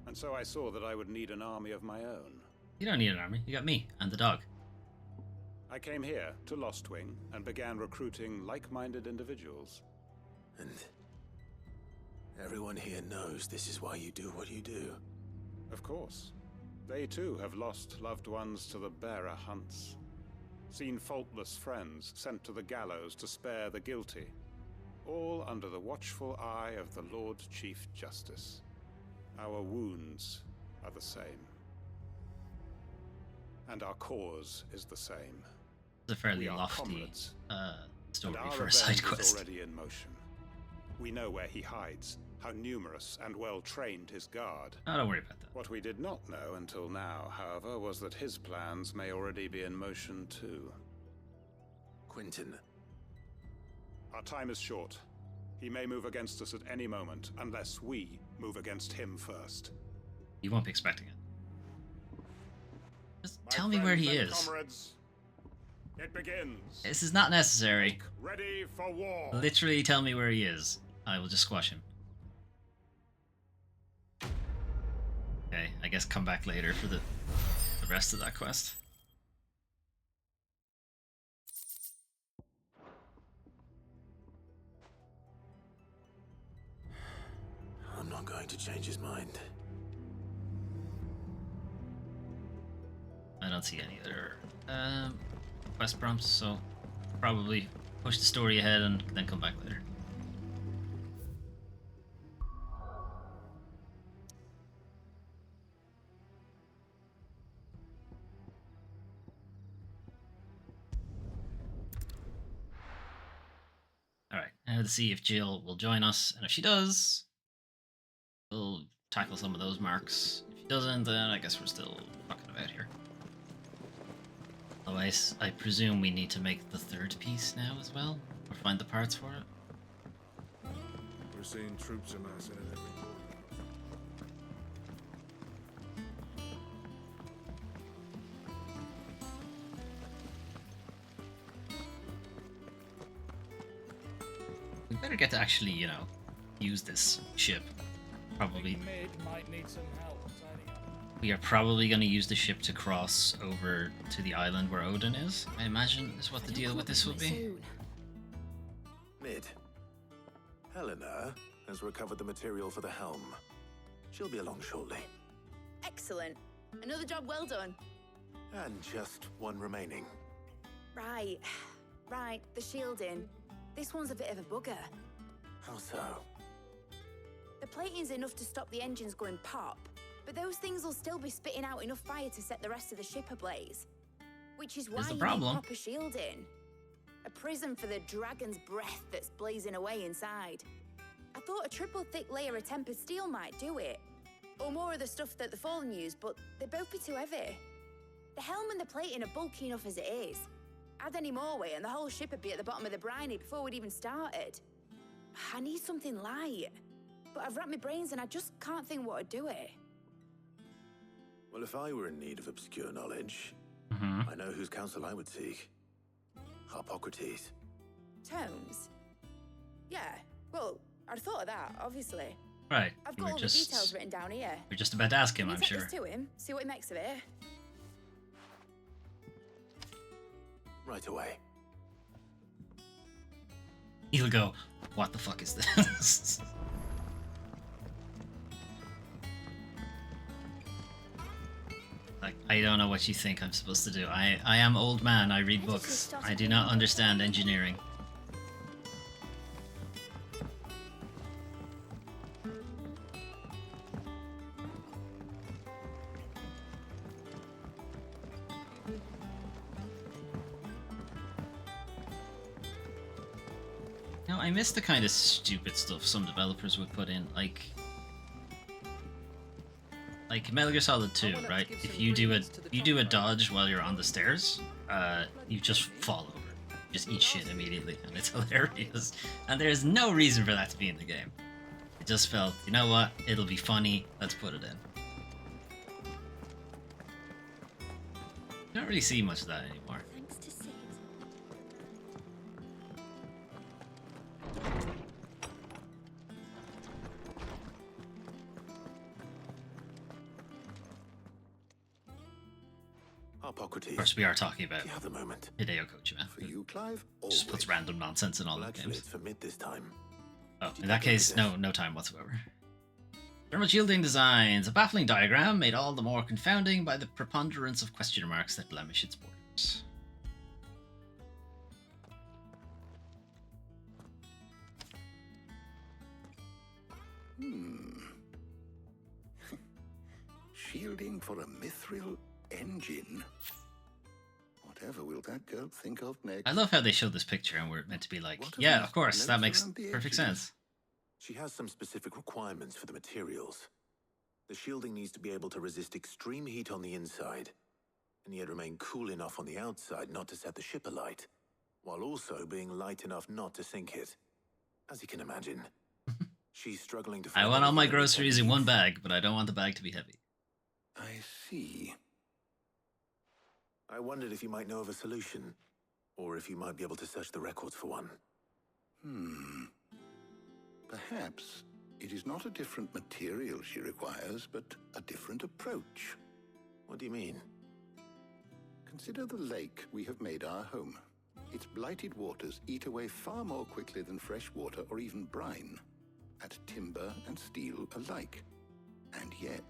And so I saw that I would need an army of my own. You don't need an army. You got me and the dog. I came here to Lostwing and began recruiting like-minded individuals. And everyone here knows this is why you do what you do. Of course. They too have lost loved ones to the bearer hunts. Seen faultless friends sent to the gallows to spare the guilty. All under the watchful eye of the Lord Chief Justice. Our wounds are the same. And our cause is the same. It's a fairly lofty story for a side quest. Already in motion. We know where he hides, how numerous and well trained his guard. Oh, don't worry about that. What we did not know until now, however, was that his plans may already be in motion too. Quentin. Our time is short. He may move against us at any moment, unless we move against him first. You won't be expecting it. Just tell me where he is. Comrades, it begins. This is not necessary. Ready for war. Literally tell me where he is. I will just squash him. Okay, I guess come back later for the rest of that quest. I'm not going to change his mind. I don't see any other quest prompts, so probably push the story ahead and then come back later. Alright, now to see if Jill will join us, and if she does, we'll tackle some of those marks. If she doesn't, then I guess we're still fucking about here. Otherwise, I presume we need to make the third piece now as well, or find the parts for it. We're seeing troops amassing at every corner. We better get to actually, you know, use this ship. Probably. Might need some help tidying up. We are probably going to use the ship to cross over to the island where Odin is. I imagine is what the deal with this will be. Mid. Helena has recovered the material for the helm. She'll be along shortly. Excellent. Another job well done. And just one remaining. Right. Right, the shielding. This one's a bit of a bugger. How so? The plating's enough to stop the engines going pop, but those things will still be spitting out enough fire to set the rest of the ship ablaze. Which is why you need proper shielding. A prison for the dragon's breath that's blazing away inside. I thought a triple thick layer of tempered steel might do it. Or more of the stuff that the Fallen use, but they'd both be too heavy. The helm and the plating are bulky enough as it is. Add any more weight and the whole ship would be at the bottom of the briny before we'd even started. I need something light. But I've racked my brains and I just can't think what would do it. Well, if I were in need of obscure knowledge, I know whose counsel I would seek. Harpocrates. Tomes? Yeah, well, I'd thought of that, obviously. Right. I've got all the details written down here. We're just about to ask him, Can I'm you take sure. this to him, see what he makes of it. Right away. He'll go, what the fuck is this? Like, I don't know what you think I'm supposed to do. I am old man, I read books. I do not understand engineering. No, I miss the kind of stupid stuff some developers would put in, like Metal Gear Solid 2, right? If you do a dodge while you're on the stairs, you just fall over. You just eat shit immediately, and it's hilarious. And there's no reason for that to be in the game. It just felt, you know what? It'll be funny. Let's put it in. You don't really see much of that anymore. Thanks to Sid. Hippocrates. Of course, we are talking about Do you have the moment? Hideo Kojima. For you, Clive? Just puts random nonsense in all Well, the actually, games. it's for mid this time. Oh, in that case, no time whatsoever. Thermal shielding designs. A baffling diagram made all the more confounding by the preponderance of question marks that blemish its borders. Shielding for a mithril engine? Whatever will that girl think of next? I love how they showed this picture and we're meant to be like, What are yeah, these of course, that notes makes around the perfect edges? sense. She has some specific requirements for the materials. The shielding needs to be able to resist extreme heat on the inside, and yet remain cool enough on the outside not to set the ship alight, while also being light enough not to sink it. As you can imagine, she's struggling to I find want all my anything that groceries in one bag, but I don't want the bag to be heavy. I see. I wondered if you might know of a solution, or if you might be able to search the records for one. Perhaps it is not a different material she requires, but a different approach. What do you mean? Consider the lake we have made our home. Its blighted waters eat away far more quickly than fresh water or even brine, at timber and steel alike. And yet,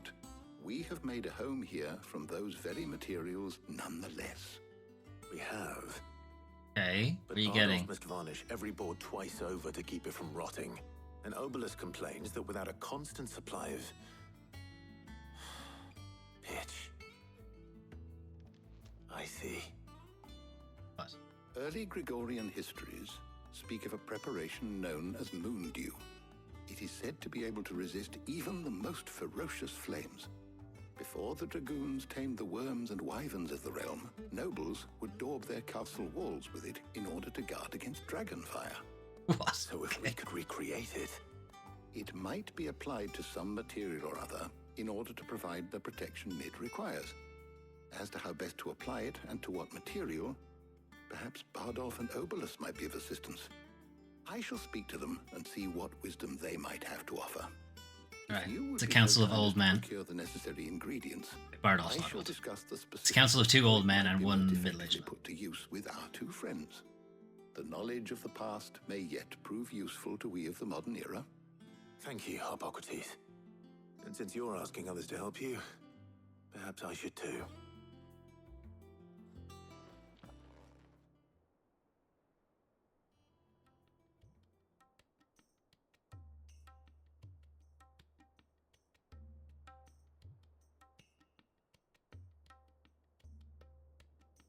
we have made a home here from those very materials nonetheless. We have. Okay, But what are you Bardoff getting? must varnish every board twice over to keep it from rotting. And Obelus complains that without a constant supply of pitch. I see. What? Early Gregorian histories speak of a preparation known as moon dew. It is said to be able to resist even the most ferocious flames. Before the dragoons tamed the worms and wyverns of the realm, nobles would daub their castle walls with it in order to guard against dragonfire. What? So if we could recreate it, it might be applied to some material or other in order to provide the protection it requires. As to how best to apply it and to what material, perhaps Bardolph and Obelus might be of assistance. I shall speak to them and see what wisdom they might have to offer. Alright, You would it's a be council so of kind as old to men. procure the necessary ingredients. Bardolph's I not shall old. discuss the It's a specifics council of 2 old men might and be 1 most middle-aged effectively man. put to use with our 2 friends. The knowledge of the past may yet prove useful to we of the modern era. thank you, Hippocrates. And since you're asking others to help you, perhaps I should too.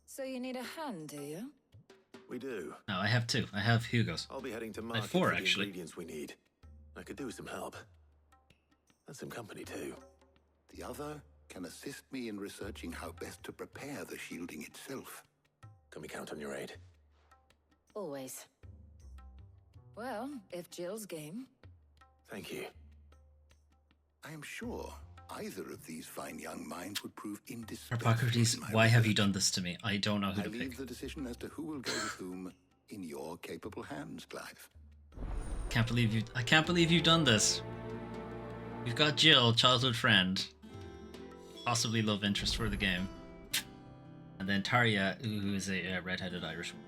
So you need a hand, do you? We do. No, I have 2. I have Hugo's. I'll be heading to I market have 4, for the actually. ingredients we need. I could do with some help. And some company too. The other can assist me in researching how best to prepare the shielding itself. Can we count on your aid? Always. Well, if Jill's game. Thank you. I am sure either of these fine young minds would prove indispensable. Hippocrates, in my why have you research. done this to me? I don't know who I to leave pick. the decision as to who will go with whom in your capable hands, Clive. I can't believe you've done this. You've got Jill, childhood friend, possibly love interest for the game, and then Tarja, who is a red-headed Irish woman.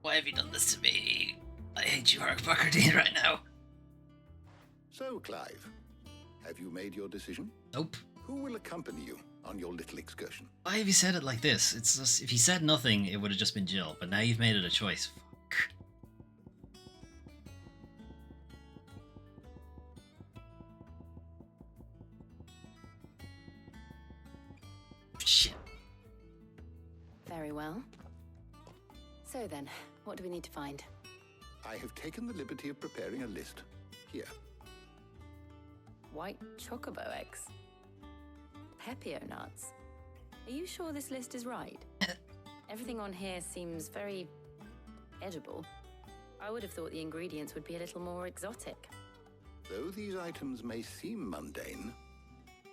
Why have you done this to me? I hate you, Hippocrates, right now. So, Clive, have you made your decision? Nope. Who will accompany you on your little excursion? Why have you said it like this? It's just, if you said nothing, it would have just been Jill, but now you've made it a choice. Fuck. Shit. Very well. So then, what do we need to find? I have taken the liberty of preparing a list. Here. White chocobo eggs. Pepio nuts. Are you sure this list is right? Everything on here seems very edible. I would have thought the ingredients would be a little more exotic. Though these items may seem mundane,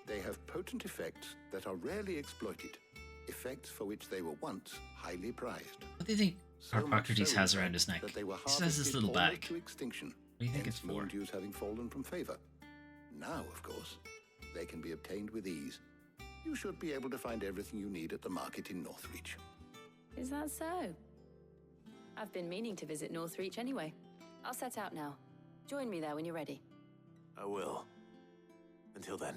they have potent effects that are rarely exploited. Effects for which they were once highly prized. What do you think So much Hippocrates so, has in around fact, his neck? that they were He just has this harvested little almost bag. to extinction. What do you think Hence it's for? moon dews having fallen from favor. Now, of course, they can be obtained with ease. You should be able to find everything you need at the market in Northreach. Is that so? I've been meaning to visit Northreach anyway. I'll set out now. Join me there when you're ready. I will. Until then.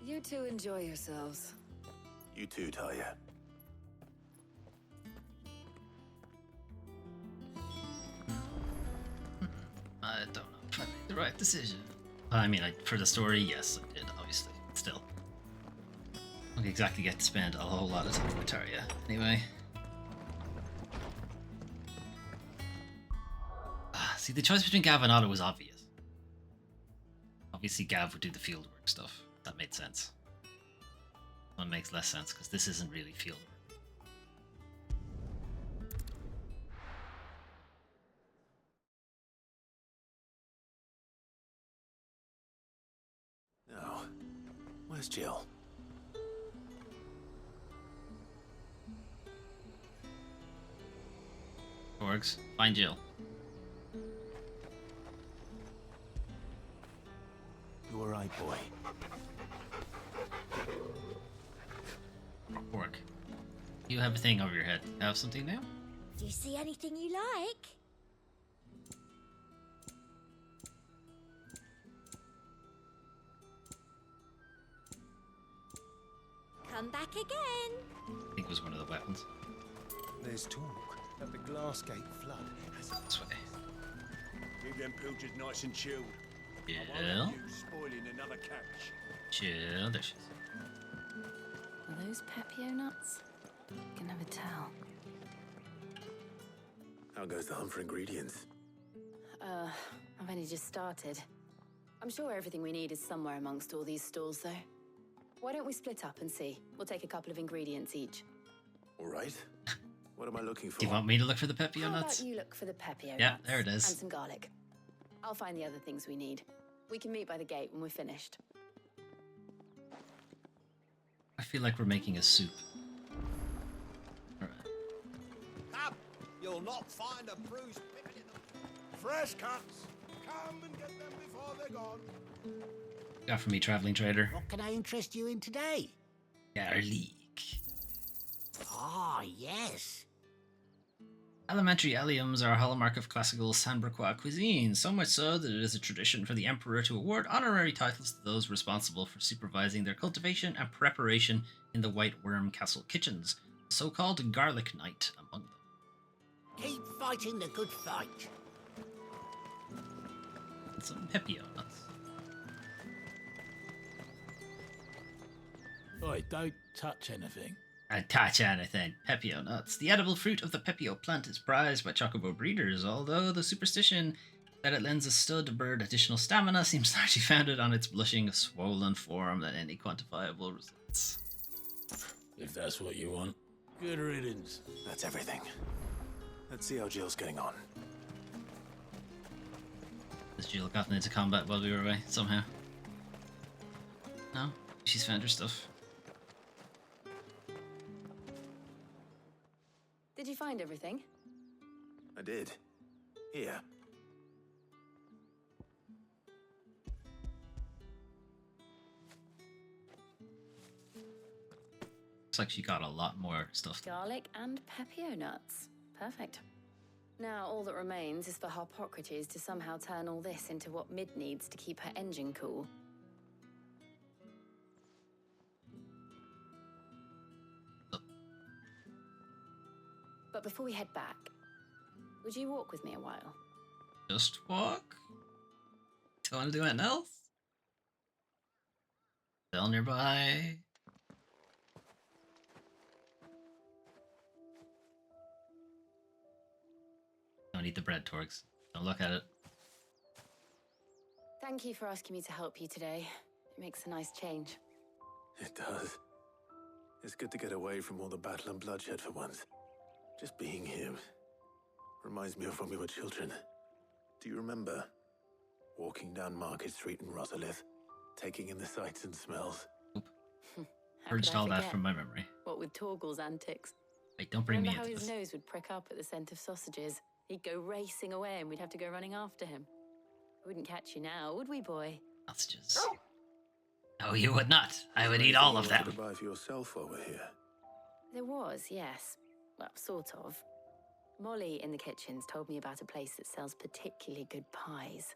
You two enjoy yourselves. You too, Talia. I don't know if I made the right decision. I mean, for the story, yes, I did, obviously. Still. I don't exactly get to spend a whole lot of time with Taria. Anyway. See, the choice between Gav and Otto was obvious. Obviously, Gav would do the fieldwork stuff. That made sense. One makes less sense, because this isn't really fieldwork. No. Where's Jill? Orgs, find Jill. You were right, boy. Org, you have a thing over your head. Have something now? Do you see anything you like? Come back again. I think it was one of the weapons. There's talk that the Glassgate flood has... This way. Keep them pilchards nice and chilled. Jill? I won't have you spoiling another catch. Jill, there she is. Are those Pepio nuts? I can never tell. How goes the hunt for ingredients? I've only just started. I'm sure everything we need is somewhere amongst all these stalls, though. Why don't we split up and see? We'll take a couple of ingredients each. All right. What am I looking for? Do you want me to look for the Pepio How nuts? about you look for the Pepio Yeah, nuts there it is. and some garlic. I'll find the other things we need. We can meet by the gate when we're finished. I feel like we're making a soup. Alright. Come! You'll not find a bruised pippin in them. Fresh cuts. Come and get them before they're gone. Got for me, traveling trader. What can I interest you in today? Garlic. Ah, yes. Elementary alliums are a hallmark of classical Sandbroquois cuisine, so much so that it is a tradition for the emperor to award honorary titles to those responsible for supervising their cultivation and preparation in the White Worm Castle kitchens, the so-called Garlic Knight among them. Keep fighting the good fight. And some Pepio nuts. Oi, don't touch anything. And touch anything. Pepio nuts. The edible fruit of the Pepio plant is prized by chocobo breeders, although the superstition that it lends a stud bird additional stamina seems largely founded on its blushing, swollen form than any quantifiable results. If that's what you want. Good riddance. That's everything. Let's see how Jill's getting on. Has Jill gotten into combat while we were away, somehow? No? She's found her stuff. Did you find everything? I did. Here. Looks like she got a lot more stuff. Garlic and Pepio nuts. Perfect. Now all that remains is for Harpocrates to somehow turn all this into what Mid needs to keep her engine cool. But before we head back, would you walk with me a while? Just walk? Don't want to do anything else? Still nearby? Don't eat the bread, Torgs. Don't look at it. Thank you for asking me to help you today. It makes a nice change. It does. It's good to get away from all the battle and bloodshed for once. Just being here reminds me of when we were children. Do you remember walking down Market Street in Rosalith, taking in the sights and smells? Purged all that from my memory. What with Torgal's antics. Wait, don't bring me Remember into how this. his nose would prick up at the scent of sausages? He'd go racing away and we'd have to go running after him. Wouldn't catch you now, would we, boy? That's just... No, you would not. I would eat all of them. To buy for yourself while we're here. There was, yes. Well, sort of. Molly in the kitchens told me about a place that sells particularly good pies.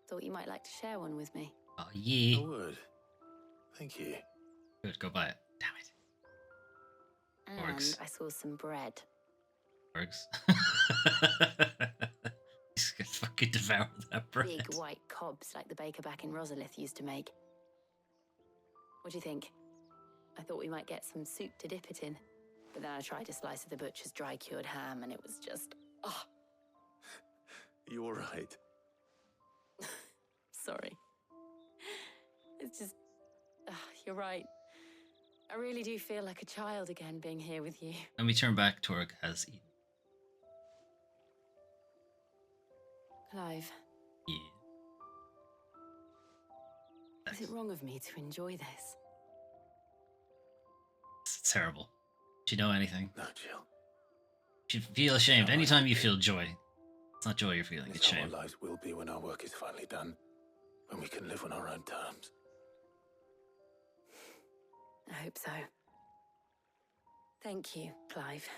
Thought you might like to share one with me. Oh, yeah. I would. Thank you. Good, go buy it. Damn it. And Orcs. I saw some bread. Orcs. He's gonna fucking devour that bread. Big white cobs like the baker back in Rosalith used to make. What do you think? I thought we might get some soup to dip it in. But then I tried a slice of the butcher's dry-cured ham and it was just... Oh, You all right? sorry. It's just... you're right. I really do feel like a child again being here with you. And we turn back, Torg has eaten. Clive, Yeah. is it wrong of me to enjoy this? It's terrible. Do you know anything? No, Jill. You should feel ashamed. Anytime you feel joy, it's not joy you're feeling, This it's is how shame. our lives will be when our work is finally done. When we can live on our own terms. I hope so. Thank you, Clive.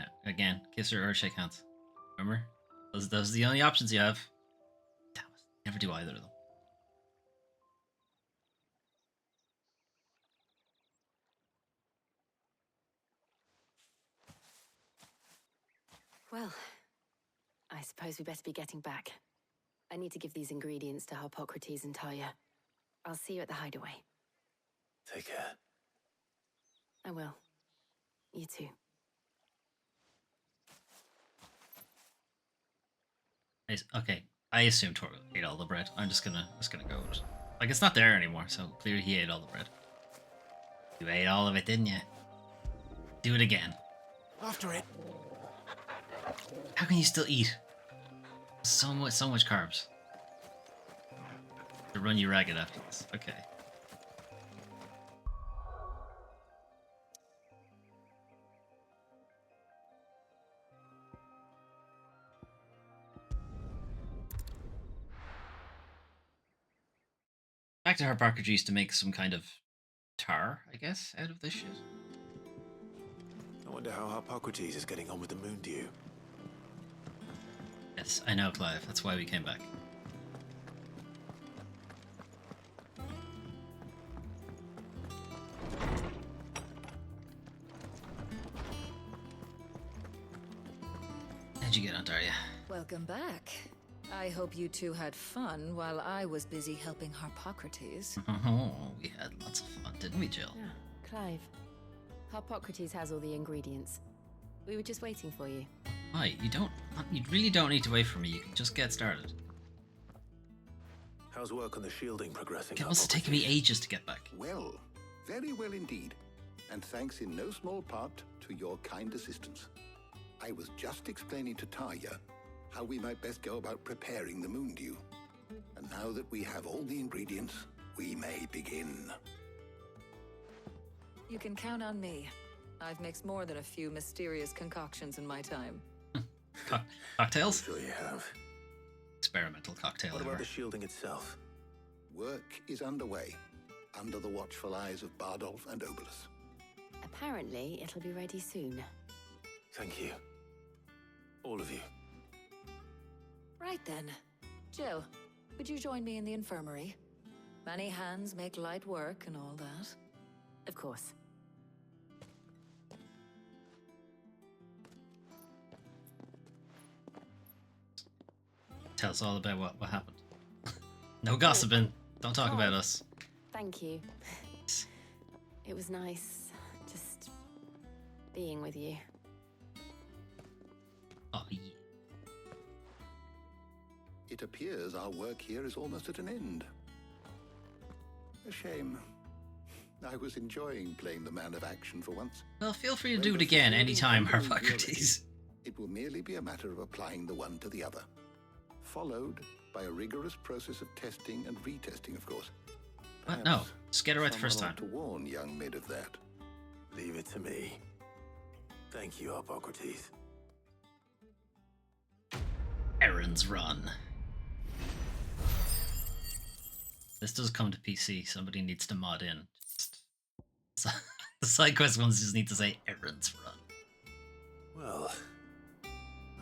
Yeah, again, kiss her or shake hands. Remember? Those are the only options you have. Damn it. Never do either of them. Well, I suppose we better be getting back. I need to give these ingredients to Harpocrates and Talia. I'll see you at the hideaway. Take care. I will. You too. Okay, I assume Torg ate all the bread. I'm just gonna go with it. Like, it's not there anymore, so clearly he ate all the bread. You ate all of it, didn't you? Do it again. After it. How can you still eat? So much carbs. To run you ragged after this. Okay. Back to Harpocrates to make some kind of tar, I guess, out of this shit. I wonder how Harpocrates is getting on with the moon dew. Yes, I know, Clive. That's why we came back. How'd you get on, Daria? Welcome back. I hope you two had fun while I was busy helping Harpocrates. Oh, we had lots of fun, didn't we, Jill? Yeah, Clive. Harpocrates has all the ingredients. We were just waiting for you. Why? You really don't need to wait for me. You can just get started. How's work on the shielding progressing? It must have taken me ages to get back. Well, very well indeed. And thanks in no small part to your kind assistance. I was just explaining to Tarja how we might best go about preparing the moon dew. And now that we have all the ingredients, we may begin. You can count on me. I've mixed more than a few mysterious concoctions in my time. Cocktails? Sure you have. Experimental cocktail. What about the shielding itself? Work is underway, under the watchful eyes of Bardolph and Obolus. Apparently, it'll be ready soon. Thank you. All of you. Right then. Jill, would you join me in the infirmary? Many hands make light work and all that. Of course. Tell us all about what happened. No gossiping. Don't talk about us. Thank you. It was nice just being with you. Oh, yeah. It appears our work here is almost at an end. A shame. I was enjoying playing the man of action for once. Well, feel free to do it again anytime, Harpocrates. It will merely be a matter of applying the one to the other. Followed by a rigorous process of testing and retesting, of course. What? No, just get it right the first Someone time. ought to warn young Mid of that. Leave it to me. Thank you, Harpocrates. errands run. This does come to PC. Somebody needs to mod in. The side quest ones just need to say errands run. Well,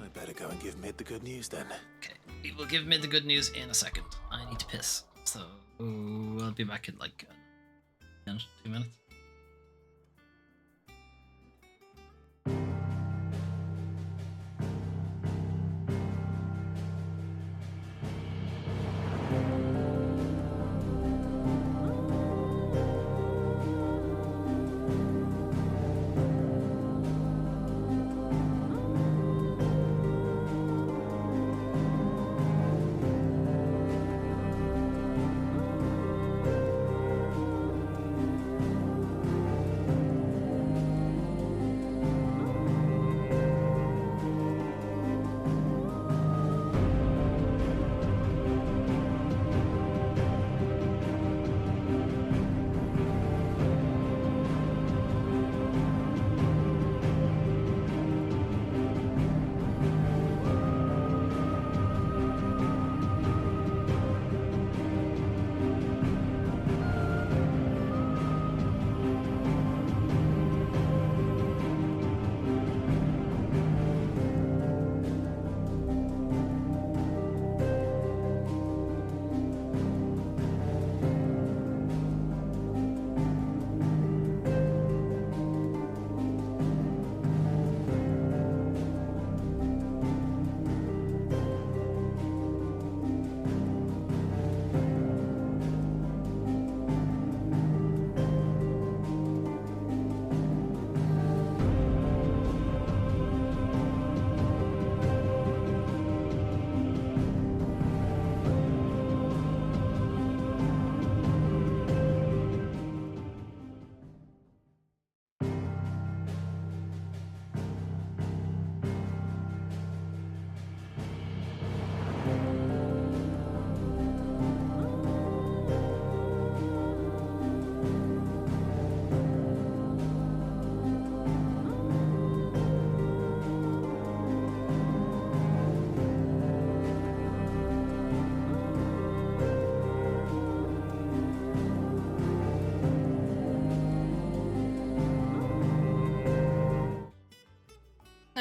I better go and give Mid the good news then. Okay, we will give Mid the good news in a second. I need to piss, so I'll be back in like 2 minutes.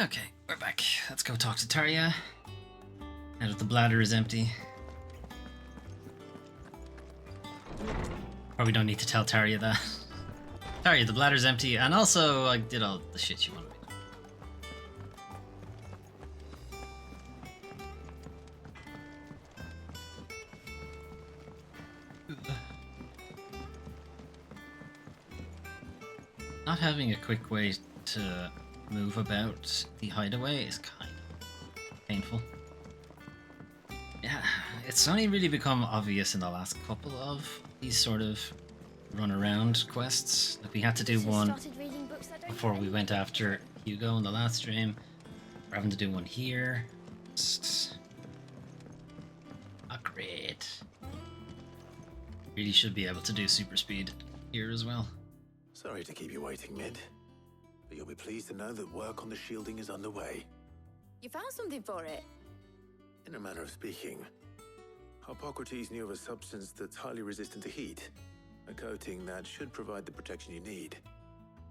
Okay, we're back. Let's go talk to Tarja. Now that the bladder is empty. Probably don't need to tell Tarja that. Tarja, the bladder's empty, and also I did all the shit you wanted me to. Not having a quick way to move about the hideaway is kind of painful. Yeah, it's only really become obvious in the last couple of these sort of run around quests. Like we had to do one before we went after Hugo in the last stream. We're having to do one here. Just not great. Really should be able to do super speed here as well. Sorry to keep you waiting, Mid. But you'll be pleased to know that work on the shielding is underway. You found something for it? In a manner of speaking, Hippocrates knew of a substance that's highly resistant to heat. A coating that should provide the protection you need.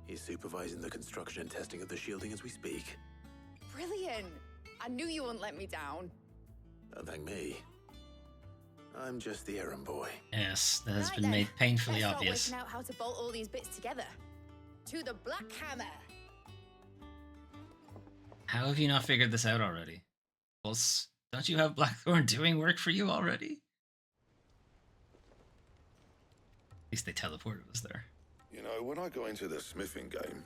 He's supervising the construction and testing of the shielding as we speak. Brilliant! I knew you wouldn't let me down. Don't thank me. I'm just the errand boy. Yes, that has been made painfully Let's obvious. start working out how to bolt all these bits together. To the Black Hammer! How have you not figured this out already? Plus, don't you have Blackthorn doing work for you already? At least they teleported us there. You know, when I got into the smithing game,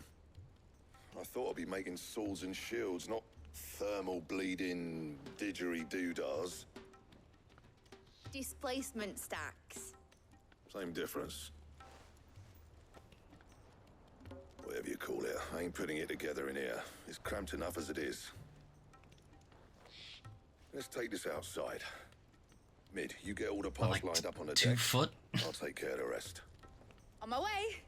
I thought I'd be making swords and shields, not thermal bleeding didgeridoo-dahs. Displacement stacks. Same difference. Whatever you call it, I ain't putting it together in here. It's cramped enough as it is. Let's take this outside. Mid, you get all the parts lined up on the 2 deck. foot? I'll take care of the rest. On my way.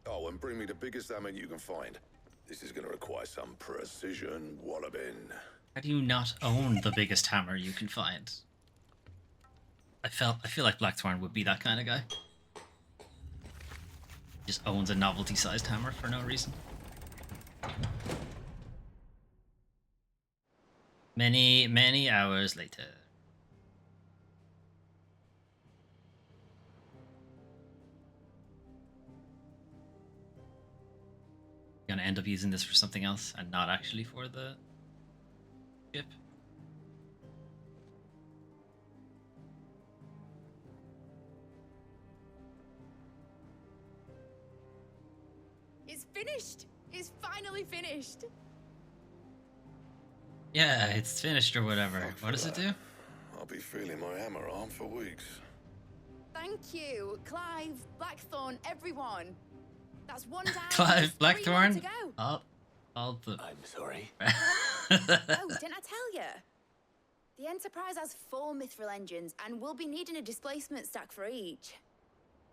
Oh, and bring me the biggest hammer you can find. This is going to require some precision walloping. How do you not own the biggest hammer you can find? I feel like Blackthorn would be that kind of guy. Just owns a novelty-sized hammer for no reason. Many hours later. Gonna end up using this for something else and not actually for the ship. It's finished! It's finally finished! Yeah, it's finished or whatever. What does it do? I'll be feeling my hammer arm for weeks. Thank you, Clive, Blackthorn, everyone. That's one down. Clive Blackthorn? To go. All the... I'm sorry. Oh, didn't I tell you? The Enterprise has 4 mithril engines, and we'll be needing a displacement stack for each.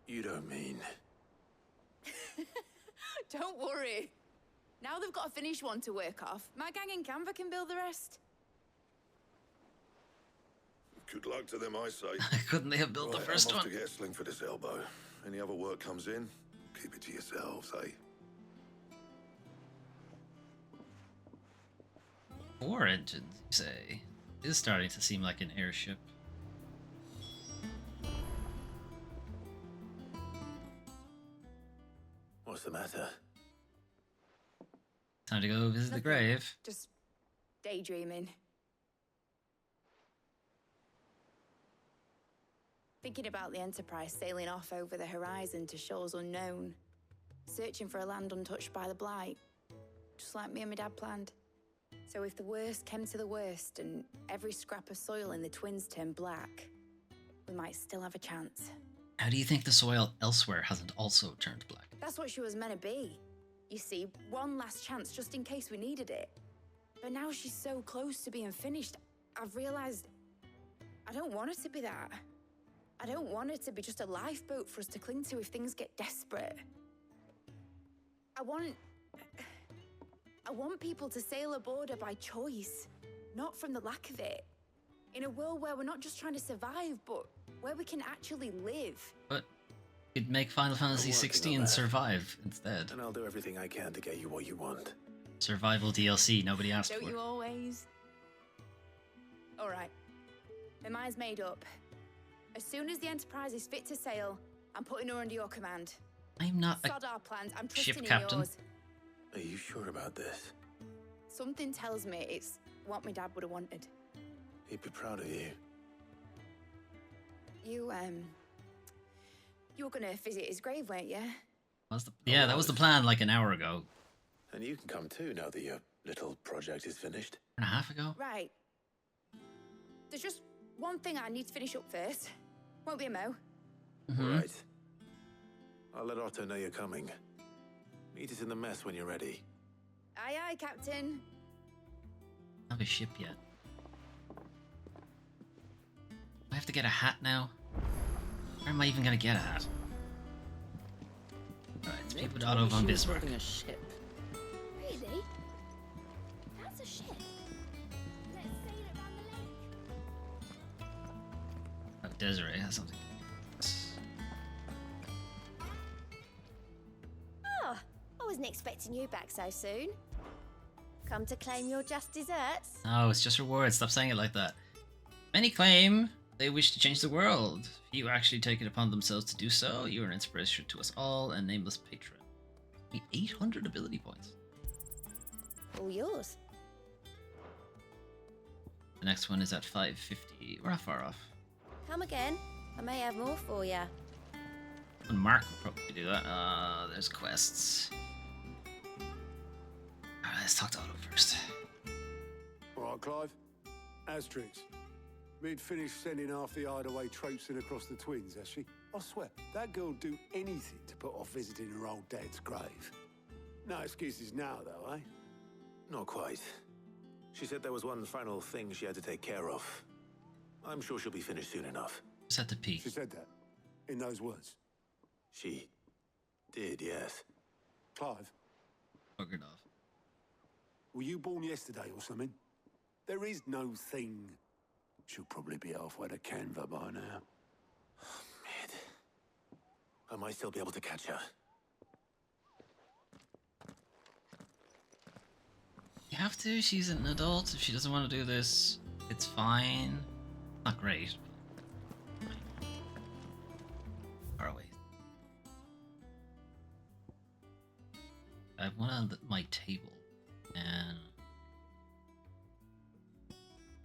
You don't mean... Don't worry. Now they've got a finished one to work off. My gang in Canva can build the rest. Good luck to them, I say. Couldn't they have built the first I'm off one? to get Slingford elbow. Any other work comes in, keep it to yourselves, eh? 4 engines, you say? This is starting to seem like an airship. What's the matter? Time to go visit the grave. Just daydreaming. Thinking about the Enterprise sailing off over the horizon to shores unknown. Searching for a land untouched by the Blight. Just like me and my dad planned. So if the worst came to the worst and every scrap of soil in the Twins turned black, we might still have a chance. How do you think the soil elsewhere hasn't also turned black? That's what she was meant to be. You see, one last chance just in case we needed it. But now she's so close to being finished, I've realized I don't want her to be that. I don't want her to be just a lifeboat for us to cling to if things get desperate. I want people to sail aboard her by choice, not from the lack of it. In a world where we're not just trying to survive, but where we can actually live. But you'd make Final Fantasy XVI survive instead. And I'll do everything I can to get you what you want. Survival DLC, nobody asked Don't for. you always? Alright. My mind's made up. As soon as the Enterprise is fit to sail, I'm putting her under your command. I'm not a Sod our plans, I'm ship trusting in captain. yours. Are you sure about this? Something tells me it's what my dad would have wanted. He'd be proud of you. You were gonna visit his grave, weren't you? Yeah, that was the plan like an hour ago. And you can come too now that your little project is finished. An hour and a half ago? Right. There's just one thing I need to finish up first. Won't be a mo. Right. I'll let Otto know you're coming. Meet us in the mess when you're ready. Aye, aye, Captain. Have a ship yet. I have to get a hat now. Where am I even gonna get a hat? Alright, speak with Otto von Bismarck. A ship. Really? That's a ship. Let's sail it around the lake. Oh, Desiree has something. Oh, I wasn't expecting you back so soon. Come to claim your just desserts? Oh, it's just rewards. Stop saying it like that. Many claim they wish to change the world. Few actually take it upon themselves to do so. You are an inspiration to us all, and nameless patron. 800 ability points. All yours. The next one is at 550. We're not far off. Come again. I may have more for you. And Mark will probably do that. There's quests. Alright, let's talk to Otto first. All right, Clive. Asterix. Mid finished sending half the hideaway traipsing across the Twins, has she? I swear, that girl'd do anything to put off visiting her old dad's grave. No excuses now, though, eh? Not quite. She said there was one final thing she had to take care of. I'm sure she'll be finished soon enough. Just had to pee. She said that? In those words? She did, yes. Clive? Buggered off. Were you born yesterday or something? There is no thing. She'll probably be halfway to Canva by now. Mid. I might still be able to catch her. You have to. She's an adult. If she doesn't want to do this, it's fine. Not great. Far away. I have one on my table, and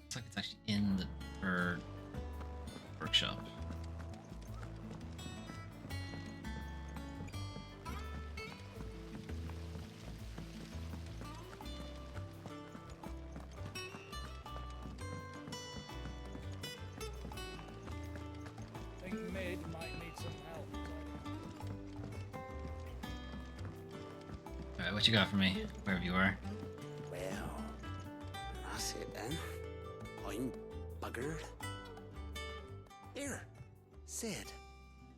looks like it's actually in the bird workshop. I think Mid might need some help. Alright, what you got for me? Wherever you are. Well, that's it then. I'm buggered. Here, Sid.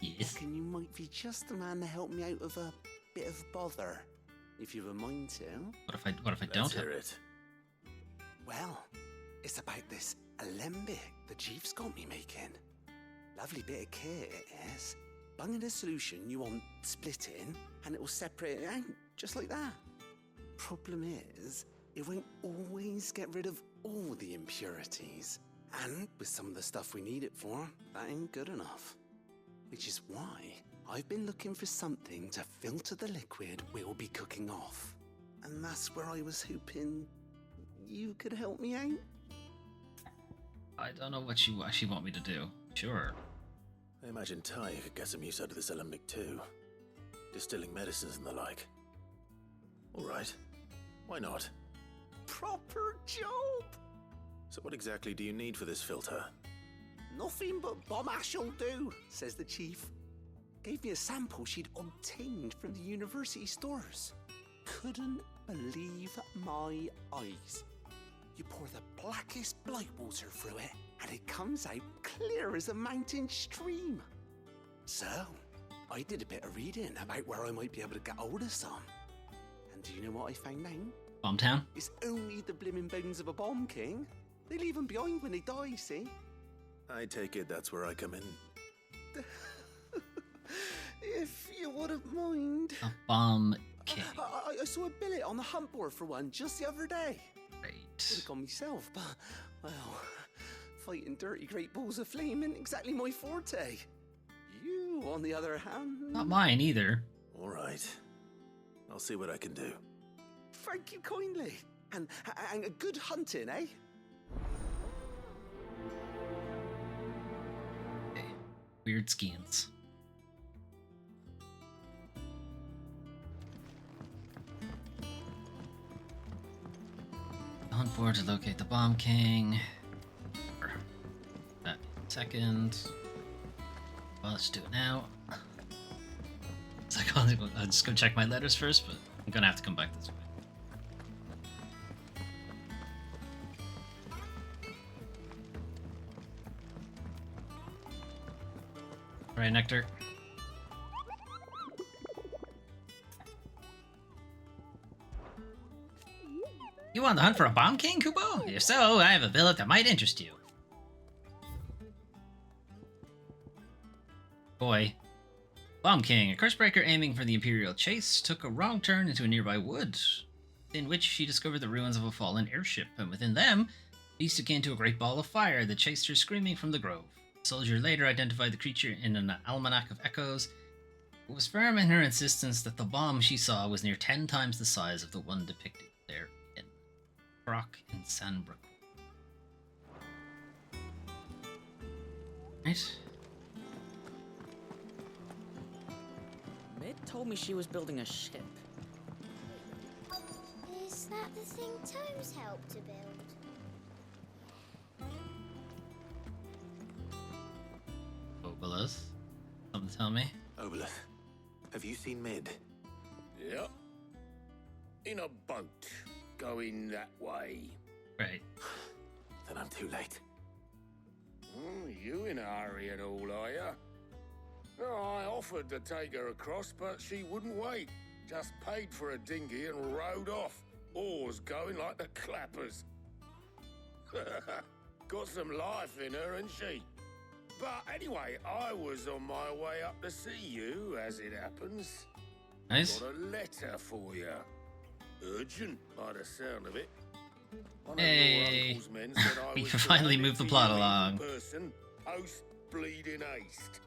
Yes? Reckon you might be just the man to help me out of a bit of bother, if you've a mind to. What if I don't hear it? Well, it's about this alembic the chief's got me making. Lovely bit of kit it is. Bung in a solution you want splitting, and it will separate it out, just like that. Problem is, it won't always get rid of all the impurities. And with some of the stuff we need it for, that ain't good enough. Which is why I've been looking for something to filter the liquid we'll be cooking off. And that's where I was hoping you could help me out. I don't know what you actually want me to do. Sure. I imagine Ty could get some use out of this alembic too. Distilling medicines and the like. Alright. Why not? Proper job! So what exactly do you need for this filter? Nothing but bomb ash'll do, says the chief. Gave me a sample she'd obtained from the university stores. Couldn't believe my eyes. You pour the blackest blight water through it, and it comes out clear as a mountain stream. So, I did a bit of reading about where I might be able to get hold of some. And do you know what I found out? Bombtown? It's only the blimmin' bones of a bomb king. They leave them behind when they die, see? I take it that's where I come in. If you wouldn't mind. A bomb king. I saw a billet on the hunt board for one just the other day. Great. Would have gone myself, but, well, fighting dirty great balls of flame isn't exactly my forte. You, on the other hand... Not mine either. Alright. I'll see what I can do. Thank you kindly. And a good hunting, eh? Okay. Weird skins. Hunt board to locate the Bomb King. That second. Well, let's do it now. It's like, I'll just go check my letters first, but I'm gonna have to come back this way. Alright, Nectar. You on the hunt for a Bomb King, Kubo? If so, I have a billet that might interest you. Boy. Bomb King, a cursebreaker aiming for the Imperial chase, took a wrong turn into a nearby wood, in which she discovered the ruins of a fallen airship, and within them, beast akin to a great ball of fire that chased her screaming from the grove. The soldier later identified the creature in an almanac of echoes, but was firm in her insistence that the bomb she saw was near 10 times the size of the one depicted there. Brock in Sandbrook. Right? Mid told me she was building a ship. Is that the thing Tomes helped to build? Obolus. Something to tell me? Obolus, have you seen Mid? Yep. In a boat. Going that way. Right. Then I'm too late. You in a hurry and all, are ya? No, I offered to take her across, but she wouldn't wait. Just paid for a dinghy and rowed off. Oars going like the clappers. Got some life in her, ain't she? But anyway, I was on my way up to see you, as it happens. Nice. Got a letter for you. Urgent, by the sound of it. One Hey. of your uncle's men said I We was can finally to move the hand it plot to you in along. Person, post bleeding haste.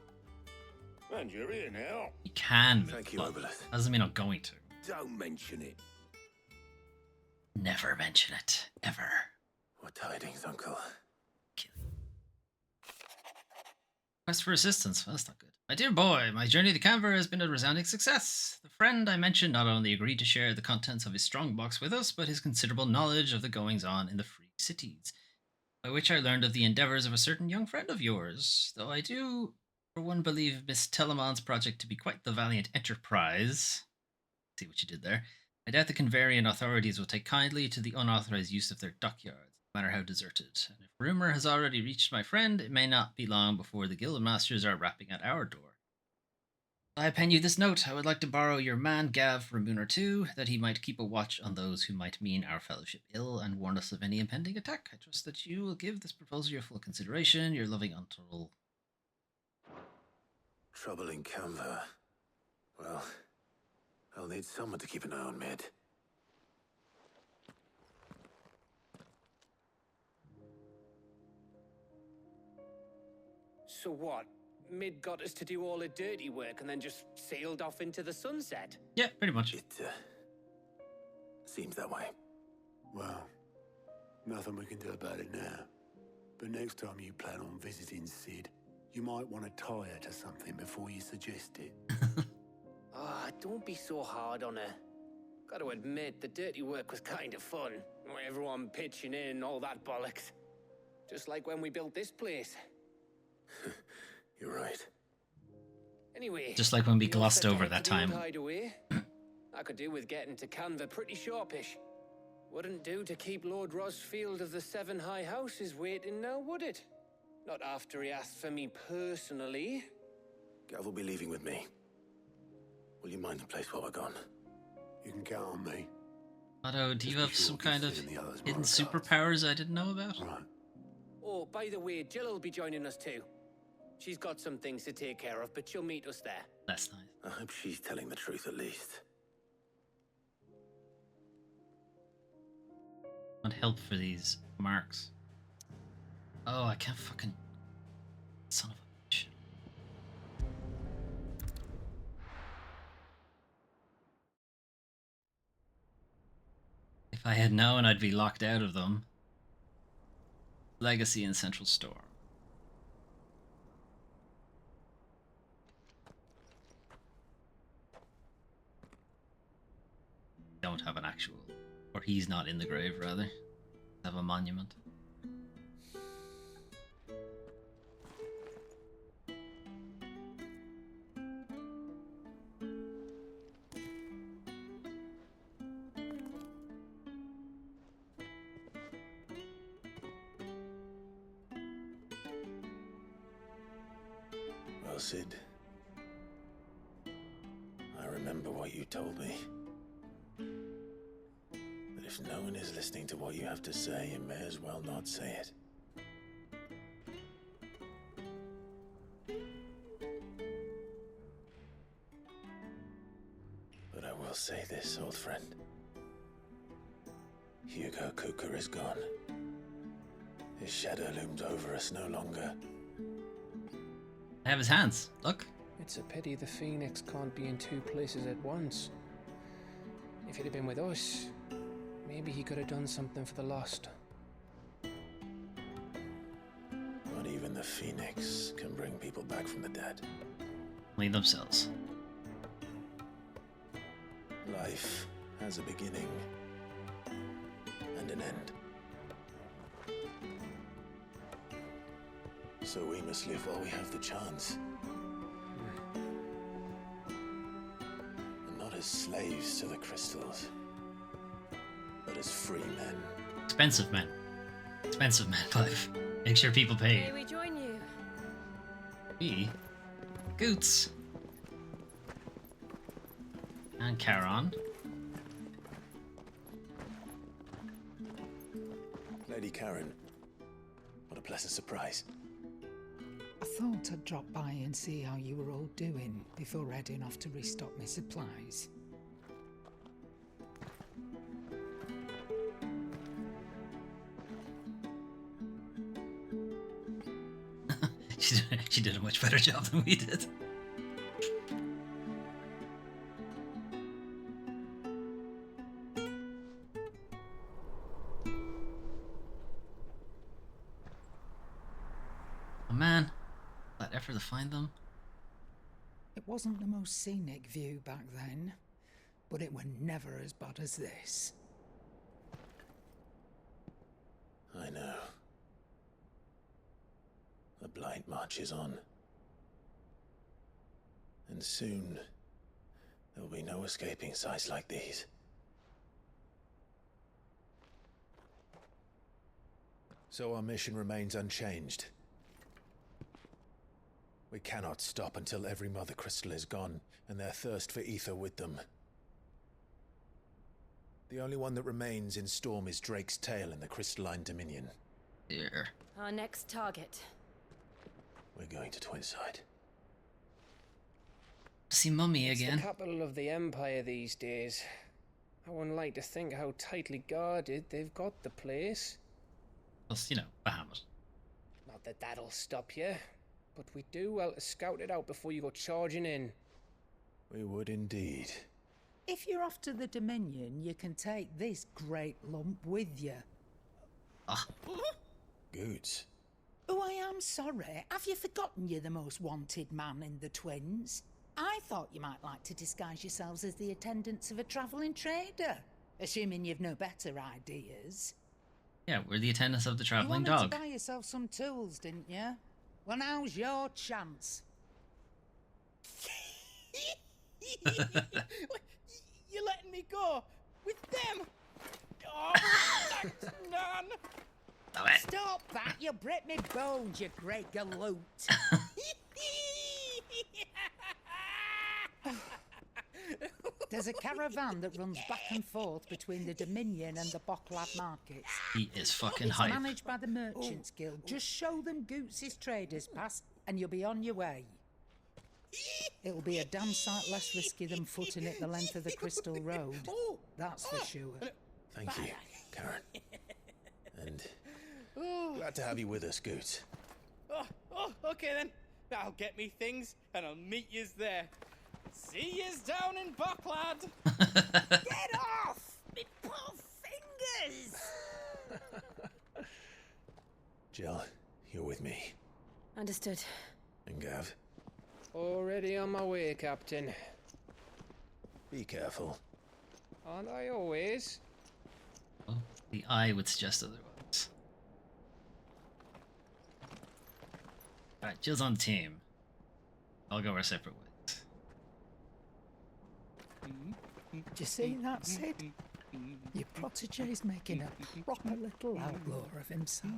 And you're here now. You can move Thank the you, plot. Obelix. Doesn't mean I'm going to. Don't mention it. Never mention it. Ever. What tidings, Uncle? Quest for assistance. Well, that's not good. My dear boy, my journey to Canver has been a resounding success. The friend I mentioned not only agreed to share the contents of his strongbox with us, but his considerable knowledge of the goings-on in the free cities, by which I learned of the endeavours of a certain young friend of yours, though I do, for one, believe Miss Telemon's project to be quite the valiant enterprise. See what you did there. I doubt the Canvarian authorities will take kindly to the unauthorized use of their dockyards, no matter how deserted. And if rumor has already reached my friend, it may not be long before the guild masters are rapping at our door. I pen you this note. I would like to borrow your man Gav for a moon or two, that he might keep a watch on those who might mean our fellowship ill and warn us of any impending attack. I trust that you will give this proposal your full consideration. Your loving uncle. Trouble in Canva. Well, I'll need someone to keep an eye on Mid. So what? Mid got us to do all the dirty work and then just sailed off into the sunset? Yeah, pretty much. It seems that way. Well, nothing we can do about it now. But next time you plan on visiting Sid, you might want to tie her to something before you suggest it. Ah, don't be so hard on her. Gotta admit, the dirty work was kind of fun. Everyone pitching in and all that bollocks. Just like when we built this place. You're right. Anyway, Just like when we you all glossed set to over head that to the old time. hideaway? I could do with getting to Canva pretty sharpish. Wouldn't do to keep Lord Rosfield of the Seven High Houses waiting now, would it? Not after he asked for me personally. Gav will be leaving with me. Will you mind the place while we're gone? You can count on me. Otto, do you have some kind of Sid and the others hidden my regards. superpowers I didn't know about? Right. Oh, by the way, Jill will be joining us too. She's got some things to take care of, but she'll meet us there. That's nice. I hope she's telling the truth at least. Want help for these marks? Oh, I can't fucking... Son of a bitch. If I had known, I'd be locked out of them. Legacy and Central Storm. Don't have an actual, or he's not in the grave, rather. Have a monument. Well, Sid, I remember what you told me. But if no one is listening to what you have to say, you may as well not say it. But I will say this, old friend. Hugo Kuka is gone. His shadow looms over us no longer. I have his hands. Look. It's a pity the Phoenix can't be in two places at once. If he'd have been with us, maybe he could have done something for the lost. Not even the Phoenix can bring people back from the dead. Only themselves. Life has a beginning and an end. So we must live while we have the chance. And not as slaves to the crystals, but as free men. Expensive men. Expensive men, Clive. Make sure people pay. May we join you? Me? Goots. And Charon. Lady Karen, pleasant surprise. I thought I'd drop by and see how you were all doing before heading off to restock my supplies. She did a much better job than we did. Oh man, that effort to find them. It wasn't the most scenic view back then, but it were never as bad as this. I know. The blight marches on. And soon, there'll be no escaping sights like these. So our mission remains unchanged. We cannot stop until every Mother Crystal is gone, and their thirst for ether with them. The only one that remains in Storm is Drake's tail in the Crystalline Dominion. Here. Our next target. We're going to Twinside. See Mummy again. It's the capital of the Empire these days. I wouldn't like to think how tightly guarded they've got the place. Plus, you know, Bahamut. Not that that'll stop you, but we do well to scout it out before you go charging in. We would indeed. If you're off to the Dominion, you can take this great lump with you. Goods. Oh, I am sorry. Have you forgotten you're the most wanted man in the Twins? I thought you might like to disguise yourselves as the attendants of a travelling trader, assuming you've no better ideas. Yeah, we're the attendants of the travelling You wanted dog. to buy yourself some tools, didn't you? Well, now's your chance. You're letting me go with them? Oh, thanks, Nan. Stop that! You'll break me bones, you great galoot. There's a caravan that runs back and forth between the Dominion and the Bocklad markets. He is fucking It's hype. managed by the Merchants Guild. Just show them Goots' traders pass and you'll be on your way. It'll be a damn sight less risky than footing it the length of the Crystal Road. That's for sure. Thank you, Karen. And glad to have you with us, Goots. Okay then. I'll get me things and I'll meet yous there. See yous down in Bocklad. Get off! Me poor fingers! Jill, you're with me. Understood. And Gav, Already on my way, Captain. be careful. Aren't I always? Oh, the eye would suggest otherwise. Alright, Jill's on the team. I'll go our separate ways. Do you see that, Sid? Your protege's making a proper little outlaw of himself.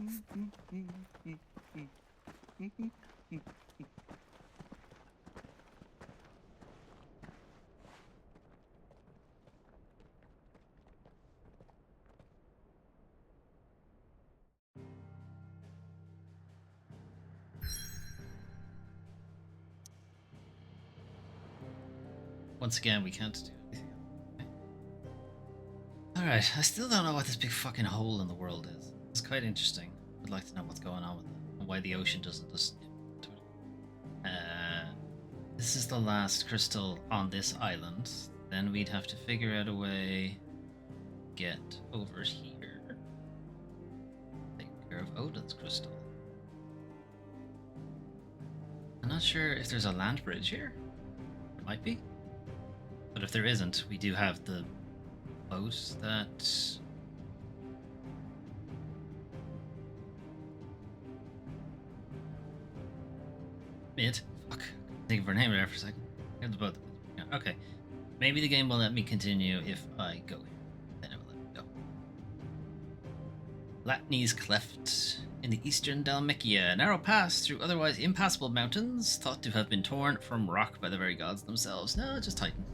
Once again, we can't do anything. Alright, I still don't know what this big fucking hole in the world is. It's quite interesting. I'd like to know what's going on with it and why the ocean doesn't just. This is the last crystal on this island. Then we'd have to figure out a way to get over here. Take care of Odin's crystal. I'm not sure if there's a land bridge here. There might be. But if there isn't, we do have the boat that... Fuck. Think of her name there for a second. Here's the boat. Yeah, okay. Maybe the game will let me continue if I go here. Then it will let me go. Latney's Cleft. In the eastern Dalmekia, a narrow pass through otherwise impassable mountains, thought to have been torn from rock by the very gods themselves. No, just Titan.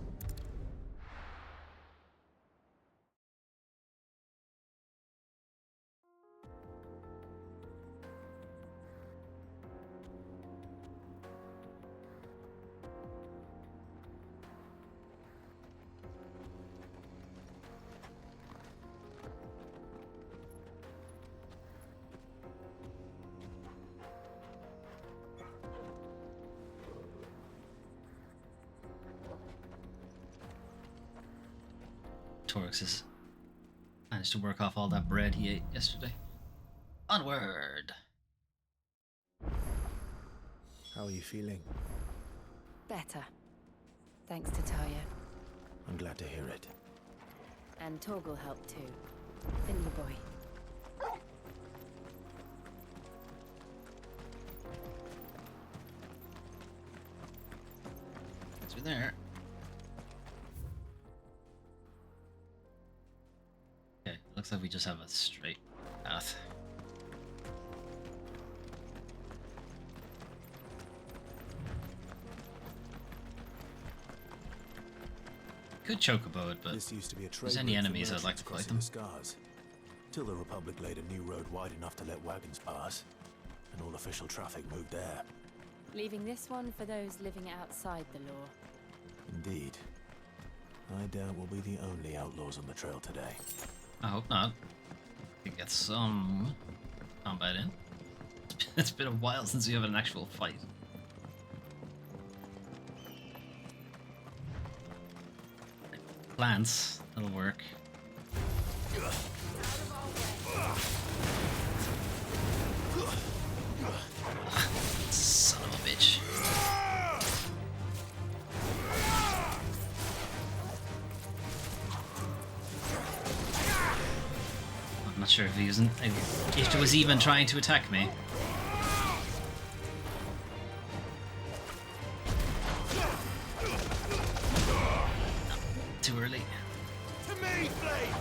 Torx has managed to work off all that bread he ate yesterday. Onward! How are you feeling? Better. Thanks to Taya. I'm glad to hear it. And Torgal helped too. Didn't you, boy? Through there. Okay, looks like we just have a straight path. Could chocobo it, but This used to be a if there's trade any route for enemies, I'd like to merchants fight them. crossing the Scars. Till the Republic laid a new road wide enough to let wagons pass, and all official traffic moved there. Leaving this one for those living outside the law. Indeed. I doubt we'll be the only outlaws on the trail today. I hope not. We can get some combat in. It's been a while since we have an actual fight. Plants, that'll work. Son of a bitch. I'm not sure if he if it was even trying to attack me. Too early. To me, Blade!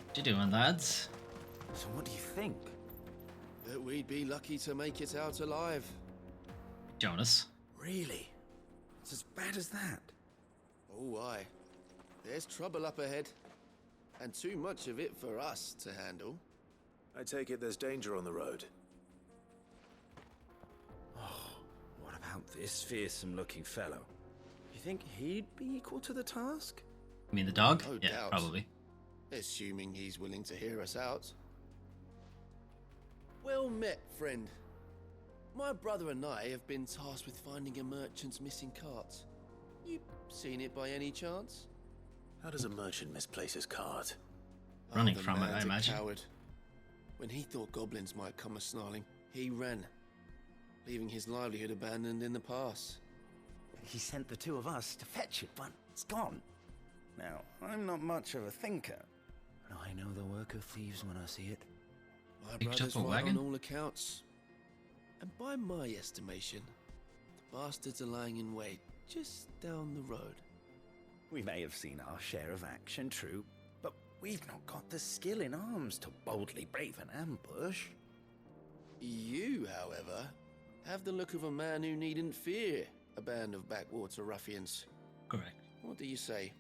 What you doing, lads? So what do you think? That we'd be lucky to make it out alive. Jonas. Really? It's as bad as that? Oh, aye. There's trouble up ahead. And too much of it for us to handle. I take it there's danger on the road. What about this fearsome-looking fellow? You think he'd be equal to the task? You mean the dog? No Yeah, doubt. probably. Assuming he's willing to hear us out. Well met, friend. My brother and I have been tasked with finding a merchant's missing cart. You seen it by any chance? How does a merchant misplace his cart? Running the from it, I man's a imagine. Coward. When he thought goblins might come a-snarling, he ran, leaving his livelihood abandoned in the pass. He sent the two of us to fetch it, but it's gone. Now, I'm not much of a thinker, but I know the work of thieves when I see it. My Picked brother's up a right wagon? on all accounts. And by my estimation, the bastards are lying in wait just down the road. We may have seen our share of action, true, but we've not got the skill in arms to boldly brave an ambush. You, however, have the look of a man who needn't fear a band of backwater ruffians. Correct. What do you say?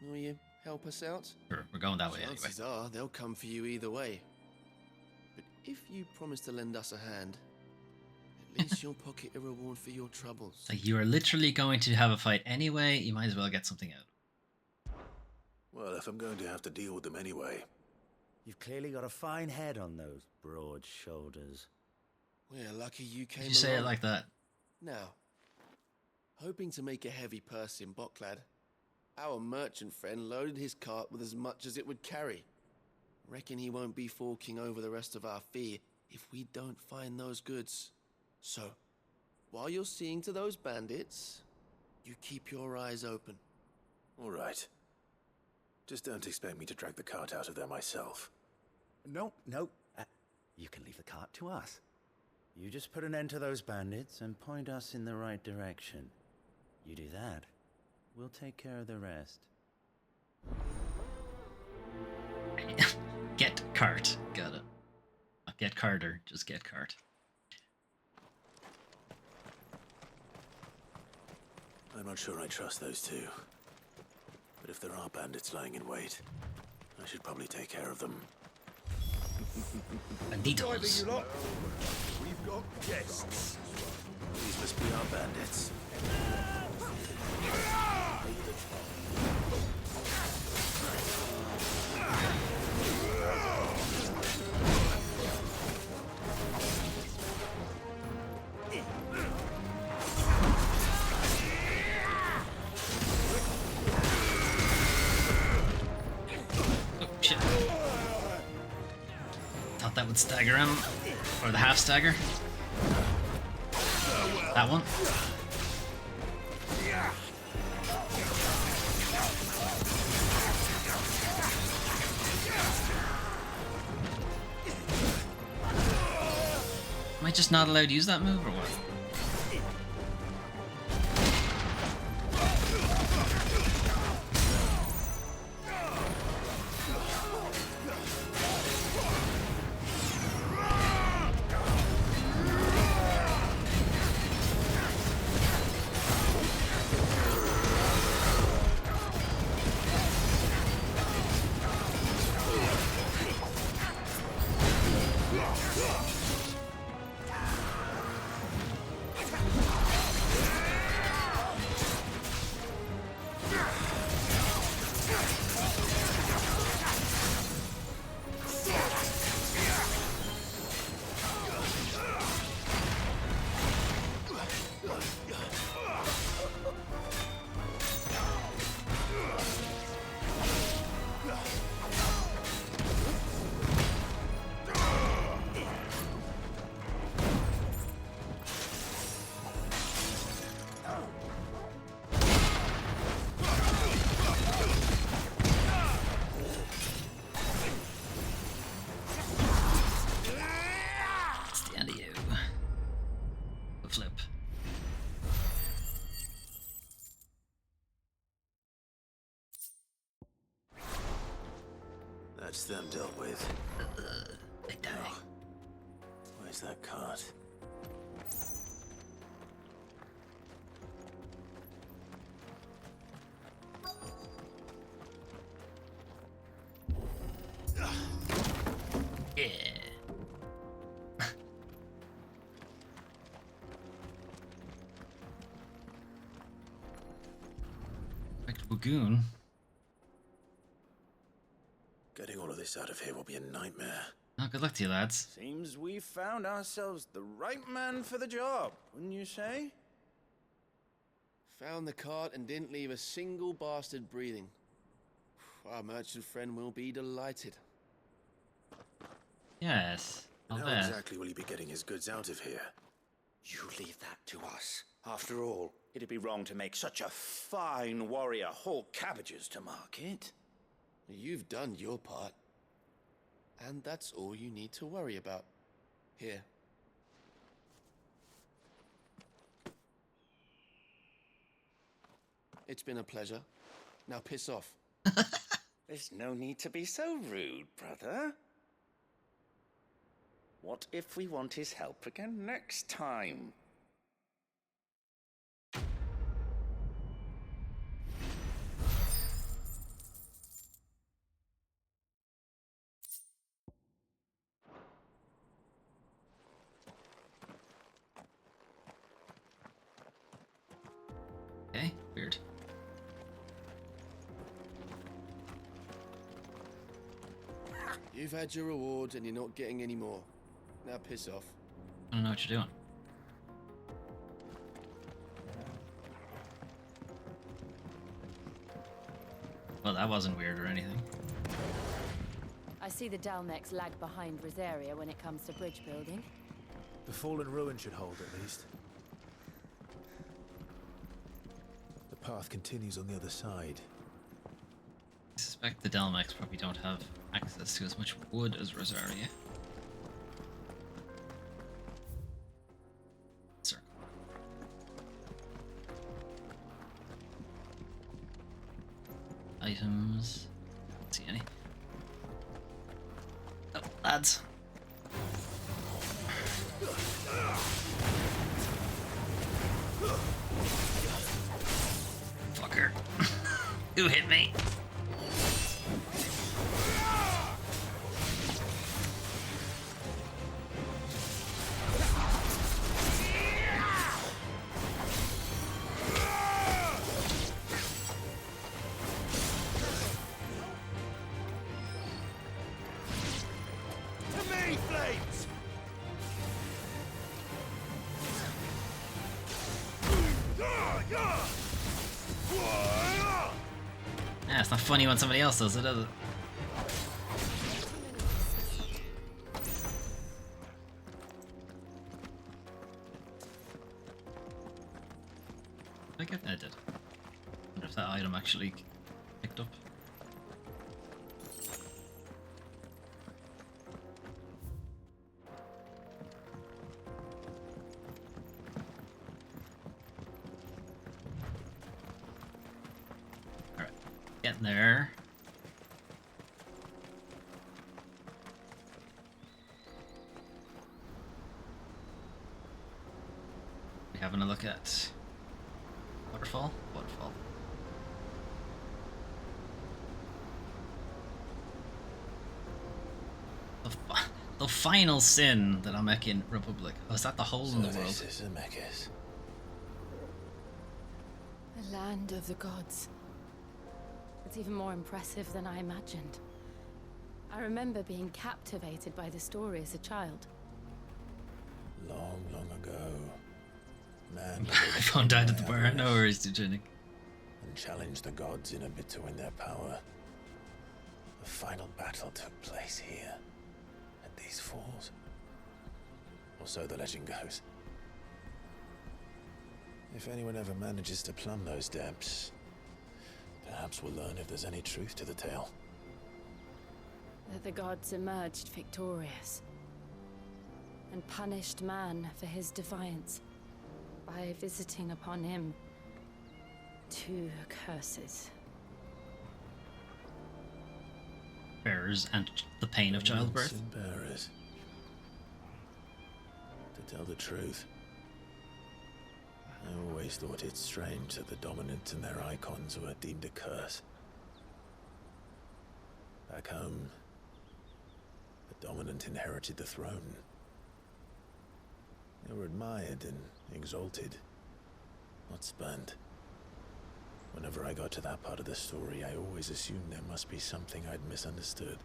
Will you help us out? Sure, we're going that way anyway. Chances are they'll come for you either way. But if you promise to lend us a hand, at least you'll pocket a reward for your troubles. Like, you are literally going to have a fight anyway, you might as well get something out. Well, if I'm going to have to deal with them anyway. You've clearly got a fine head on those broad shoulders. We're lucky you came Did you say it along. like that? Now, hoping to make a heavy purse in Bocklad, our merchant friend loaded his cart with as much as it would carry. Reckon he won't be forking over the rest of our fee if we don't find those goods. So, while you're seeing to those bandits, you keep your eyes open. All right. Just don't expect me to drag the cart out of there myself. No. You can leave the cart to us. You just put an end to those bandits and point us in the right direction. You do that, we'll take care of the rest. Get cart. Got it. Not get Carter, just get cart. I'm not sure I trust those two. But if there are bandits lying in wait, I should probably take care of them. Banditos. We've got guests. These must be our bandits. That would stagger him. Or the half stagger. That one. Am I just not allowed to use that move or what? That's them dealt with. They die. Oh. Where's that cart? Yeah. Back to Lagoon. Getting all of this out of here will be a nightmare. Oh, good luck to you, lads. Seems we found ourselves the right man for the job, wouldn't you say? Found the cart and didn't leave a single bastard breathing. Our merchant friend will be delighted. Yes, I'll How bet. exactly will he be getting his goods out of here? You leave that to us. After all, it'd be wrong to make such a fine warrior haul cabbages to market. You've done your part. And that's all you need to worry about. Here. It's been a pleasure. Now piss off. There's no need to be so rude, brother. What if we want his help again next time? Okay, weird. You've had your reward and you're not getting any more. Now piss off. I don't know what you're doing. Well, that wasn't weird or anything. I see the Dalmex lag behind Rosaria when it comes to bridge building. The fallen ruin should hold, at least. The path continues on the other side. I suspect the Dalmex probably don't have access to as much wood as Rosaria. Circle. Items. Don't see any. Oh, lads. Fucker. Who hit me? Yeah, it's not funny when somebody else does it, is it? I get I did. Wonder if that item actually picked up. Alright, getting there. We having a look at waterfall? Waterfall. The final sin that I'm making Republic. Oh, is that the hole in the world? This is Zemeckis. The land of the gods. It's even more impressive than I imagined. I remember being captivated by the story as a child. Long, long ago, man I found out at the bar. No worries, Tujanic. And challenged the gods in a bid to win their power. The final battle took place here, at these falls. Or so the legend goes. If anyone ever manages to plumb those depths, perhaps we'll learn if there's any truth to the tale. That the gods emerged victorious and punished man for his defiance by visiting upon him 2 curses. Bearers and the pain of childbirth. And bearers. To tell the truth, I always thought it strange that the dominant and their icons were deemed a curse. Back home, the dominant inherited the throne. They were admired and exalted, not spurned. Whenever I got to that part of the story, I always assumed there must be something I'd misunderstood.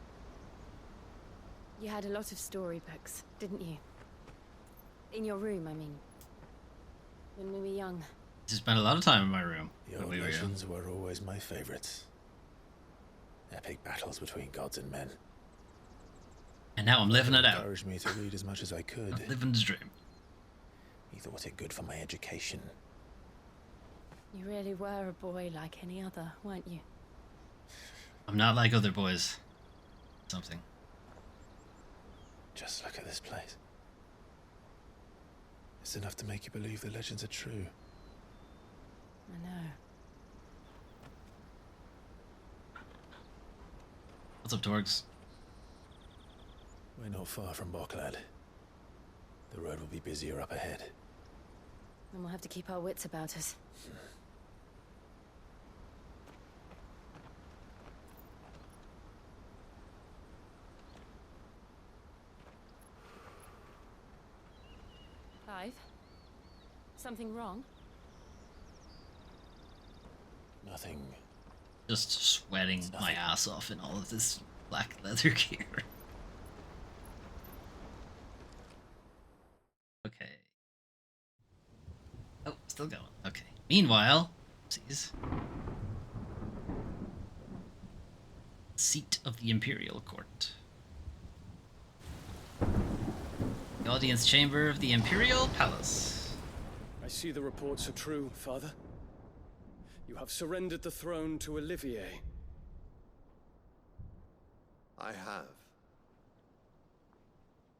You had a lot of storybooks, didn't you? In your room, I mean. When we were young. You spent a lot of time in my room. The when old we were young. legends were always my favorites. Epic battles between gods and men. And now I'm living it out. Encouraged me to read as much as I could. I'm living the dream. He thought it good for my education. You really were a boy like any other, weren't you? I'm not like other boys. Something. Just look at this place. It's enough to make you believe the legends are true. I know. What's up, Torgs? We're not far from Boklad. The road will be busier up ahead. And we'll have to keep our wits about us. Clive? Something wrong? Nothing. Just sweating my ass off in all of this black leather gear. Okay. Oh, still going. Okay. Meanwhile, oopsies. Seat of the Imperial Court. The audience chamber of the Imperial Palace. I see the reports are true, Father. You have surrendered the throne to Olivier. I have.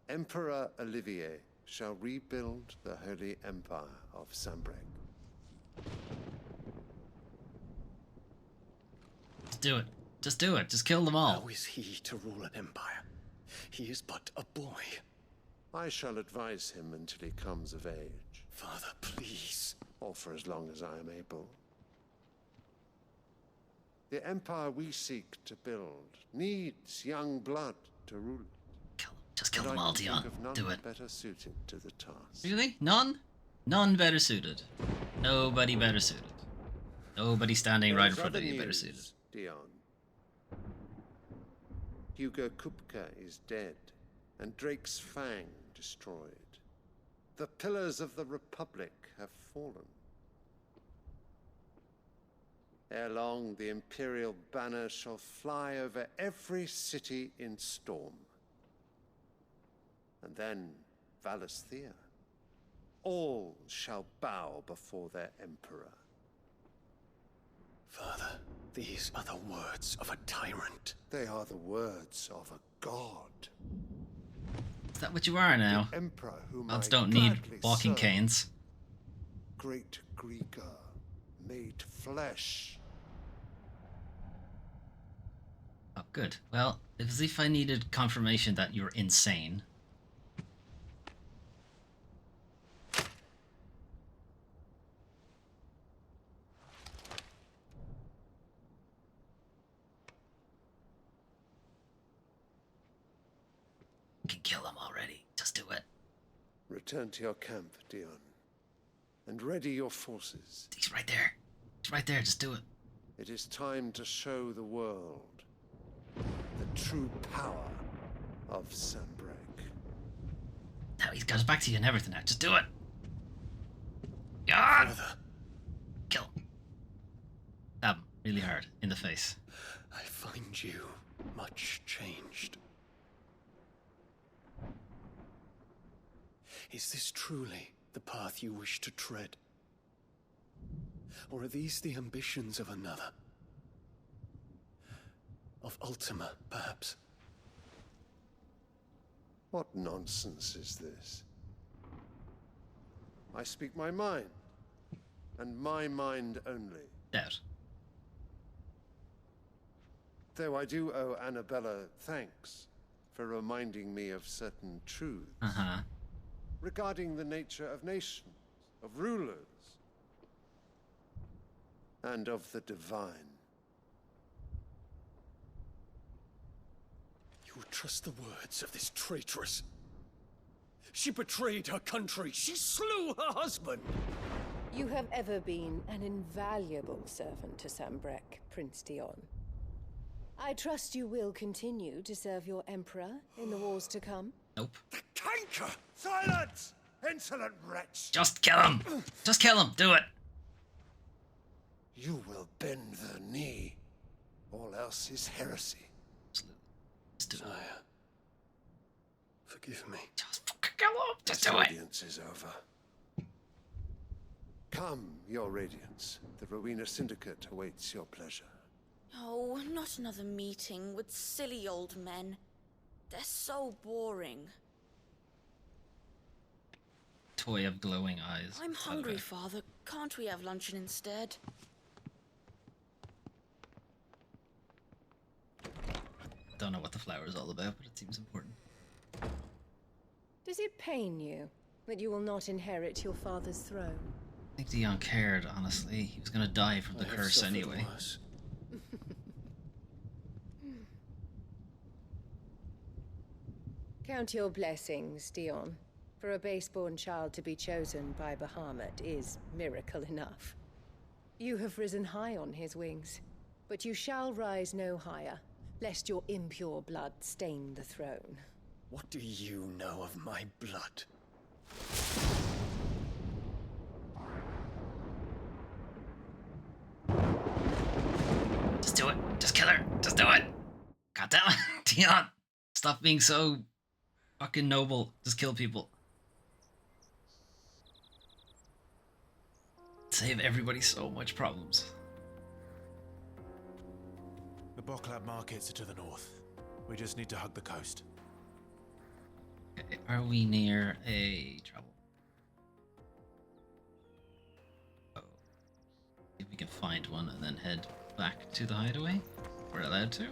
Emperor Olivier shall rebuild the Holy Empire of Sambrec. Just do it. Just do it. Just kill them all. How is he to rule an empire? He is but a boy. I shall advise him until he comes of age. Father, please. Or for as long as I am able. The empire we seek to build needs young blood to rule it. Just kill them all, Dion. Do it. Better suited to the task. Really? None? None better suited. Nobody better suited. Nobody standing right in front of you better suited. Dion. Hugo Kupka is dead, and Drake's Fang destroyed. The pillars of the Republic have fallen. Ere long, the Imperial banner shall fly over every city in Storm. And then Valisthea. All shall bow before their Emperor. Father, these are the words of a tyrant. They are the words of a god. Is that what you are now? The emperor whom Gods I don't need gladly walking serve. canes. Great Greeker, made flesh. Oh, good. Well, as if I needed confirmation that you're insane. You can kill him already. Just do it. Return to your camp, Dion, and ready your forces. He's right there. He's right there. Just do it. It is time to show the world the true power of Sanbreque. Now he's got his back to you and everything now. Just do it. Yeah. Kill him. Stab him really hard in the face. I find you much changed. Is this truly the path you wish to tread? Or are these the ambitions of another? Of Ultima, perhaps? What nonsense is this? I speak my mind, and my mind only. Doubt. Though I do owe Annabella thanks for reminding me of certain truths. Regarding the nature of nations, of rulers, and of the divine. You would trust the words of this traitress? She betrayed her country. She slew her husband. You have ever been an invaluable servant to Sanbreque, Prince Dion. I trust you will continue to serve your emperor in the wars to come. Nope. Canker! Silence! Insolent wretch! Just kill him! Just kill him! Do it! You will bend the knee. All else is heresy. Sire, forgive me. Just fucking kill him! Just do it! Radiance is over. Come, your Radiance. The Rowena Syndicate awaits your pleasure. Oh, not another meeting with silly old men. They're so boring. Toy of glowing eyes. I'm hungry, Father. Can't we have luncheon instead? Don't know what the flower is all about, but it seems important. Does it pain you that you will not inherit your father's throne? I think Dion cared, honestly. He was gonna die from the curse anyway. Count your blessings, Dion. For a base-born child to be chosen by Bahamut is miracle enough. You have risen high on his wings, but you shall rise no higher, lest your impure blood stain the throne. What do you know of my blood? Just do it. Just kill her. Just do it. God damn it. Dion. Stop being so fucking noble. Just kill people. Save everybody so much problems. The Boklab markets are to the north. We just need to hug the coast. Okay, are we near a trouble? Oh. If we can find one and then head back to the hideaway. We're allowed to.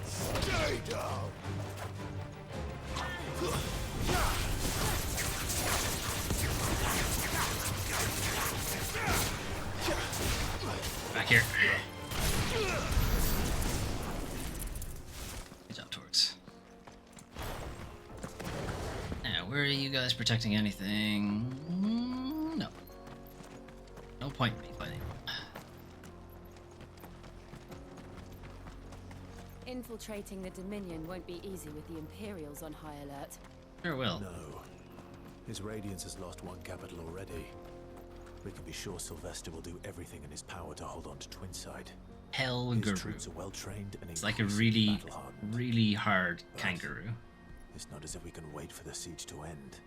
Stay down! Back here. Good job, Torx. Now, where are you guys protecting anything? No. No point in me fighting. Infiltrating the Dominion won't be easy with the Imperials on high alert. Sure will. No. His Radiance has lost one capital already. We can be sure Sylvester will do everything in his power to hold on to Twinside. His troops are well trained and it's like a really, really hard kangaroo. It's not as if we can wait for the siege to end.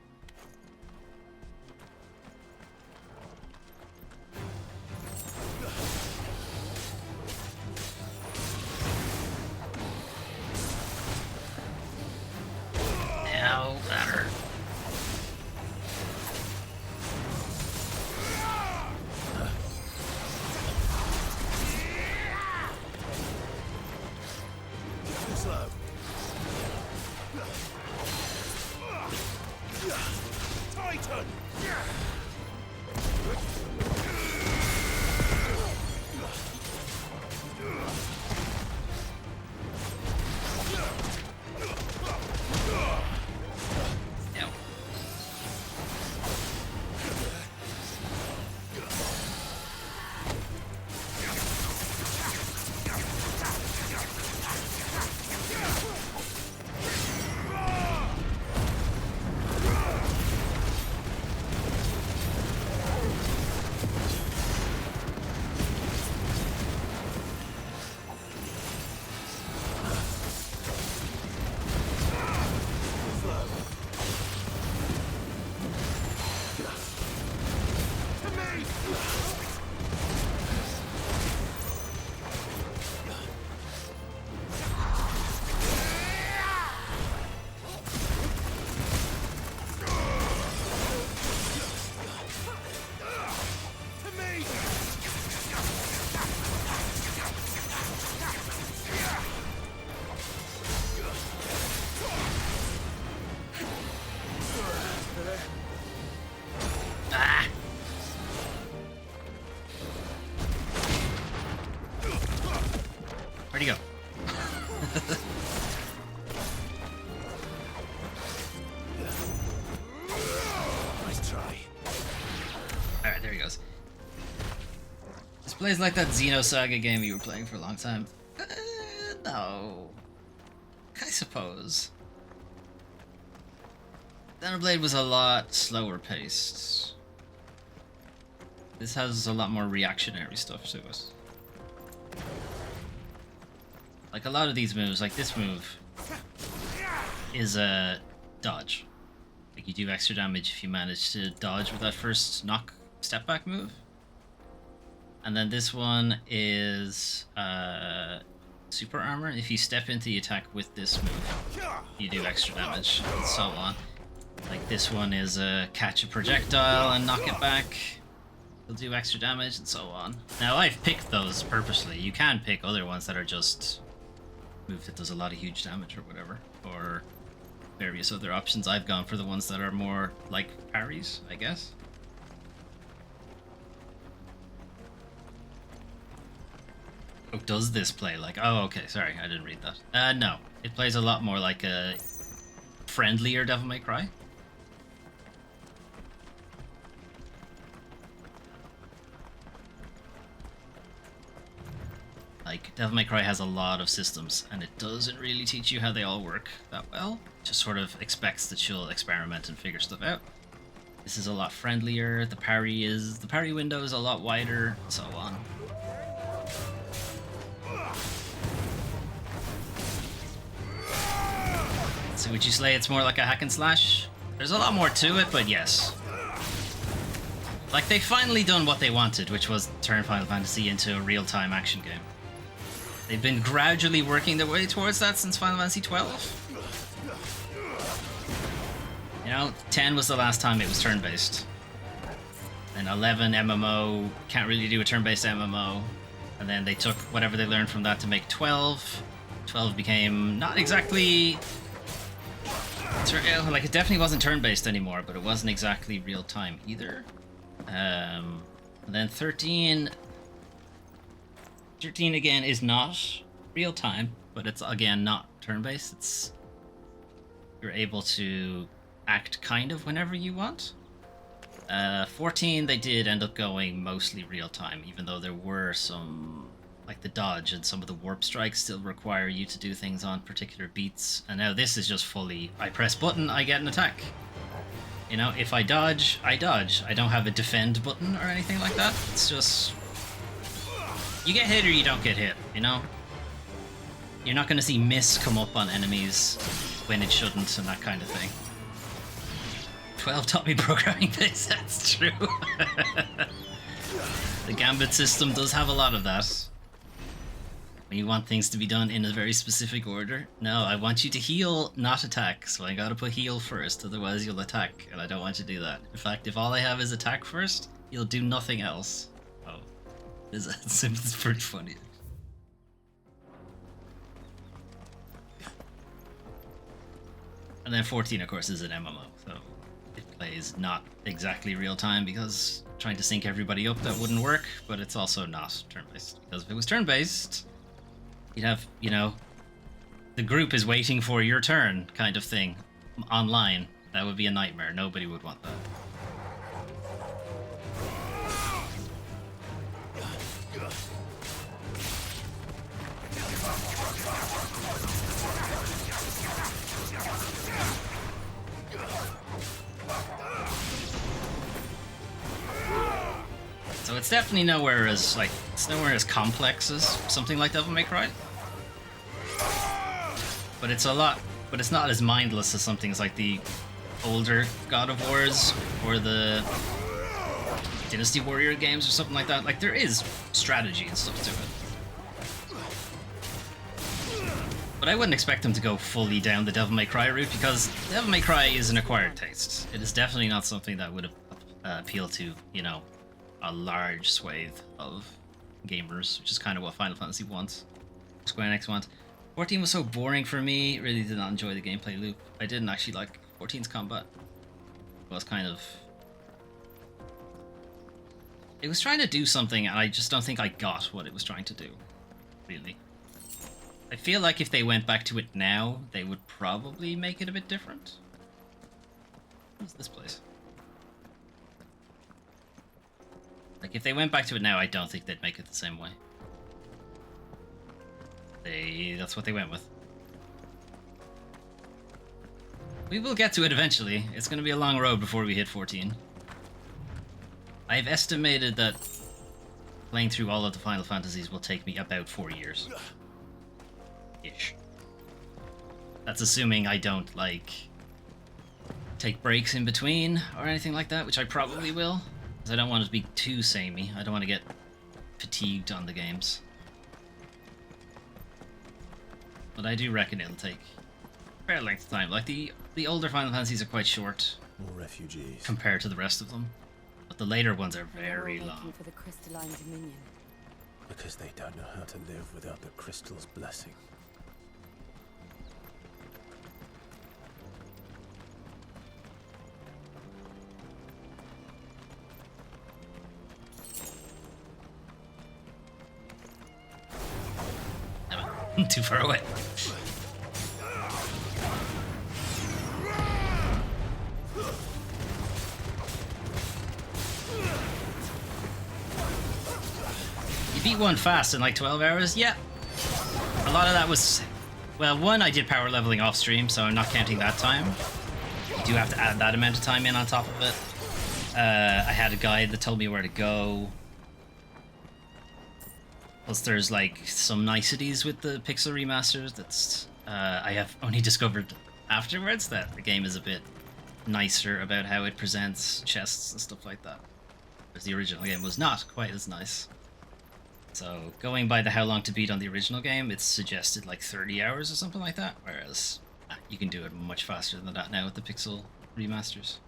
Ow, that hurt. Slow. Titan! Where'd he go? Nice try. Alright, there he goes. This plays like that Xenosaga game you were playing for a long time. No. I suppose. Xenoblade was a lot slower paced. This has a lot more reactionary stuff to it. Like a lot of these moves, like this move, is a dodge. Like you do extra damage if you manage to dodge with that first knock step back move. And then this one is super armor. If you step into the attack with this move, you do extra damage and so on. Like this one is catch a projectile and knock it back. You'll do extra damage and so on. Now I've picked those purposely. You can pick other ones that are just move that does a lot of huge damage or whatever, or various other options. I've gone for the ones that are more like parries, I guess. Oh, does this play like... Oh, okay, sorry, I didn't read that. No, it plays a lot more like a friendlier Devil May Cry. Like, Devil May Cry has a lot of systems, and it doesn't really teach you how they all work that well. It just sort of expects that you'll experiment and figure stuff out. This is a lot friendlier, the parry window is a lot wider, and so on. So would you say it's more like a hack and slash? There's a lot more to it, but yes. Like, they've finally done what they wanted, which was turn Final Fantasy into a real-time action game. They've been gradually working their way towards that since Final Fantasy 12. You know, 10 was the last time it was turn-based. And 11 MMO, can't really do a turn-based MMO. And then they took whatever they learned from that to make 12. 12 became not exactly... Like, it definitely wasn't turn-based anymore, but it wasn't exactly real-time either. And then 13... 13 again is not real time, but it's again not turn-based. It's you're able to act kind of whenever you want. 14 they did end up going mostly real time, even though there were some like the dodge and some of the warp strikes still require you to do things on particular beats. And now this is just fully, I press button, I get an attack. You know, if I dodge, I dodge. I don't have a defend button or anything like that. It's just, you get hit or you don't get hit, you know? You're not going to see miss come up on enemies when it shouldn't and that kind of thing. 12 taught me programming base, that's true. The Gambit system does have a lot of that. When you want things to be done in a very specific order. No, I want you to heal, not attack. So I gotta put heal first, otherwise you'll attack. And I don't want you to do that. In fact, if all I have is attack first, you'll do nothing else. Oh. It's pretty funny. And then 14, of course, is an MMO. So it plays not exactly real time because trying to sync everybody up, that wouldn't work. But it's also not turn-based. Because if it was turn-based, you'd have, you know, the group is waiting for your turn kind of thing online. That would be a nightmare. Nobody would want that. So it's definitely nowhere as, like, it's nowhere as complex as something like Devil May Cry. But it's a lot, but it's not as mindless as something like the older God of Wars or the Dynasty Warrior games or something like that. Like, there is strategy and stuff to it. But I wouldn't expect them to go fully down the Devil May Cry route because Devil May Cry is an acquired taste. It is definitely not something that would appeal to, you know, a large swathe of gamers, which is kind of what Final Fantasy wants. Square Enix wants. 14 was so boring for me, really did not enjoy the gameplay loop. I didn't actually like 14's combat. It was kind of... It was trying to do something, and I just don't think I got what it was trying to do, really. I feel like if they went back to it now, they would probably make it a bit different. What's this place? Like, if they went back to it now, I don't think they'd make it the same way. That's what they went with. We will get to it eventually. It's going to be a long road before we hit 14. I've estimated that playing through all of the Final Fantasies will take me about 4 years. Ish. That's assuming I don't, like, take breaks in between or anything like that, which I probably will. Because I don't want it to be too samey. I don't want to get fatigued on the games. But I do reckon it'll take a fair length of time. Like, the older Final Fantasies are quite short. More refugees. Compared to the rest of them. But the later ones are very long. For the crystalline dominion. Because they don't know how to live without the crystal's blessing. Too far away. You beat one fast in like 12 hours? Yeah. A lot of that was... Well, one, I did power leveling off stream, so I'm not counting that time. You do have to add that amount of time in on top of it. I had a guide that told me where to go. Plus there's like some niceties with the pixel remasters that's I have only discovered afterwards that the game is a bit nicer about how it presents chests and stuff like that. Whereas the original game was not quite as nice. So going by the how long to beat on the original game, it's suggested like 30 hours or something like that, whereas you can do it much faster than that now with the pixel remasters.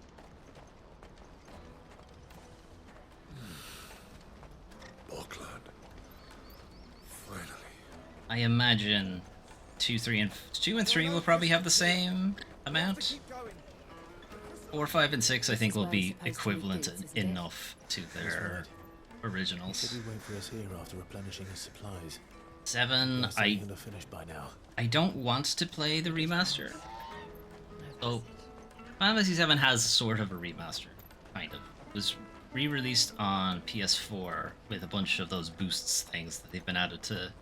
I imagine 2 and 3 will probably have the same amount. 4, 5, and 6 I think will be equivalent enough to their originals. He said he'd wait for us here after replenishing his supplies. 7, I don't want to play the remaster. So Final Fantasy 7 has sort of a remaster, kind of. It was re-released on PS4 with a bunch of those boosts things that they've been added to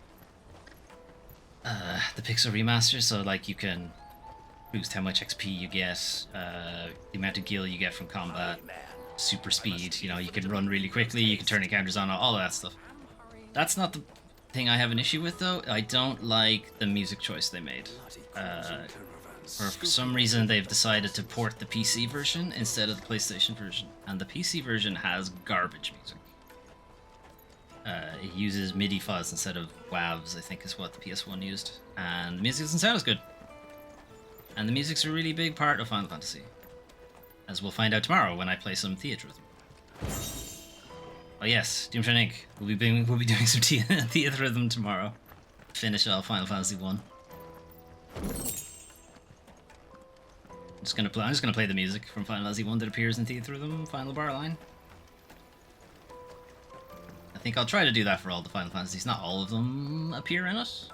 the Pixel remaster. So like you can boost how much XP you get, the amount of gil you get from combat, super speed. You know, you can run really quickly, you can turn encounters on, all of that stuff. That's not the thing I have an issue with though. I don't like the music choice they made. For some reason they've decided to port the PC version instead of the PlayStation version, and the PC version has garbage music. It uses MIDI files instead of WAVs, I think is what the PS1 used, and the music doesn't sound as good. And the music's a really big part of Final Fantasy, as we'll find out tomorrow when I play some Theatrhythm. Oh yes, Doomtrain Inc. We'll be doing some Theatrhythm tomorrow. Finish off Final Fantasy 1. I'm just gonna play the music from Final Fantasy 1 that appears in Theatrhythm Final Bar line. I think I'll try to do that for all the Final Fantasies. Not all of them appear in it,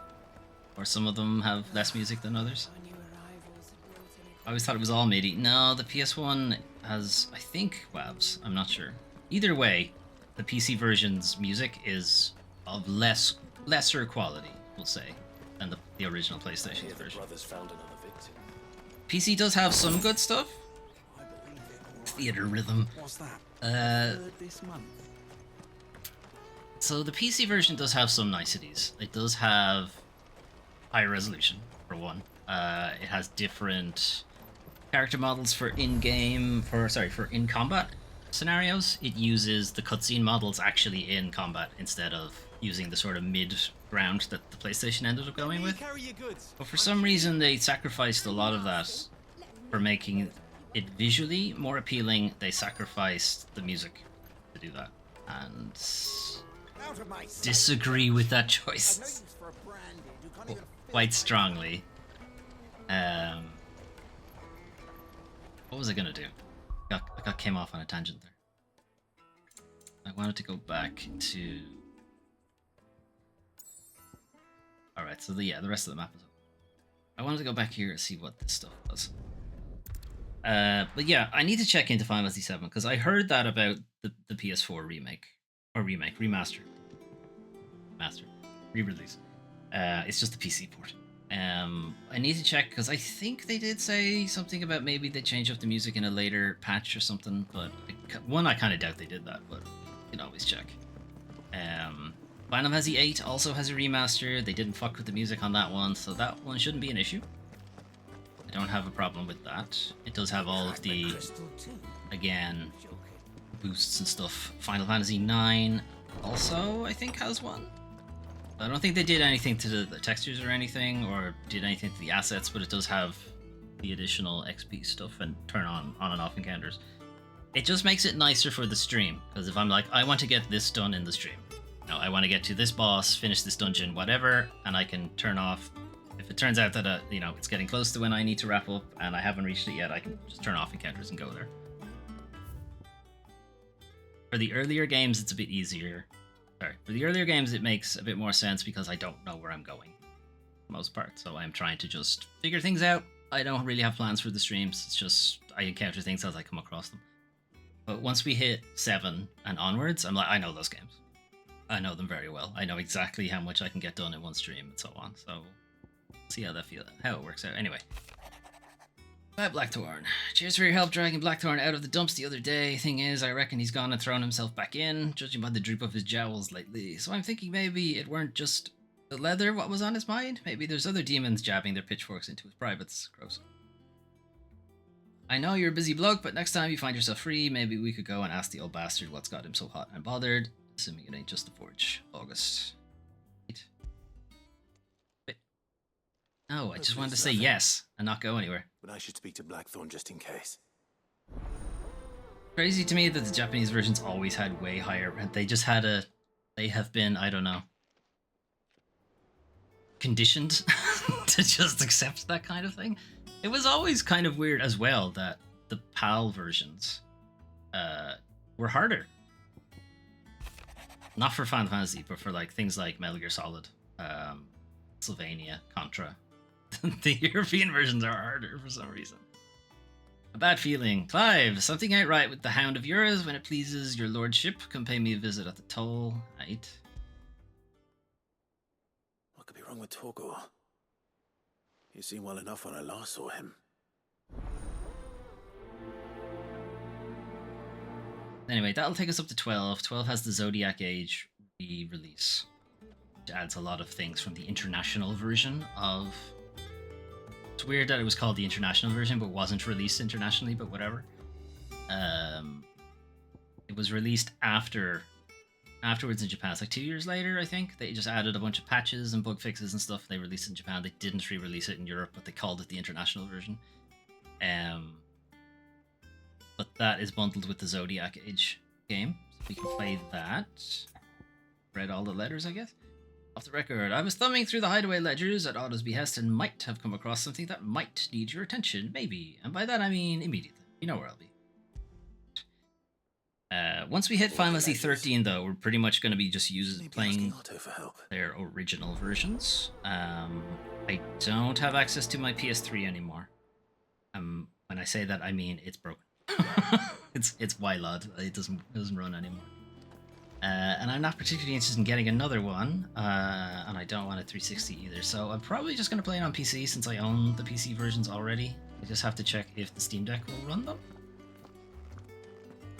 or some of them have less music than others. I always thought it was all MIDI. No, the PS1 has, I think, WAVs. I'm not sure. Either way, the PC version's music is of lesser quality, we'll say, than the original PlayStation version. PC does have some good stuff. Theatrhythm. What's that? So the PC version does have some niceties. It does have higher resolution, for one. It has different character models for in-combat scenarios. It uses the cutscene models actually in combat instead of using the sort of mid-ground that the PlayStation ended up going with. But for some reason they sacrificed a lot of that for making it visually more appealing. They sacrificed the music to do that, and disagree with that choice quite strongly. What was I gonna do? I came off on a tangent there. I wanted to go back to... Alright, so the rest of the map is up. I wanted to go back here and see what this stuff was. But yeah, I need to check into Final Fantasy 7 because I heard that about the PS4 remaster, re-release. It's just a PC port. I need to check because I think they did say something about maybe they change up the music in a later patch or something, but I kind of doubt they did that, but you can always check. Final Fantasy 8 also has a remaster. They didn't fuck with the music on that one, so that one shouldn't be an issue. I don't have a problem with that. It does have all of the, again, boosts and stuff. Final Fantasy 9 also, I think, has one. I don't think they did anything to the textures or anything, or did anything to the assets, but it does have the additional XP stuff and turn on and off encounters. It just makes it nicer for the stream, because if I'm like, I want to get this done in the stream. No, I want to get to this boss, finish this dungeon, whatever, and I can turn off. If it turns out that, it's getting close to when I need to wrap up and I haven't reached it yet, I can just turn off encounters and go there. For the earlier games, it's a bit easier. For the earlier games, it makes a bit more sense because I don't know where I'm going for the most part. So I'm trying to just figure things out. I don't really have plans for the streams. It's just I encounter things as I come across them. But once we hit 7 and onwards, I'm like, I know those games. I know them very well. I know exactly how much I can get done in one stream and so on. So see how it works out. Anyway. Bye, Blackthorn. Cheers for your help dragging Blackthorn out of the dumps the other day. Thing is, I reckon he's gone and thrown himself back in, judging by the droop of his jowls lately. So I'm thinking maybe it weren't just the leather what was on his mind. Maybe there's other demons jabbing their pitchforks into his privates. Gross. I know you're a busy bloke, but next time you find yourself free, maybe we could go and ask the old bastard what's got him so hot and bothered. Assuming it ain't just the forge. August. Wait. No, I just wanted to say yes and not go anywhere. But I should speak to Blackthorn just in case. Crazy to me that the Japanese versions always had way higher rent. They just had they have been, I don't know, conditioned to just accept that kind of thing. It was always kind of weird as well that the PAL versions were harder. Not for Final Fantasy, but for like things like Metal Gear Solid, Sylvania, Contra. The European versions are harder for some reason. A bad feeling. Clive, something ain't right with the hound of yours. When it pleases your lordship, come pay me a visit at the toll. Right. What could be wrong with Torgor? He seemed well enough when I last saw him. Anyway, that'll take us up to 12. 12 has the Zodiac Age re-release, which adds a lot of things from the international version of... It's weird that it was called the international version, but wasn't released internationally, but whatever. It was released afterwards in Japan. It's like 2 years later, I think. They just added a bunch of patches and bug fixes and stuff. They released it in Japan. They didn't re-release it in Europe, but they called it the international version. But that is bundled with the Zodiac Age game, so we can play that. Read all the letters, I guess. Off the record, I was thumbing through the hideaway ledgers at Otto's behest and might have come across something that might need your attention, maybe. And by that I mean immediately. You know where I'll be. Once we hit Final Fantasy 13, though, we're pretty much going to be just playing their original versions. I don't have access to my PS3 anymore. When I say that, I mean it's broken. it's YLOD. It doesn't run anymore. And I'm not particularly interested in getting another one, and I don't want a 360 either, so I'm probably just going to play it on PC since I own the PC versions already. I just have to check if the Steam Deck will run them.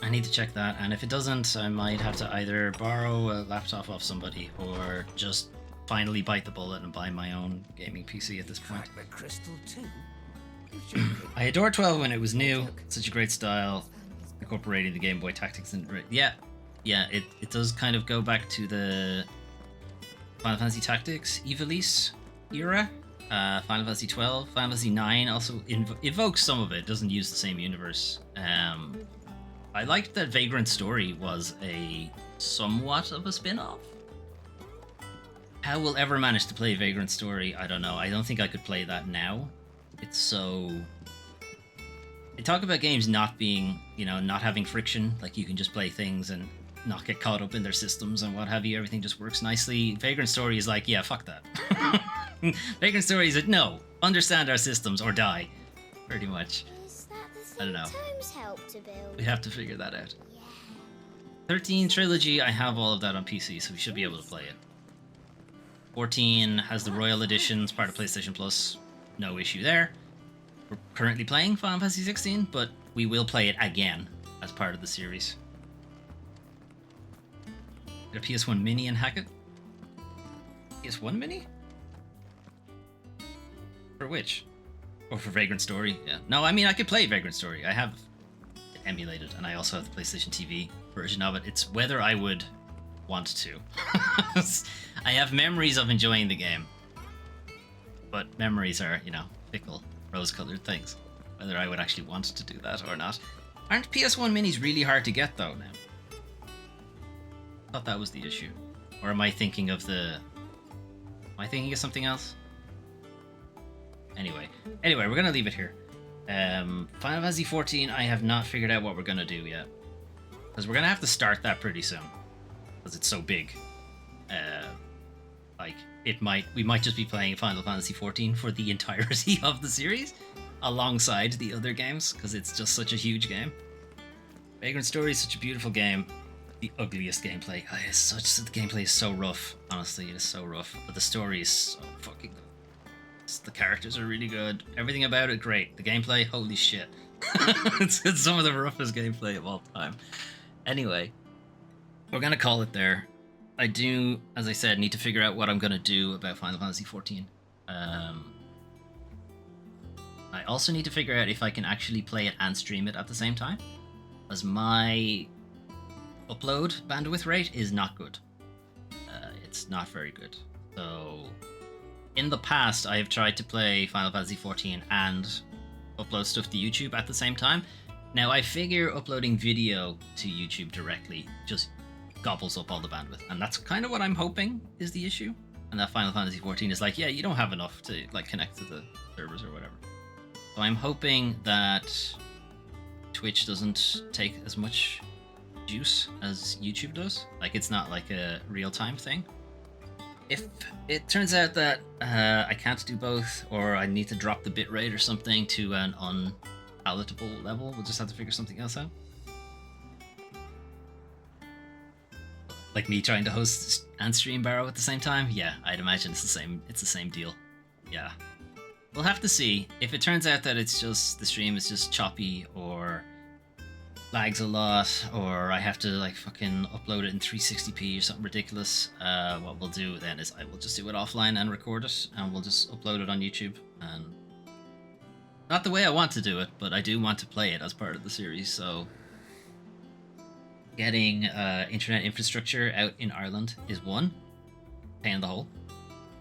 I need to check that, and if it doesn't, I might have to either borrow a laptop off somebody or just finally bite the bullet and buy my own gaming PC at this point. Crystal too. I adored 12 when it was new. Such a great style, incorporating the Game Boy tactics and it does kind of go back to the Final Fantasy Tactics Ivalice era. Final Fantasy 12, Final Fantasy 9 also evokes some of it. Doesn't use the same universe. I liked that Vagrant Story was a somewhat of a spin-off. How we'll ever manage to play Vagrant Story, I don't know. I don't think I could play that now. It's so... They talk about games not being, not having friction. Like, you can just play things and not get caught up in their systems and what have you. Everything just works nicely. Vagrant Story is like, yeah, fuck that. Vagrant Story is like, no, understand our systems or die. Pretty much. I don't know. Help to build. We have to figure that out. 13 Trilogy, I have all of that on PC, so we should be able to play it. 14 has the Royal Edition, it's part of PlayStation Plus. No issue there. We're currently playing Final Fantasy 16, but we will play it again as part of the series. Get a PS1 Mini and hack it? PS1 Mini? For which? Or for Vagrant Story? Yeah. No, I mean, I could play Vagrant Story. I have it emulated, and I also have the PlayStation TV version of it. It's whether I would want to. I have memories of enjoying the game. But memories are, fickle, rose-colored things. Whether I would actually want to do that or not. Aren't PS1 Minis really hard to get, though, now? I thought that was the issue. Or am I thinking of the... Am I thinking of something else? Anyway, we're going to leave it here. Final Fantasy 14, I have not figured out what we're going to do yet. Because we're going to have to start that pretty soon. Because it's so big. We might just be playing Final Fantasy 14 for the entirety of the series. Alongside the other games. Because it's just such a huge game. Vagrant Story is such a beautiful game. The ugliest gameplay. The gameplay is so rough. Honestly, it is so rough. But the story is so fucking good. The characters are really good. Everything about it, great. The gameplay, holy shit. it's some of the roughest gameplay of all time. Anyway, we're going to call it there. I do, as I said, need to figure out what I'm going to do about Final Fantasy 14. I also need to figure out if I can actually play it and stream it at the same time. As my upload bandwidth rate is not good. It's not very good. So... In the past, I have tried to play Final Fantasy 14 and upload stuff to YouTube at the same time. Now, I figure uploading video to YouTube directly just gobbles up all the bandwidth, and that's kind of what I'm hoping is the issue. And that Final Fantasy 14 is like, yeah, you don't have enough to connect to the servers or whatever. So I'm hoping that Twitch doesn't take as much juice as YouTube does. Like, it's not like a real-time thing. If it turns out that I can't do both, or I need to drop the bitrate or something to an palatable level. We'll just have to figure something else out. Like me trying to host and stream Barrow at the same time? Yeah, I'd imagine it's the same deal. Yeah. We'll have to see. If it turns out that it's just the stream is just choppy or lags a lot, or I have to like fucking upload it in 360p or something ridiculous, what we'll do then is I will just do it offline and record it, and we'll just upload it on YouTube. And not the way I want to do it, but I do want to play it as part of the series, so getting internet infrastructure out in Ireland is one pain in the hole,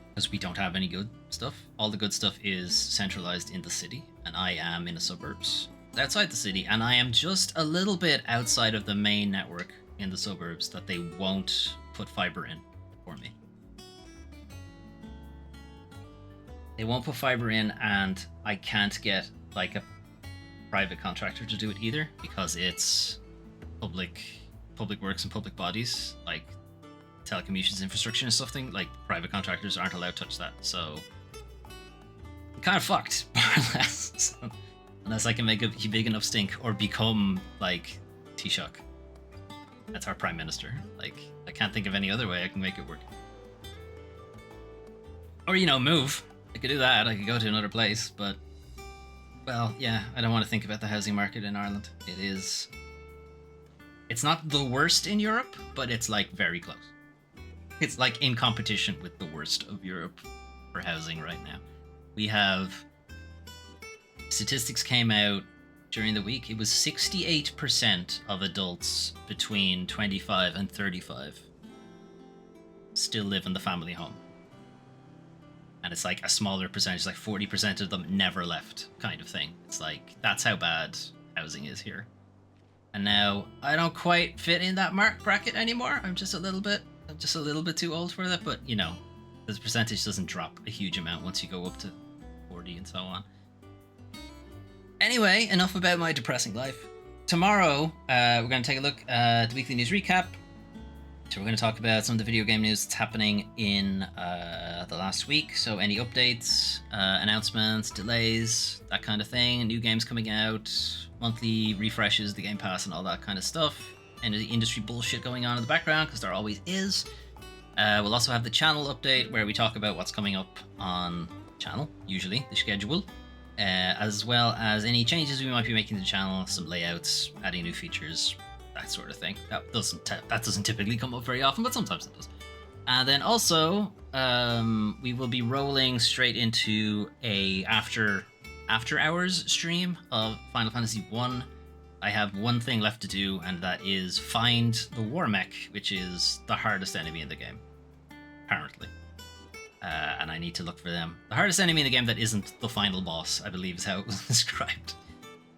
because we don't have any good stuff. All the good stuff is centralized in the city, and I am in the suburbs outside the city, and I am just a little bit outside of the main network in the suburbs that they won't put fiber in for me. They won't put fiber in, and I can't get like a private contractor to do it either, because it's public works and public bodies, like telecommunications infrastructure and something. Like private contractors aren't allowed to touch that, so I'm kind of fucked, more or less. So, unless I can make a big enough stink or become like Taoiseach. That's our prime minister. Like, I can't think of any other way I can make it work. Or, you know, move. I could do that. I could go to another place, but well, yeah, I don't want to think about the housing market in Ireland. It's not the worst in Europe, but it's like very close. It's like in competition with the worst of Europe for housing right now. We have statistics came out during the week. It was 68% of adults between 25 and 35 still live in the family home. And it's like a smaller percentage, like 40% of them never left, kind of thing. It's like, that's how bad housing is here. And now I don't quite fit in that bracket anymore. I'm just a little bit too old for that, but you know, the percentage doesn't drop a huge amount once you go up to 40 and so on. Anyway, enough about my depressing life. Tomorrow, we're going to take a look at the weekly news recap. So we're going to talk about some of the video game news that's happening in the last week. So any updates, announcements, delays, that kind of thing. New games coming out, monthly refreshes, the Game Pass and all that kind of stuff. And the industry bullshit going on in the background, because there always is. We'll also have the channel update where we talk about what's coming up on channel, usually, the schedule. As well as any changes we might be making to the channel, some layouts, adding new features, that sort of thing. That doesn't typically come up very often, but sometimes it does. And then also, we will be rolling straight into a after hours stream of Final Fantasy 1. I have one thing left to do, and that is find the War Mech, which is the hardest enemy in the game, apparently. And I need to look for them. The hardest enemy in the game that isn't the final boss, I believe is how it was described.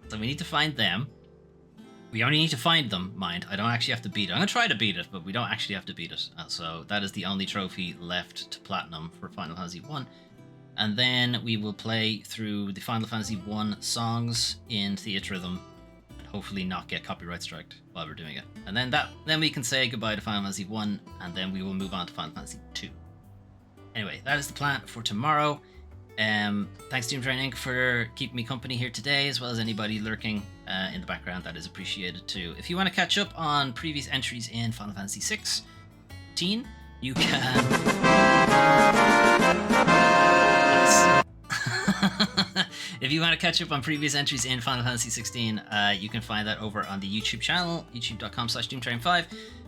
So we need to find them. We only need to find them, mind. I don't actually have to beat it. I'm going to try to beat it, but we don't actually have to beat it. So that is the only trophy left to Platinum for Final Fantasy 1. And then we will play through the Final Fantasy 1 songs in Theatrhythm and hopefully not get copyright striked while we're doing it. And then we can say goodbye to Final Fantasy 1, and then we will move on to Final Fantasy 2. Anyway, that is the plan for tomorrow. Thanks to Doom Train Inc. for keeping me company here today, as well as anybody lurking in the background. That is appreciated too. If you want to catch up on previous entries in Final Fantasy 16, you can... If you want to catch up on previous entries in Final Fantasy 16, you can find that over on the YouTube channel, youtube.com/DoomTrain5,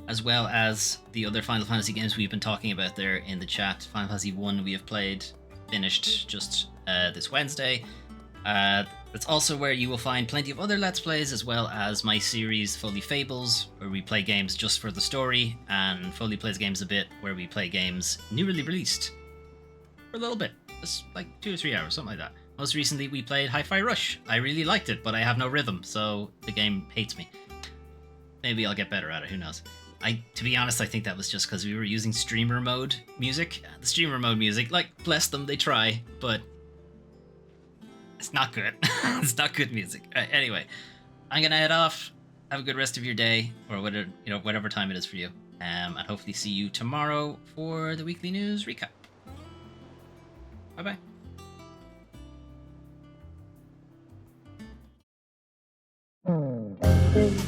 as well as the other Final Fantasy games we've been talking about there in the chat. Final Fantasy 1 we have played, finished just this Wednesday. That's also where you will find plenty of other Let's Plays, as well as my series Foley Fables, where we play games just for the story, and Foley Plays Games a Bit, where we play games newly released for a little bit, just like 2 or 3 hours, something like that. Most recently we played Hi-Fi Rush. I really liked it, but I have no rhythm, so the game hates me. Maybe I'll get better at it, who knows. To be honest, I think that was just because we were using streamer mode music. The streamer mode music, like, bless them, they try, but it's not good. It's not good music. Anyway, I'm gonna head off. Have a good rest of your day, or whatever time it is for you, and hopefully see you tomorrow for the weekly news recap. Bye bye. Thank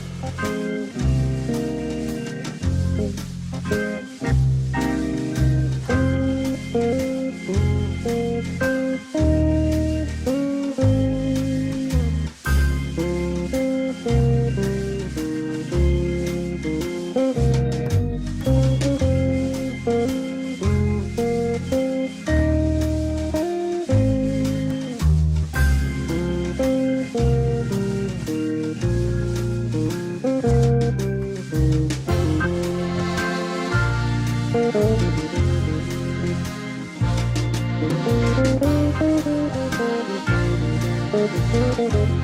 you.